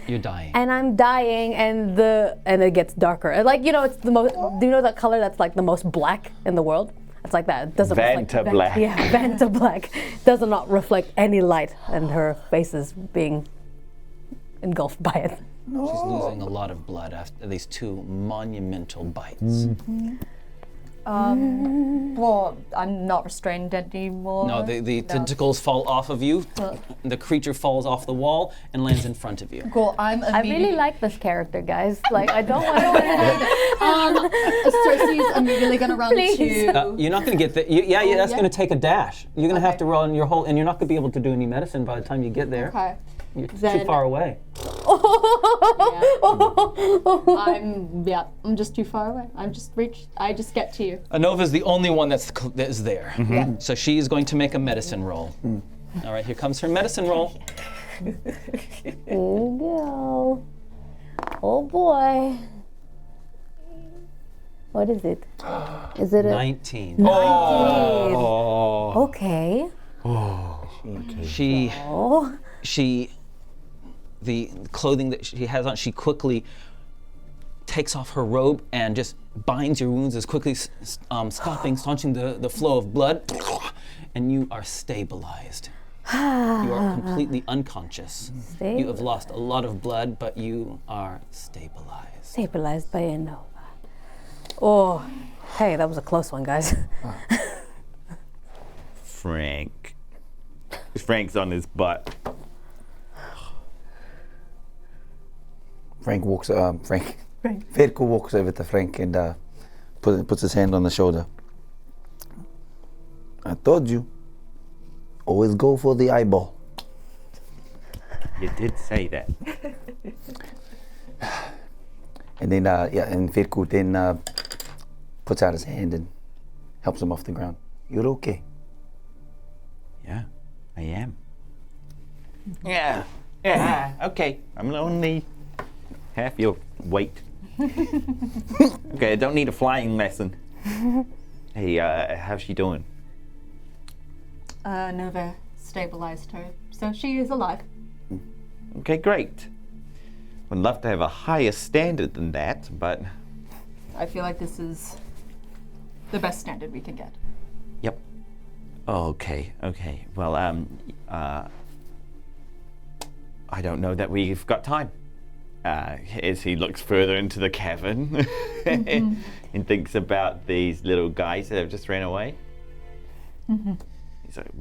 You're dying. And I'm dying, and it gets darker. Like, it's the most. Do you know that color that's like the most black in the world? It's like that. It doesn't Vanta black. Yeah, Vanta black. Does not reflect any light, and her face is being engulfed by it. She's losing a lot of blood after these 2 monumental bites. Well, I'm not restrained anymore. No, the tentacles fall off of you. The creature falls off the wall and lands in front of you. Cool, I'm I really like this character, guys. Like, I don't want to. Cerci's immediately gonna run Please. to... You're not going to get the. That's going to take a dash. You're going to have to run your whole, and you're not going to be able to do any medicine by the time you get there. Okay. You're too Then- far away. I'm just too far away. I just get to you. Anova's the only one that is there. So she is going to make a medicine roll. All right, here comes her medicine roll. Here we go. Oh boy. What is it? Is it a 19. Okay. The clothing that she has on, she quickly takes off her robe and just binds your wounds as quickly, staunching the flow of blood, and you are stabilized. You are completely unconscious. You have lost a lot of blood, but you are stabilized. Stabilized by Nova. Oh, hey, that was a close one, guys. Frank's on his butt. Feku walks over to Frank and puts his hand on the shoulder. I told you, always go for the eyeball. You did say that. And then, and Feku then puts out his hand and helps him off the ground. You're okay. Yeah, I am. Yeah, okay. I'm only half your weight. Okay, I don't need a flying lesson. Hey, how's she doing? Nova stabilized her, so she is alive. Okay, great. Would love to have a higher standard than that, but... I feel like this is the best standard we can get. Yep. Okay. Well, I don't know that we've got time. As he looks further into the cavern and thinks about these little guys that have just ran away. He's like,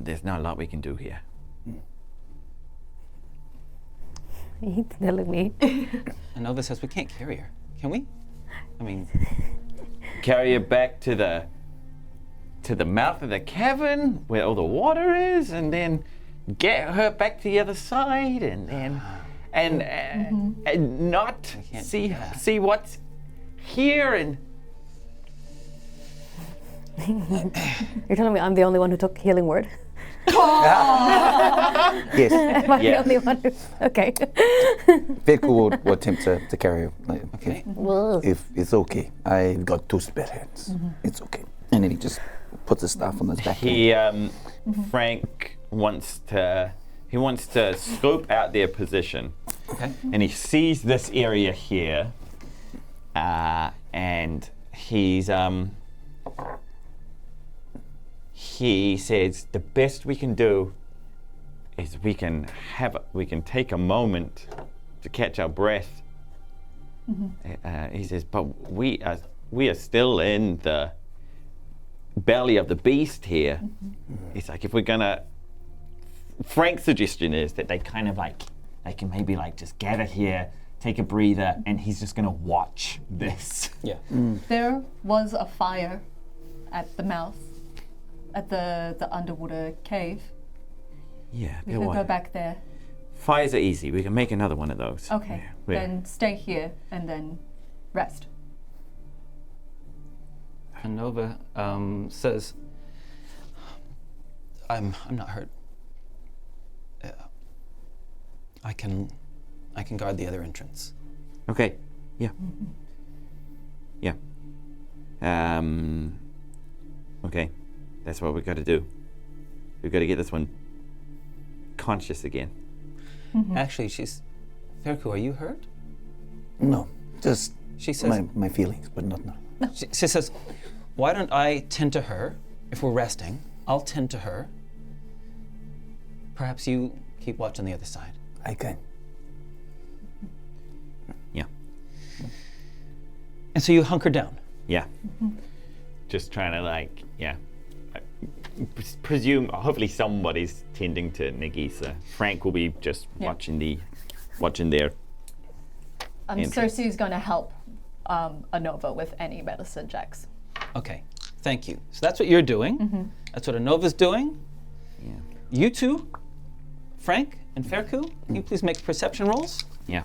there's not a lot we can do here. He's telling me. Anova says, we can't carry her. Can we? I mean... Carry her back to the mouth of the cavern where all the water is, and then get her back to the other side, and not see what's here. And You're telling me I'm the only one who took healing word? Yes. Am I the only one who... Okay. Feku will attempt to carry her. Like, Okay. if it's okay, I've got 2 spare hands. It's okay. And then he just puts his staff on his back. Frank wants to He wants to scope out their position. Okay. And he sees this area here. And he says the best we can do is we can take a moment to catch our breath. He says, but we are still in the belly of the beast here. It's like if we're gonna. Frank's suggestion is that they kind of they can maybe just gather here, take a breather, and he's just gonna watch this. Yeah. There was a fire at the mouth, at the underwater cave. Yeah, We could go back there. Fires are easy. We can make another one of those. Okay, Yeah. then stay here and then rest. And Nova says, I'm not hurt. I can guard the other entrance. Okay. Yeah. Yeah. Okay. That's what we got to do. We've got to get this one conscious again. Actually, Feku, are you hurt? No, just She says, my feelings, but not now. she says, why don't I tend to her? If we're resting, I'll tend to her. Perhaps you keep watch on the other side. I can. Yeah. And so you hunker down. Yeah. Just trying to I presume, hopefully somebody's tending to Nagiisa. Frank will be just watching there. Cerci's going to help Anova with any medicine checks. Okay, thank you. So that's what you're doing. That's what Anova's doing. Yeah. You two, Frank and Feku, can you please make perception rolls? Yeah.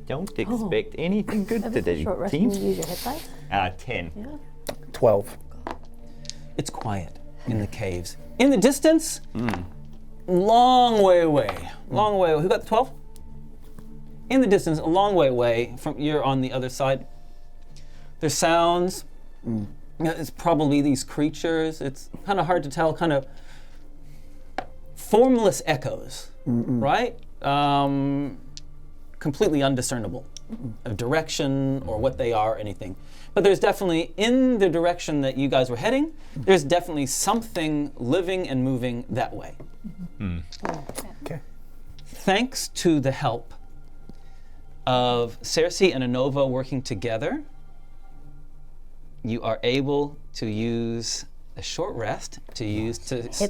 Don't expect anything good today, Short rest team. and you use your hit dice. 10. 12. It's quiet in the caves. In the distance, long way away. Long way away. Who got the 12? In the distance, a long way away from you're on the other side. There's sounds. It's probably these creatures. It's kind of hard to tell, kind of formless echoes, right? Completely undiscernible of direction or what they are, anything. But there's definitely, in the direction that you guys were heading, there's definitely something living and moving that way. Okay. Thanks to the help of Cerci and Anova working together, you are able to use a short rest to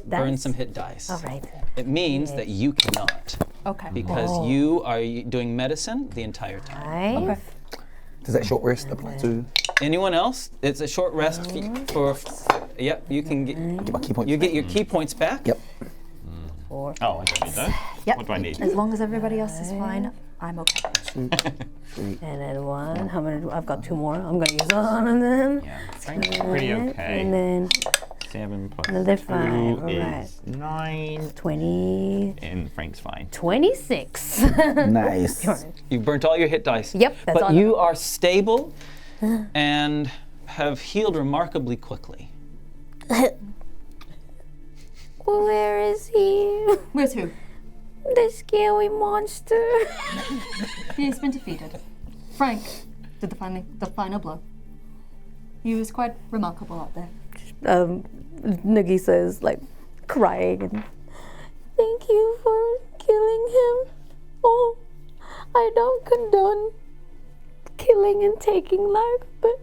burn dice? some hit dice. All right. It means that you cannot, Okay. because you are doing medicine the entire time. Five. Does that short rest apply to Anyone else? It's a short rest for. Yep, you can get. get my key points? You get your key points back. Yep. Four. Oh, I don't need that. Yep. What do I need? As long as everybody else is fine, I'm okay. And then one. How many? I've got two more. I'm gonna use one, and then. Yeah, Frank's pretty okay. And then 7 plus another 2 5. All is right. 9, 20. and Frank's fine. 26. Nice. You've burnt all your hit dice. Yep, that's But all. you are stable and have healed remarkably quickly. Where is he? Where's who? The scary monster. He's been defeated. Frank did the final blow. He was quite remarkable out there. Nagiisa is like crying and thank you for killing him. Oh, I don't condone killing and taking life, but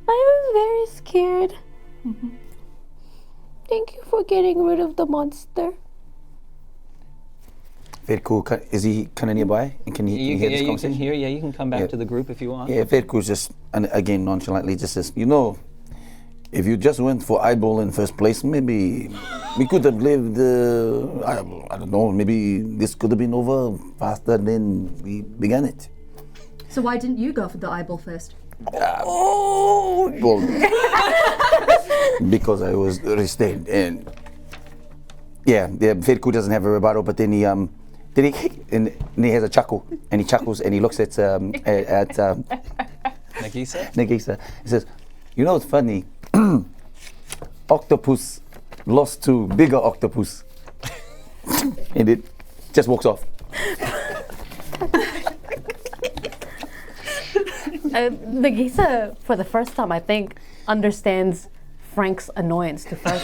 I was very scared. Thank you for getting rid of the monster. Feku, is he kind of nearby? And can he hear this you can conversation? hear. Yeah, you can come back Yeah. to the group if you want. Yeah, Feku's just, and again, nonchalantly just says, if you just went for eyeball in first place, maybe we could have lived, I don't know, maybe this could have been over faster than we began it. So why didn't you go for the eyeball first? Well, because I was restrained, and Feku doesn't have a rebuttal, but then he has a chuckle, and he chuckles, and he looks at Nagiisa? Nagiisa. He says, it's funny, octopus lost to bigger octopus. And it just walks off. Nagiisa, for the first time, I think, understands Frank's annoyance to Frank.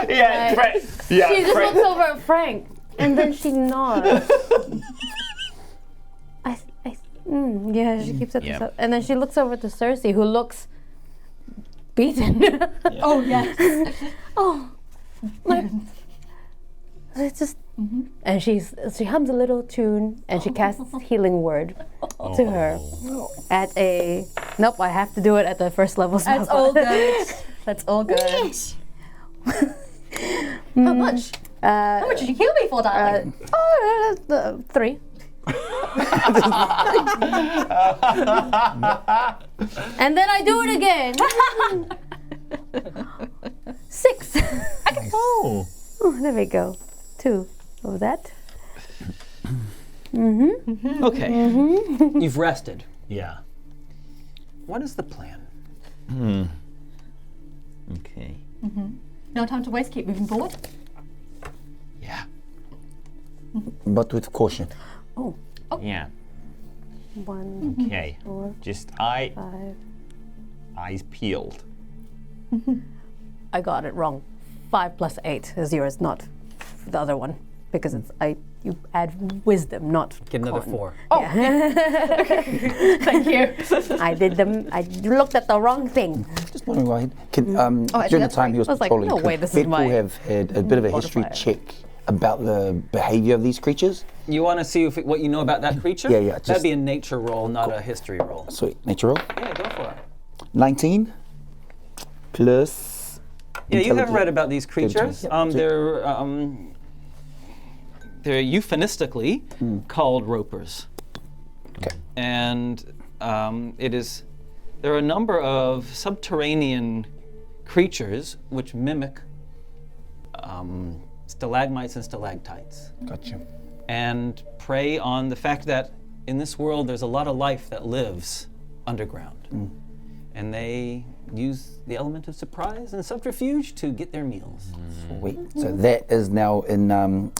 Yeah, Frank. Yeah, She just Frank. looks over at Frank, and then she nods. Yeah, she keeps it Yeah. up. And then she looks over to Cerci, who looks beaten. Oh, yes. It's just, and she hums a little tune, and she casts healing word to her at a. Nope, I have to do it at the first level spell. That's all good. That's all good. How much? How much did you heal me for, darling? 3. And then I do it again. 6. Oh. Oh, there we go. 2 of that. Okay. You've rested. Yeah. What is the plan? Okay. No time to waste. Keep moving forward. Yeah. But with caution. Yeah. 1, Okay. 4, Just 5. eyes peeled. I got it wrong. 5 plus 8 is yours, not the other one, because it's you add wisdom, not Get another con. 4. Thank you. I did them. I looked at the wrong thing. Just wondering why. During the that's time right. he was I was like, patrolling, no could way, this is Feku my have had a bit of a history modifier. check about the behavior of these creatures? You want to see what you know about that creature? Yeah, That'd just- be a nature roll, not a history roll. Sweet. Nature roll. Yeah, go for it. 19 plus. Yeah, you have intelligence. read about these creatures. Yep. They're euphemistically called ropers, Okay. and there are a number of subterranean creatures which mimic stalagmites and stalactites, Gotcha. and prey on the fact that in this world there's a lot of life that lives underground, and they use the element of surprise and subterfuge to get their meals. Wait. So that is now in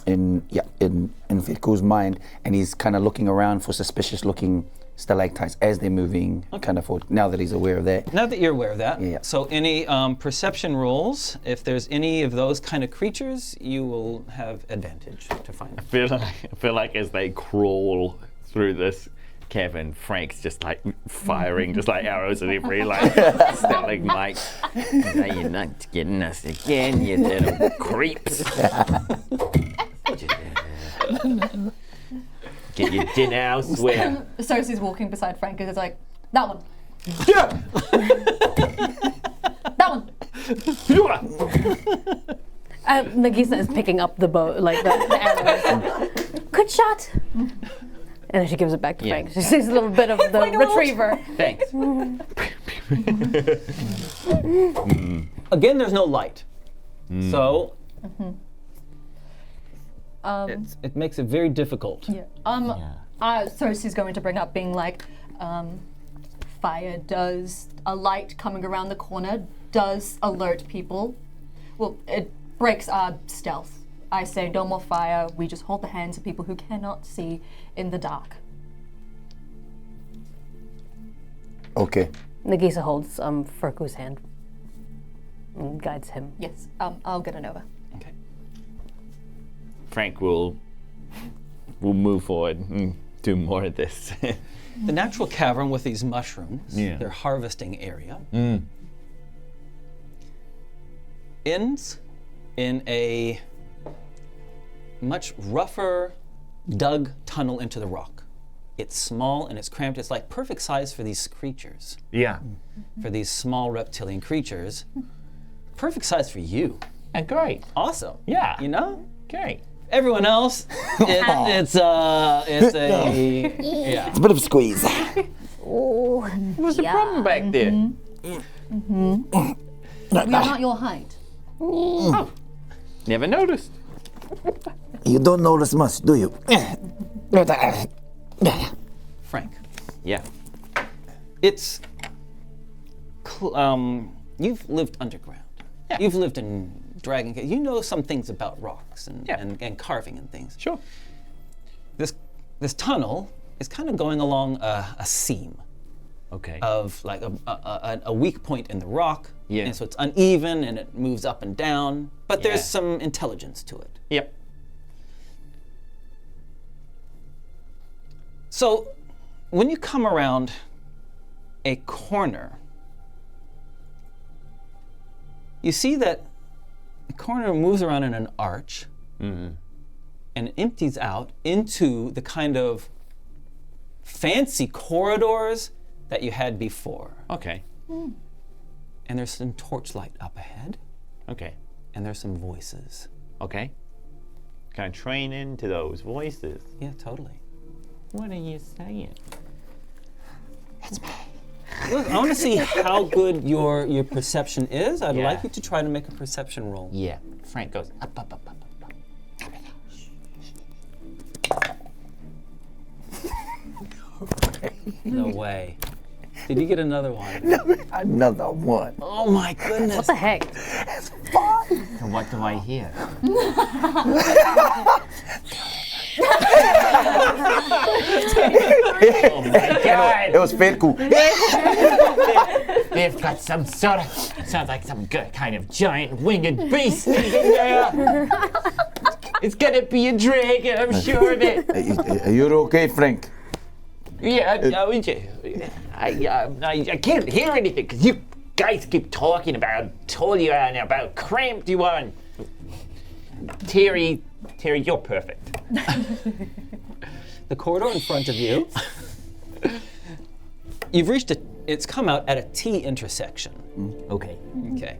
Feku's mind, and he's kind of looking around for suspicious-looking stalactites as they're moving, kind of forward. Now that he's aware of that. Now that you're aware of that, Yeah. so any perception rolls, if there's any of those kind of creatures, you will have advantage to find them. I feel like as they crawl through this cavern, Frank's just like firing just like arrows at every like stalagmite. No, you're not getting us again, you little creeps. Get your dinner elsewhere. Cerci's walking beside Frank and is like, that one. That one. Nagiisa is picking up the bow, like the arrows. Good shot. And then she gives it back to Yeah. Frank. She sees a little bit of the retriever. Thanks. Again, there's no light, so it makes it very difficult. Yeah. Cerci's going to bring up being like, fire does, a light coming around the corner does alert people. Well, it breaks our stealth. I say no more fire, we just hold the hands of people who cannot see in the dark. Okay. Nagiisa holds Feku's hand and guides him. Yes, I'll get an over. Okay. Frank will move forward and do more of this. The natural cavern with these mushrooms, Yeah. their harvesting area, ends in a much rougher dug tunnel into the rock. It's small and it's cramped. It's like perfect size for these creatures, Yeah. for these small reptilian creatures. Perfect size for you. And great. Awesome. Yeah. You know? Great. Everyone else, it's a yeah. It's a bit of a squeeze. What's the problem back there? We are not your height. Never noticed. You don't notice much, do you? Frank, Yeah. it's you've lived underground. Yeah. You've lived in Dragon Cave. You know some things about rocks and, Yeah. and carving and things. Sure. This tunnel is kind of going along a seam Okay. of like a weak point in the rock. Yeah. And so it's uneven and it moves up and down, but there's Yeah. some intelligence to it. Yep. So when you come around a corner, you see that the corner moves around in an arch and empties out into the kind of fancy corridors that you had before. Okay. And there's some torchlight up ahead, Okay. and there's some voices. Okay. Can I train into those voices? Yeah, totally. What are you saying? Look, I want to see how good your perception is. I'd Yeah. like you to try to make a perception roll. Yeah. Frank goes up, up, up, up, up, up. No way. Did you get another one? Another one. Oh my goodness. What the heck? So what do I hear? Oh my God! It was Feku. They've got some sort of, sounds like some good kind of giant winged beast in there. It's gonna be a dragon, I'm sure of it. Are you okay, Frank? Yeah, I can't hear anything because you guys keep talking about cramped you on. Terry, you're perfect. The corridor in front of you. You've reached it's come out at a T intersection. Okay. Okay.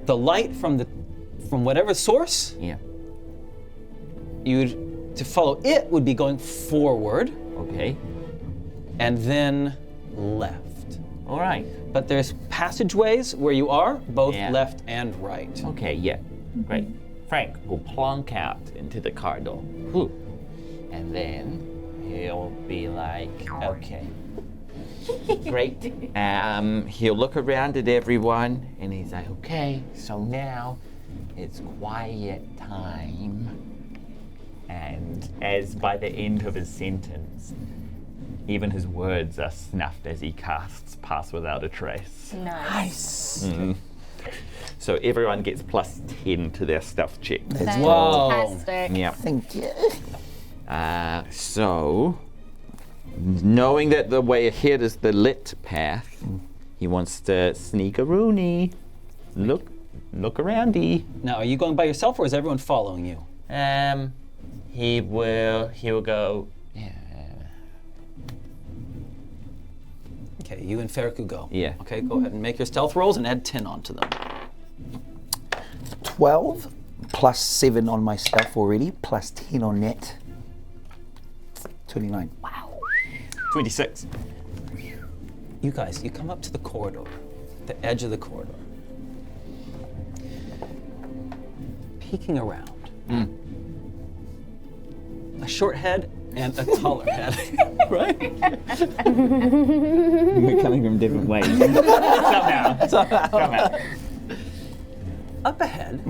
The light from whatever source, Yeah. to follow it would be going forward Okay. and then left. All right. But there's passageways where you are, both Yeah. left and right. Okay, yeah. Great. Frank will plonk out into the corridor. Whew. And then he'll be like, okay. Great. He'll look around at everyone and he's like, okay, so now it's quiet time. And as by the end of his sentence, even his words are snuffed as he casts Pass Without a Trace. Nice. So everyone gets plus 10 to their stealth check. Whoa. Fantastic. Yeah. Thank you. So, knowing that the way ahead is the lit path, he wants to sneak a Rooney. Look aroundy. Now, are you going by yourself or is everyone following you? He'll go. Okay, you and Feku go. Yeah. Okay, go ahead and make your stealth rolls and add 10 onto them. 12 plus 7 on my stuff already, plus 10 on that. 29. Wow. 26. You guys, you come up to the corridor, the edge of the corridor. Peeking around. A short head and a taller head. Right? We're coming from different ways. Somehow. Up ahead,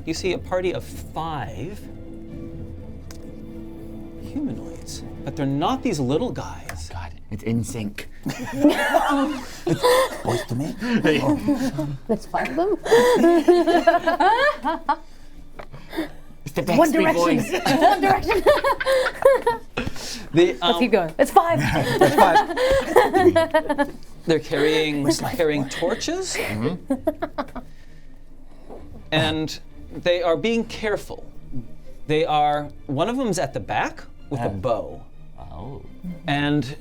you see a party of 5 humanoids, but they're not these little guys. God, it's in sync. Boys to me. Let's find them. It's the One Backstreet direction. Boys. One direction. Let's Keep going. It's 5. They're carrying torches, and they are being careful. One of them's at the back with a bow, Oh. and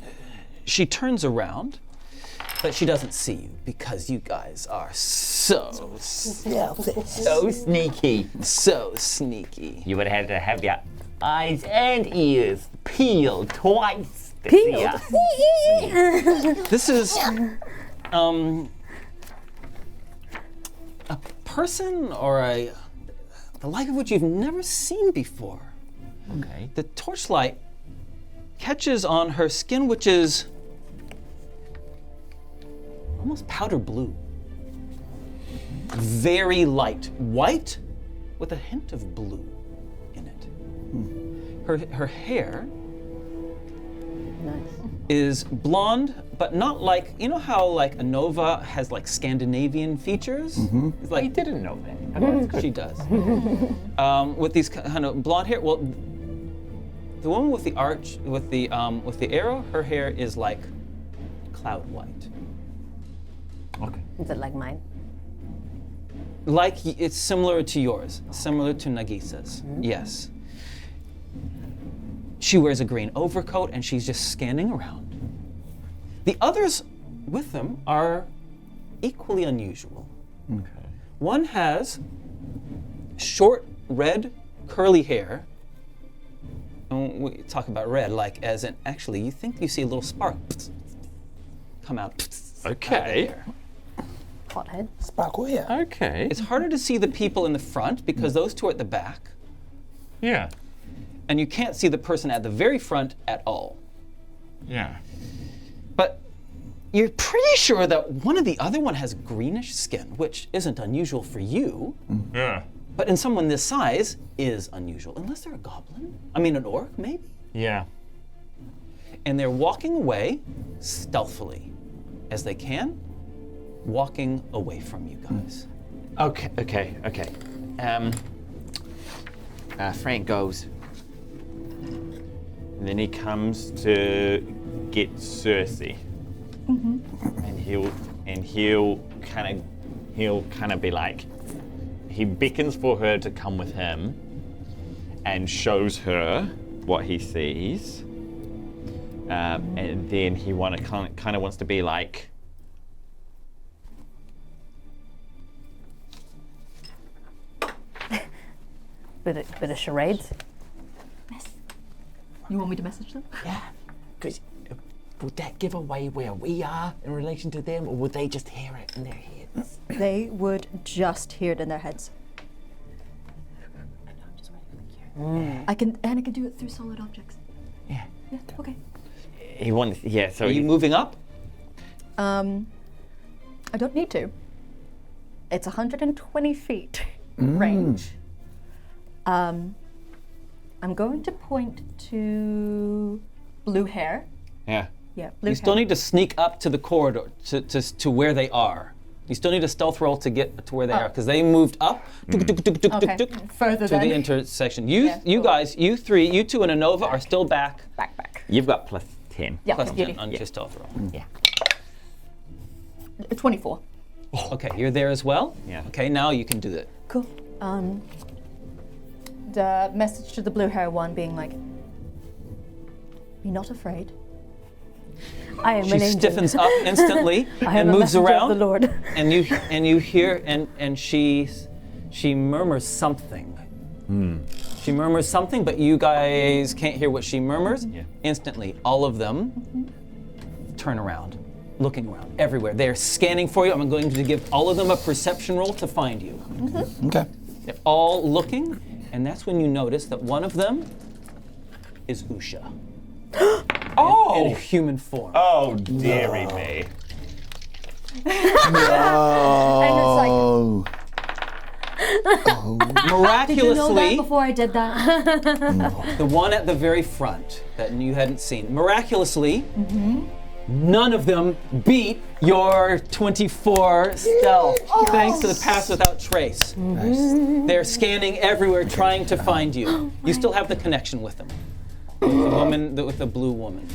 she turns around, but she doesn't see you because you guys are so sneaky. so sneaky. You would have had to have your eyes and ears peeled twice to see us. This is a person or the like of which you've never seen before. Okay. The torchlight catches on her skin, which is almost powder blue. Very light. White with a hint of blue in it. Her hair is blonde, but not like, you know how like a Nova has like Scandinavian features? It's like, I didn't know that. she does. With these kind of blonde hair. Well, the woman with the arch, with the arrow, her hair is like cloud white. Okay. Is it like mine? Like it's similar to yours, similar to Nagiisa's. Yes. She wears a green overcoat and she's just scanning around. The others with them are equally unusual. Okay. One has short, red, curly hair. And we talk about red like as in, actually, you think you see a little spark come out. Okay. Out of the hair. Hothead. Sparkle, yeah. Okay. It's harder to see the people in the front because those two are at the back. Yeah. And you can't see the person at the very front at all. Yeah. But you're pretty sure that one of the other one has greenish skin, which isn't unusual for you, Yeah. but in someone this size is unusual, unless they're a goblin. I mean, an orc, maybe? Yeah. And they're walking away stealthily as they can, walking away from you guys. Okay. Frank goes. And then he comes to get Cerci. And he'll kind of be like, he beckons for her to come with him and shows her what he sees. And then he kind of wants to be like, Bit of charades. You want me to message them? Yeah, because would that give away where we are in relation to them, or would they just hear it in their heads? They would just hear it in their heads. I can do it through solid objects. Yeah. Yeah, okay. he wants, yeah, so Are you moving up? I don't need to. It's 120 feet range. I'm going to point to blue hair. yeah. Yeah, blue You still hair. need to sneak up to the corridor, to where they are. You still need a stealth roll to get to where they are, because they moved up Okay, further to than the intersection. You Yeah, you cool. guys, you three, you two and Anova are still back. back. You've got plus 10. Yeah, Plus beauty. 10 on your stealth roll. Yeah. 24. Okay, you're there as well? Yeah. Okay, now you can do it. Cool. The message to the blue hair one being like, be not afraid. I am She an angel. stiffens up instantly I and am a moves messenger around. of the Lord. And you hear and she murmurs something. She murmurs something, but you guys can't hear what she murmurs. Yeah. Instantly, all of them turn around, looking around everywhere. They're scanning for you. I'm going to give all of them a perception roll to find you. Okay. They're all looking, and that's when you notice that one of them is Usha. In a human form. Oh, dearie me. And it's like, Oh. did you know that Miraculously, before I did that? the one at the very front that you hadn't seen, miraculously, none of them beat your 24 stealth, thanks to the pass without trace. They're scanning everywhere, trying to find you. You still have the connection with them. With the woman, with the blue woman.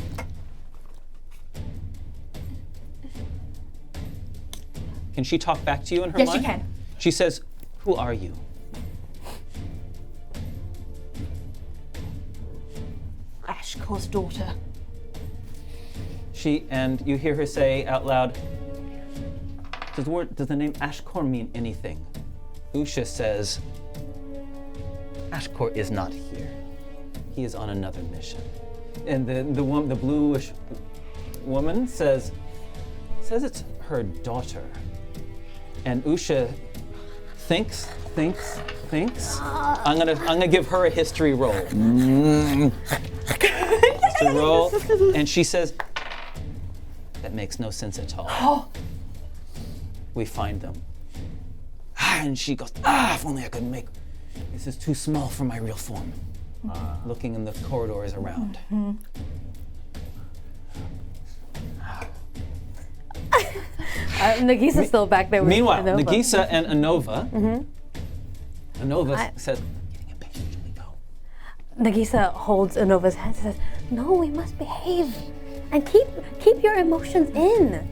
Can she talk back to you in her Yes, mind? she can. She says, "Who are you?" Ashkor's daughter. And you hear her say out loud, does the name Ashkor mean anything? Usha says, Ashkor is not here. He is on another mission. And the bluish woman says it's her daughter. And Usha thinks. I'm gonna give her a history roll. History roll, and she says, that makes no sense at all. we find them. And she goes, if only I could make, this is too small for my real form. Looking in the corridors around. Nagisa's still back there with Meanwhile, Anova. Nagiisa and Anova, Anova says, getting impatient, should we go? Nagiisa holds Anova's hand and says, "No, we must behave. And keep your emotions in.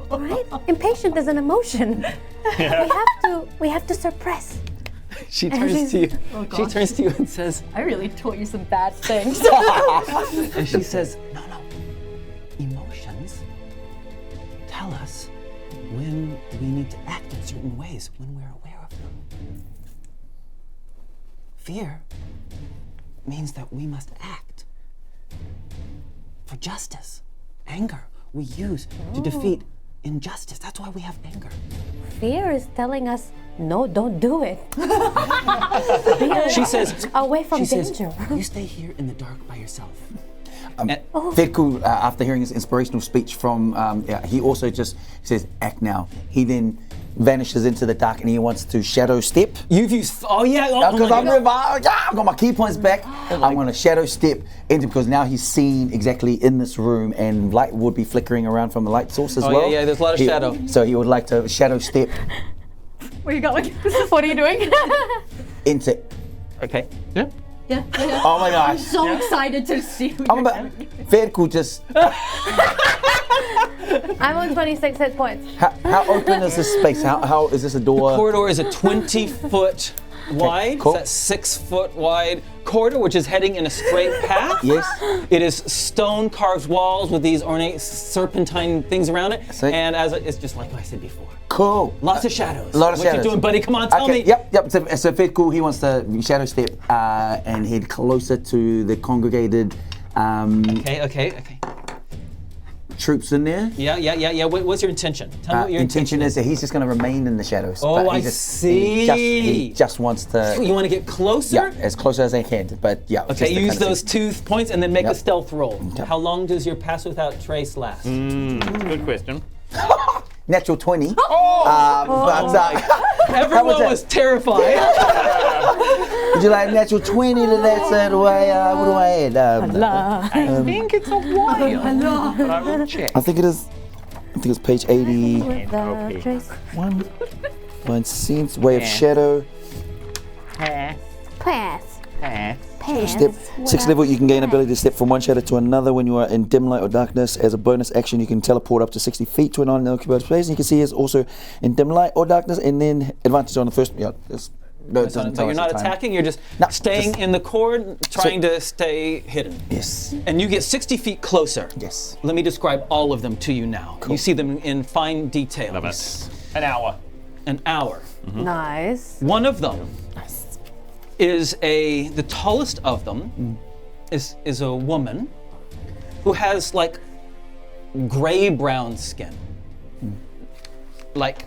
Right? Impatient is an emotion. We have to suppress." She turns to you. She turns to you and says, I really taught you some bad things. and she says, no. Emotions tell us when we need to act in certain ways, when we're aware of them. Fear means that we must act for justice. Anger we use to defeat injustice. That's why we have anger. Fear is telling us, no, don't do it. She says, Away from says, danger. you stay here in the dark by yourself. Feku, after hearing his inspirational speech from, he also just says, act now. He then vanishes into the dark and he wants to shadow step. You've used, Because I'm revived, I've got my key points back. I'm going to shadow step into, because now he's seen exactly in this room and light would be flickering around from the light source as well. Yeah, there's a lot of shadow. So he would like to shadow step Where you going? What are you doing? into. Okay. Yeah. Oh my gosh. So excited to see who I'm you're about. Feku just. I'm on 26 hit points. How open is this space? How is this a door? Corridor is a 20-foot wide. cool. It's that 6-foot wide corridor, which is heading in a straight path. Yes. It is stone carved walls with these ornate serpentine things around it. See. And it's just like I said before. Cool. Lots of shadows. A lot of what shadows. you doing, buddy? Come on, tell me. Yep. So Feku, he wants to shadow step and head closer to the congregated Okay. troops in there. Yeah. What's your intention? Tell me what your Intention is that he's just going to remain in the shadows. Oh, but I see. He just wants to. You want to get closer? Yeah, as close as I can. But yeah. just Okay, to use kind of those 2 points and then make a Yep. stealth roll. Yep. How long does your pass without trace last? Good question. Natural 20. Everyone was terrified. Would you like natural 20 to that? So do I? What do I add? I think it's a while. But I will check. I think it is. I think it's page 81. With the trace. One sense, way of shadow. Pass. Step 6th level, you can gain ability to step from one shadow to another when you are in dim light or darkness. As a bonus action, you can teleport up to 60 feet to an unoccupied space. And you can see it's also in dim light or darkness, and then advantage on the first. Yeah, But you're not attacking, you're just staying in the cord, trying to stay hidden. Yes. And you get 60 feet closer. Yes. Let me describe all of them to you now. You see them in fine detail. Love it. An hour. An hour. Nice. One of them is the tallest of them is a woman who has like gray-brown skin. Like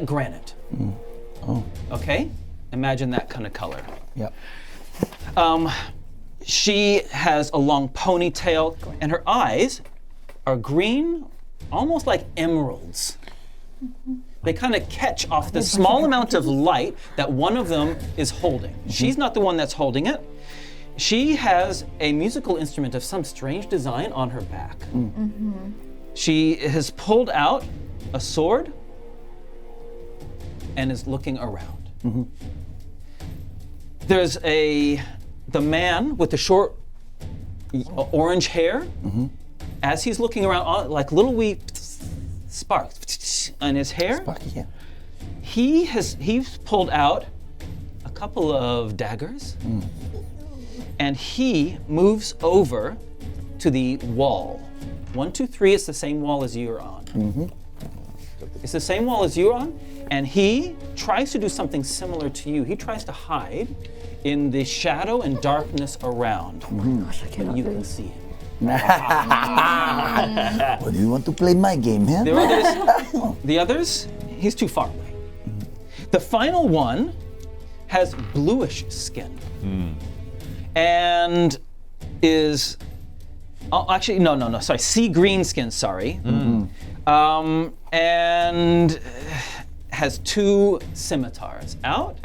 granite. Okay? Imagine that kind of color. Yep. She has a long ponytail, and her eyes are green, almost like emeralds. They kind of catch off the small amount of light that one of them is holding. She's not the one that's holding it. She has a musical instrument of some strange design on her back. She has pulled out a sword and is looking around. There's the man with the short orange hair. As he's looking around, like little wee sparks on his hair. Sparky, yeah. He's pulled out a couple of daggers, and he moves over to the wall. 1, 2, 3 is the same wall as you're on. It's the same wall as you're on, and he tries to do something similar to you. He tries to hide in the shadow and darkness around. Oh my gosh, I cannot. You can see him. Well, do you want to play my game, huh? The others, he's too far away. The final one has bluish skin and is Oh, actually, no. Sorry, sea green skin. Sorry. And has 2 scimitars out,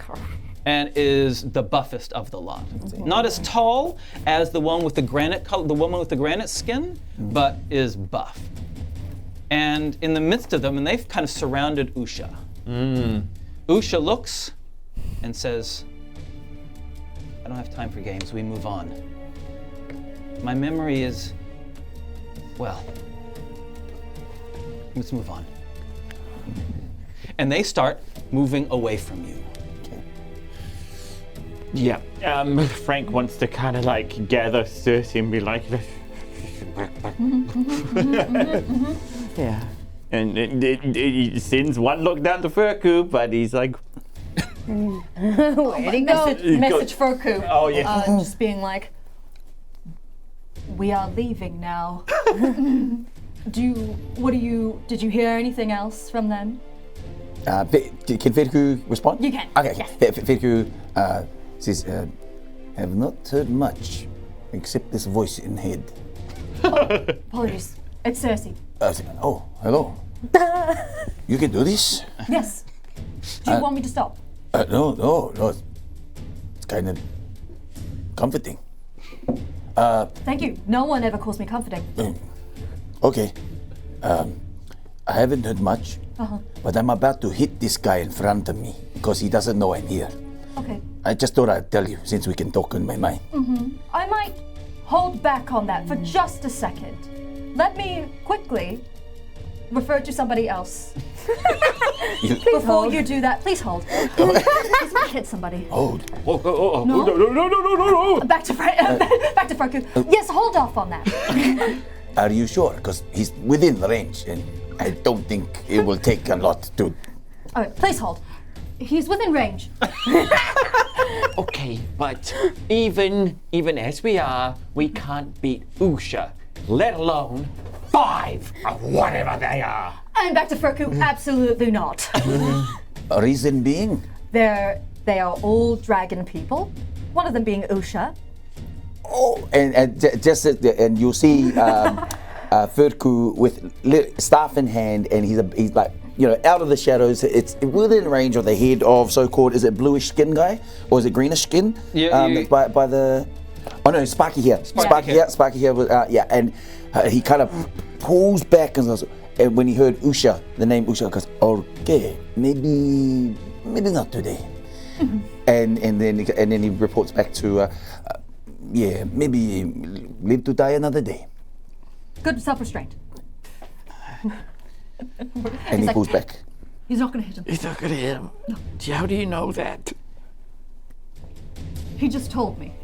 and is the buffest of the lot. Not as tall as the one with the granite color, the woman with the granite skin, but is buff. And in the midst of them, and they've kind of surrounded Usha. Usha looks and says, I don't have time for games, we move on. My memory is, well, let's move on. And they start moving away from you. Yeah. Frank wants to kind of like gather Cerci and be like, Yeah. and he sends one look down to Feku, but he's like, Where'd he go? Message Feku. Oh, yeah. Just being like, we are leaving now. Did you hear anything else from them? Can Feku respond? You can. Okay. Yes. Feku says, have not heard much except this voice in head. Apologies. It's Cerci. Oh, hello. You can do this? Yes. Do you want me to stop? No. It's kind of comforting. Thank you. No one ever calls me comforting. Okay. I haven't heard much, but I'm about to hit this guy in front of me because he doesn't know I'm here. Okay. I just thought I'd tell you since we can talk in my mind. I might hold back on that for just a second. Let me quickly refer to somebody else. Before you do that, please hold. Please might hit somebody. Hold. no. Back to Feku. Yes, hold off on that. Are you sure? Because he's within range and I don't think it will take a lot to... All right, please hold. He's within range. Okay, but even as we are, we can't beat Usha, let alone 5 of whatever they are. And back to Feku, absolutely not. Reason being? They are all dragon people. One of them being Usha. Oh, and you see Feku with staff in hand, and he's like, out of the shadows. It's within range of the head of so-called, is it bluish skin guy or is it greenish skin? Yeah. By the, oh no, Sparky here. Sparky here. And he kind of pulls back and when he heard Usha, the name Usha, goes, okay, maybe not today. and then he reports back to. Maybe live to die another day. Good self-restraint. And he pulls back. He's not going to hit him. He's not gonna hit him. No. How do you know that? He just told me.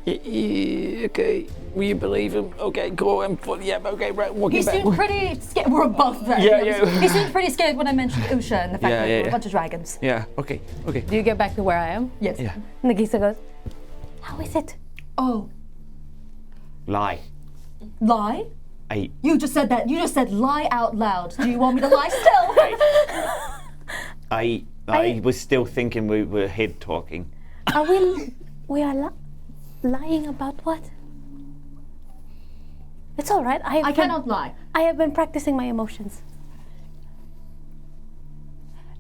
Okay, will you believe him? Okay, cool. Okay, right. He Walking back. seemed pretty scared. We're both there. Yeah. He seemed pretty scared when I mentioned Usha and the fact that there were yeah. a bunch of dragons. Yeah. Okay. Do you get back to where I am? Yes. Yeah. Nagiisa goes, how is it? Oh, Lie. lie? I You just said that. You just said lie out loud. Do you want me to lie still? I was still thinking we were head talking. Are we are lying about what? It's all right. I cannot lie. I have been practicing my emotions.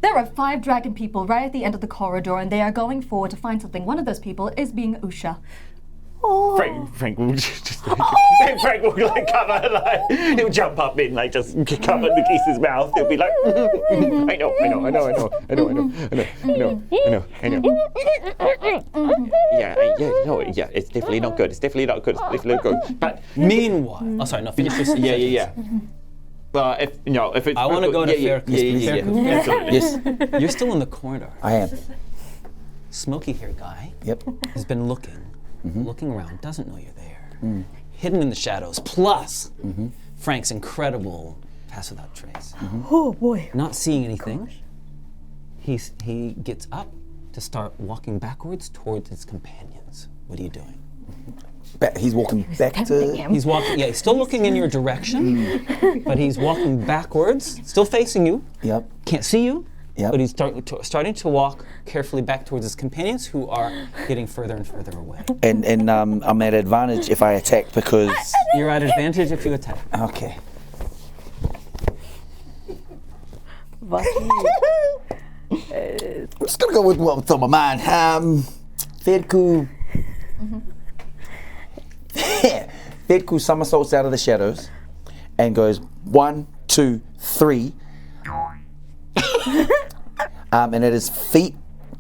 There are 5 dragon people right at the end of the corridor, and they are going forward to find something. One of those people is being Usha. Oh. Frank will just Frank will like cover like he'll jump up in like just cover Nagiisa's mouth. He'll be like, I know. Yeah, it's definitely not good. It's definitely not good. But Meanwhile, finish this. yeah. But if it's I want to go to Feku. Yes, You're still in the corridor. I am. Smoky hair guy Yep. has been looking around, doesn't know you're there. Hidden in the shadows, plus Frank's incredible pass without trace. Oh boy. Not seeing anything, he gets up to start walking backwards towards his companions. What are you doing? He's walking back to... He's walking, he's still looking in your direction, but he's walking backwards, still facing you. Yep. Can't see you, Yep. But he's starting to walk carefully back towards his companions, who are getting further and further away. And I'm at advantage if I attack because. You're at advantage if you attack. Okay. But I'm just gonna go with what's on my mind. Feku. Feku somersaults out of the shadows and goes 1, 2, 3. And it is feet,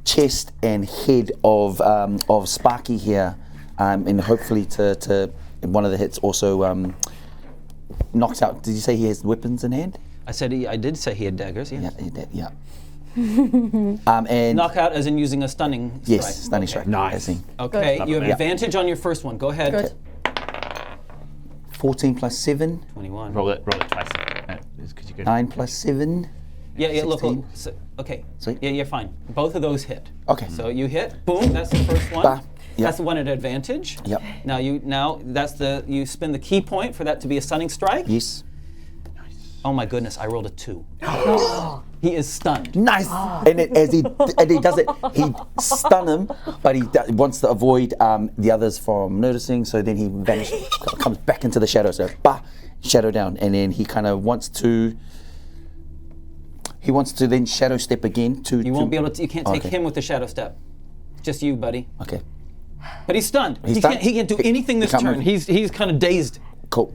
chest, and head of Sparky here, and hopefully to one of the hits also knocks out. Did you say he has weapons in hand? I did say he had daggers. Yes. Yeah, he did. Yeah. And Knockout as in using a stunning strike. yes, stunning strike. Nice. As in Okay, Good. you have Yeah. advantage on your first one. Go ahead. Good. 14 plus 7, 21. Roll it twice. Because you could. 9 plus 7. Yeah, look. 16. So, okay. Sweet. Yeah, you're fine. Both of those hit. Okay. So you hit. Boom. That's the first one. Bah. Yep. That's the one at advantage. Yep. Now you spend the key point for that to be a stunning strike. Yes. Oh my goodness! I rolled a 2. He is stunned. Nice. And as he does it, he stun him, but he wants to avoid the others from noticing. So then he vanishes, comes back into the shadow. So shadow down, and then he kind of wants to. He wants to then shadow step again to. You won't be able to. You can't take Okay. him with the shadow step. Just you, buddy. Okay. But he's stunned. He's He stunned? can't. He can't do He- anything he this can't turn. move. He's kind of dazed. Cool.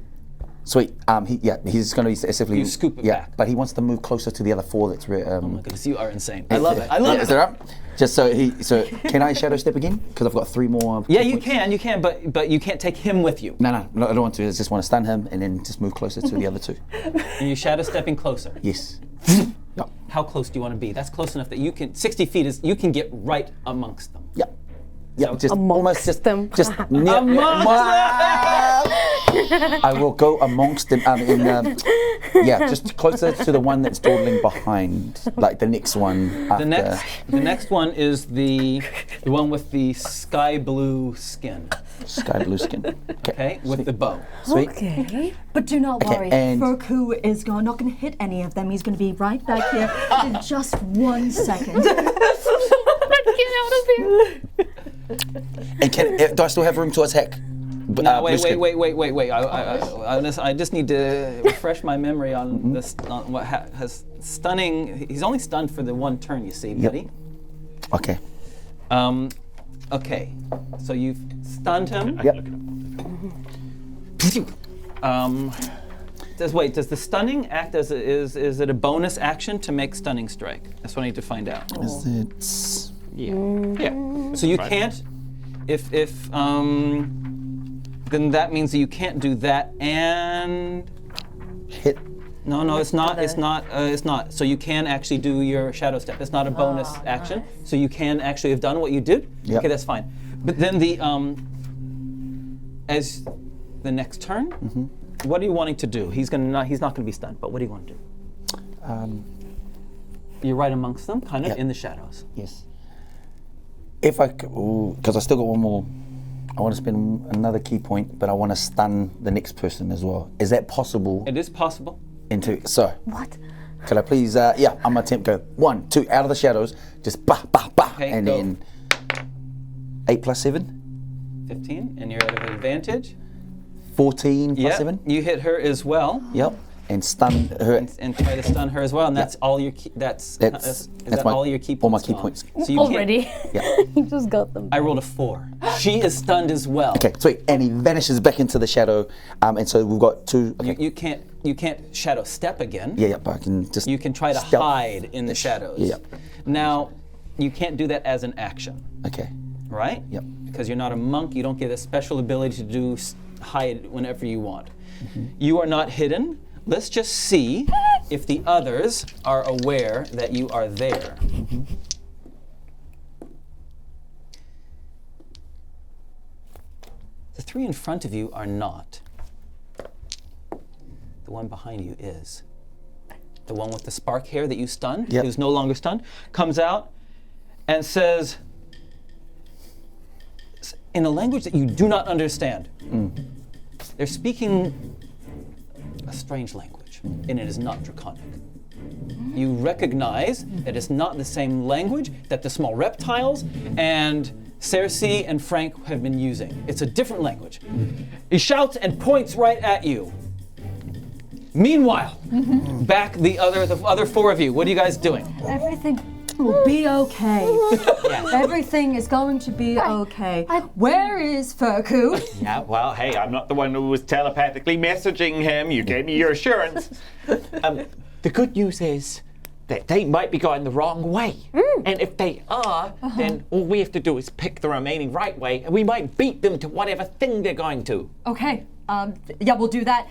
Sweet. He's going to be essentially. You scoop it back. But he wants to move closer to the other 4. That's Oh my goodness, you are insane. I love it. I love Is it. that right? Just so can I shadow step again? Because I've got 3 more. Yeah, key you points. can, but you can't take him with you. No, I don't want to. I just want to stun him and then just move closer to the other 2. And you're shadow stepping closer. Yes. Yep. How close do you want to be? That's close enough that you can. 60 feet is you can get right amongst them. Yep. Yep. Just Amongst almost just them. just near. I will go amongst them. Just closer to the one that's dawdling behind, like the next one. After. The next one is the one with the sky blue skin. Sky blue skin. Okay, with the bow. Sweet. okay. But do not Okay, worry, and- Feku is not going to hit any of them. He's going to be right back here in just 1 second. Get out of here. And do I still have room to attack? No, blue skin? wait. I just need to refresh my memory on this. On what has stunning. He's only stunned for the 1 turn. You see, buddy. Okay. Okay. So you've stunned him. Yep. Does the stunning act as is it a bonus action to make stunning strike? That's what I need to find out. Is it? Yeah. So you Right. can't, if then that means that you can't do that and Hit. no, it's not. It's not. So you can actually do your shadow step. It's not a bonus action. So you can actually have done what you did. Yep. Okay, that's fine. But then as the next turn, what are you wanting to do? He's not gonna be stunned. But what do you want to do? You're right amongst them, kind of Yep. in the shadows. Yes. If I, because I still got 1 more. I want to spend another key point, but I want to stun the next person as well. Is that possible? It is possible. So, What? could I please? I'm gonna attempt go 1, 2 out of the shadows, just bah, Okay, and go. then 8 plus 7, 15, and you're at an advantage. 14 plus Yep, 7. you hit her as well, Yep, and stun her. and try to stun her as well, and that's all your key. Is that my- all your key points? all my key gone? points. So you Already. Yeah. You just got them. I rolled a 4. She is stunned as well. Okay, sweet. And he vanishes back into the shadow, and so we've got 2. Okay. You can't shadow step again. Yeah, but I can just. You can try to stealth. hide in the shadows. Yeah. Now, you can't do that as an action, Okay. right? Yep. Because you're not a monk, you don't get a special ability to do hide whenever you want. Mm-hmm. You are not hidden. Let's just see if the others are aware that you are there. The 3 in front of you are not. The one behind you is. The one with the spark hair that you stunned, Yep. who's no longer stunned, comes out and says, in a language that you do not understand. They're speaking a strange language, and it is not Draconic. you recognize that it's not the same language that the small reptiles and Cerci and Frank have been using. It's a different language. He shouts and points right at you. Meanwhile, back the other four of you, what are you guys doing? Everything will be okay. Everything is going to be okay. Where is Feku? Yeah, well, hey, I'm not the one who was telepathically messaging him. You gave me your assurance. The good news is that they might be going the wrong way. And if they are, then all we have to do is pick the remaining right way, and we might beat them to whatever thing they're going to. Okay, yeah, we'll do that.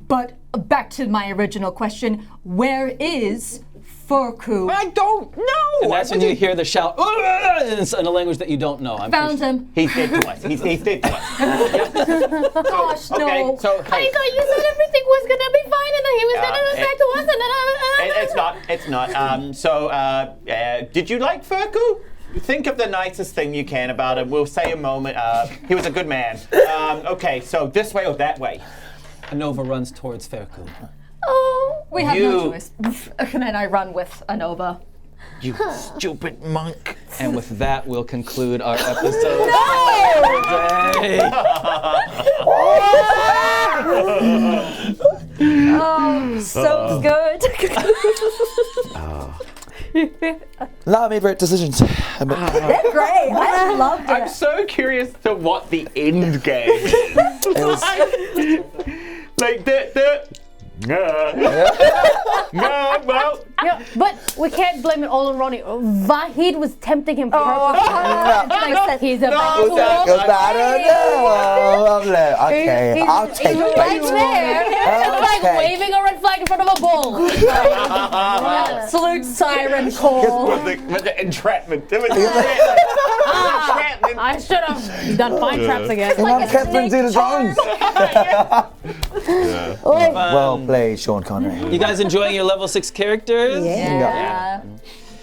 But back to my original question, where is Feku? I don't know! And that's when you hear the shout, in a language that you don't know. Found him. He's dead to us. He's dead to us. Gosh, no. Okay, so I thought you said everything was gonna be fine and then he was gonna go back to us and then It's not. Did you like Feku? Think of the nicest thing you can about him. We'll say a moment. He was a good man. Okay, so this way or that way? Anova runs towards Feku. Oh, we have no choice. And then I run with Anova. You stupid monk. And with that, we'll conclude our episode. Oh, so good. Not my favorite decisions. They're great. I loved it. I'm so curious to what the end game is. It was Like well. Yeah, but we can't blame it all on Ronnie. Vahid was tempting him purposely. He's about to walk. Okay, I'll take He's right there. It's like waving a red flag in front of a bull. Absolute siren call. With the entrapment. It was entrapment. I should have done fine traps again. I'm Captain Zeta Jones. Well played, Sean Connery. You guys enjoying your level 6 characters? Yeah.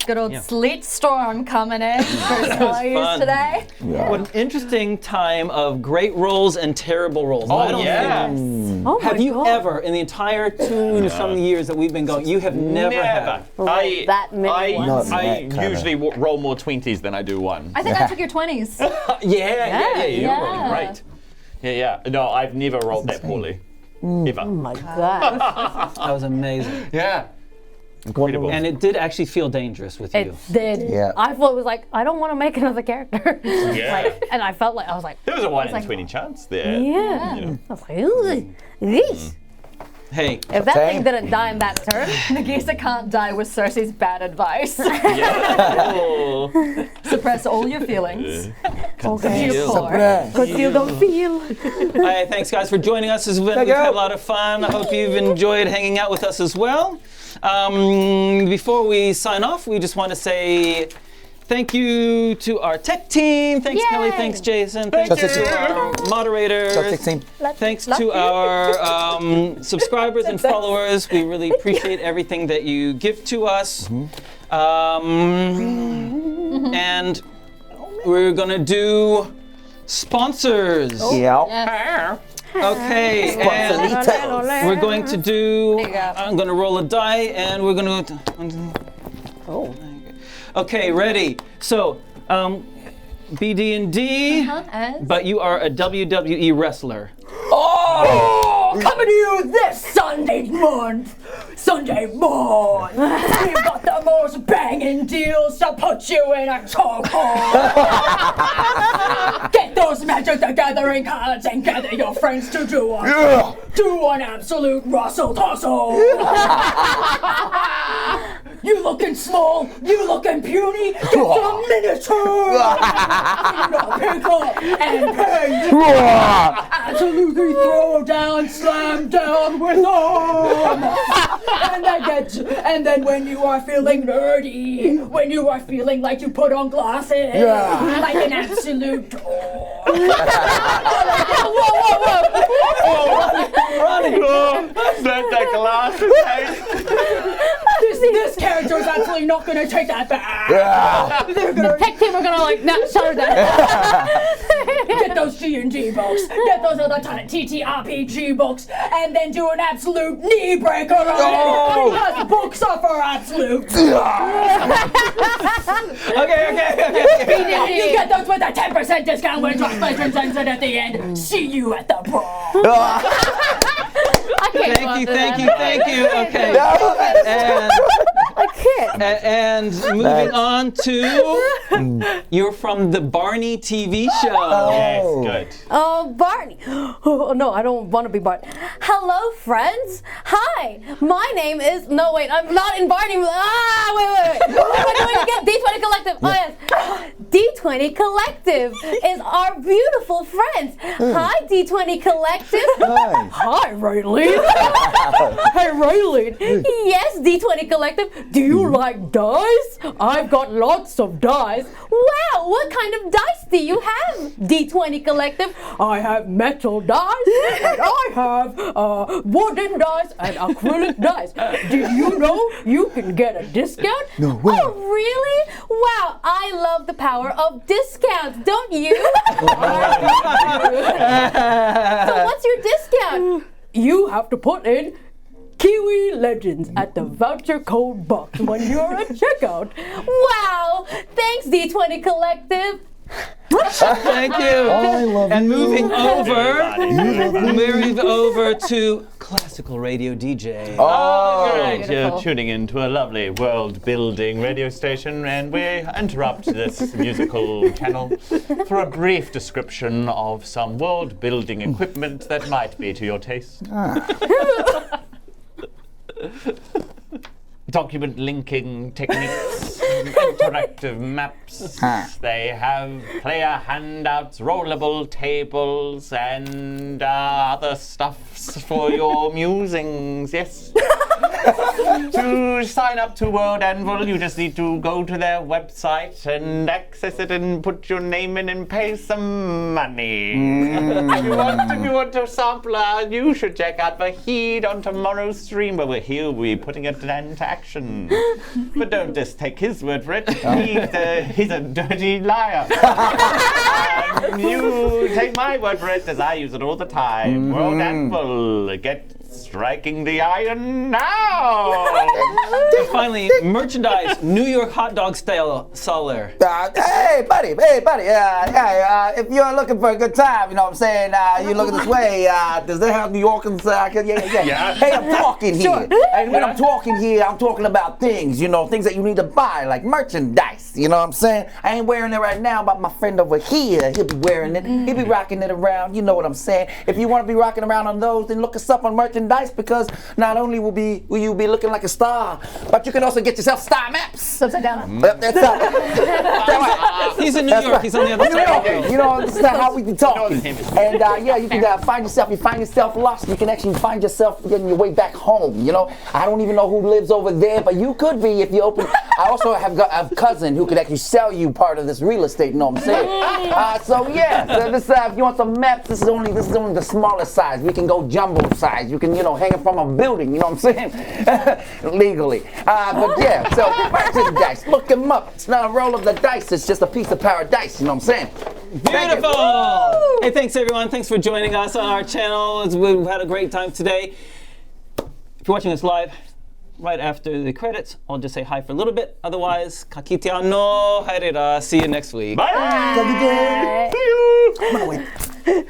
Good old sleet storm coming in for fun. today. What an interesting time of great rolls and terrible rolls. Oh, I don't yeah. think, Oh my have you God. ever, in the entire 2-some years that we've been going, you have never had? That many ones. I usually roll more 20s than I do 1s. I think I took your 20s. Yeah, you're Yeah. rolling right. Yeah. No, I've never rolled that poorly. Ever. Oh my God. That was amazing. Yeah. Incredible. And it did actually feel dangerous with you. It did. Yeah. I thought it was like, I don't want to make another character. Yeah. And I felt like, I was like, There was a 1 in 20 chance there. yeah. You know. I was like, ooh, this. Hey, If that thing didn't die in that turn, Nagiisa can't die with Cerci's bad advice. Oh. Suppress all your feelings. okay. You poor. Because you don't feel. Hi, thanks guys for joining us. We've had a lot of fun. I hope you've enjoyed hanging out with us as well. Before we sign off, we just want to say thank you to our tech team. Thanks, Yay. Kelly. Thanks, Jason. Thanks to our moderators. Thanks to our subscribers and followers. We really appreciate everything that you give to us. And we're going to do sponsors. Yeah. Okay, and we're going to do. I'm going to roll a die, and we're going to. Oh. Okay, ready. So, BD&D, but you are a WWE wrestler. Oh, coming to you this Sunday month. We've got the most banging deals to put you in a chokehold. Get those Magic the Gathering cards and gather your friends to do an absolute rustle tussle. You looking small, you looking puny, get some miniature. Pick up and paint. Absolutely throw down, slam down with them. And then when you are feeling nerdy, when you are feeling like you put on glasses, like an absolute whoa. That glasses, hey. This character character's absolutely not going to take that back. The tech team are gonna like not show that. Get those G&G books, get those other TTRPG books, and then do an absolute knee breaker on it. Because books are for absolutes. Okay. You get those with a 10% discount when Josh Legends ends it at the end. See you at the prom. I can't Thank you. Okay. And, I can't. and moving on to, you're from the Barney TV show. Yes, good. Oh, Barney. Oh, no, I don't want to be Barney. Hello, friends. Hi, my name is. No, wait, I'm not in Barney. Wait. What am I doing again? D20 Collective. Oh, yes. D20 Collective is our beautiful friends. Hi, D20 Collective. Hi, Raylene. Hey, Raylene. Yes, D20 Collective. Do you like dice? I've got lots of dice. Wow, what kind of dice do you have, D20 Collective? I have metal dice, and I have wooden dice and acrylic dice. Did you know you can get a discount? No way. Oh, really? Wow, I love the power of discounts, don't you? So what's your discount? You have to put in Kiwi Legenz at the voucher code box when you're at checkout. Wow! Thanks, D20 Collective. Thank you. I love And you. moving over to classical radio DJ. Alright, you're tuning into a lovely world-building radio station, and we interrupt this musical channel for a brief description of some world-building equipment that might be to your taste. Document linking techniques, interactive maps. They have player handouts, rollable tables, and other stuffs for your musings. Yes. To sign up to World Anvil, you just need to go to their website and access it and put your name in and pay some money. If you want to sample, you should check out the Heed on tomorrow's stream, where he'll be putting it into action. But don't just take his word for it. He's a dirty liar. You take my word for it, as I use it all the time. World Anvil, get striking the iron now. And finally, merchandise, New York hot dog style Solar. Hey, buddy. If you're looking for a good time, you know what I'm saying, you look this way, does that have New Yorkers? Yeah. Hey, I'm talking here. And when I'm talking here, I'm talking about things, things that you need to buy, like merchandise, you know what I'm saying? I ain't wearing it right now, but my friend over here, he'll be wearing it. He'll be rocking it around, you know what I'm saying? If you want to be rocking around on those, then look us up on merchandise, because not only will you be looking like a star, but you can also get yourself star maps. Upside down. That's He's in New York. He's on the other side. You know, this is how we be talking. And you can find yourself lost. You can actually find yourself getting your way back home. You know, I don't even know who lives over there, but you could be if you open. I also have got a cousin who could actually sell you part of this real estate. You know what I'm saying? So this if you want some maps, this is only the smallest size. We can go jumbo size. You can hang it from a building. You know what I'm saying? Legally. So merchandise. Look them up. It's not a roll of the dice. It's just a piece of paradise. You know what I'm saying? Beautiful! Hey, thanks everyone. Thanks for joining us on our channel. We've had a great time today. If you're watching us live, right after the credits, I'll just say hi for a little bit. Otherwise, kakitiano, hairera. See you next week. Bye. See you.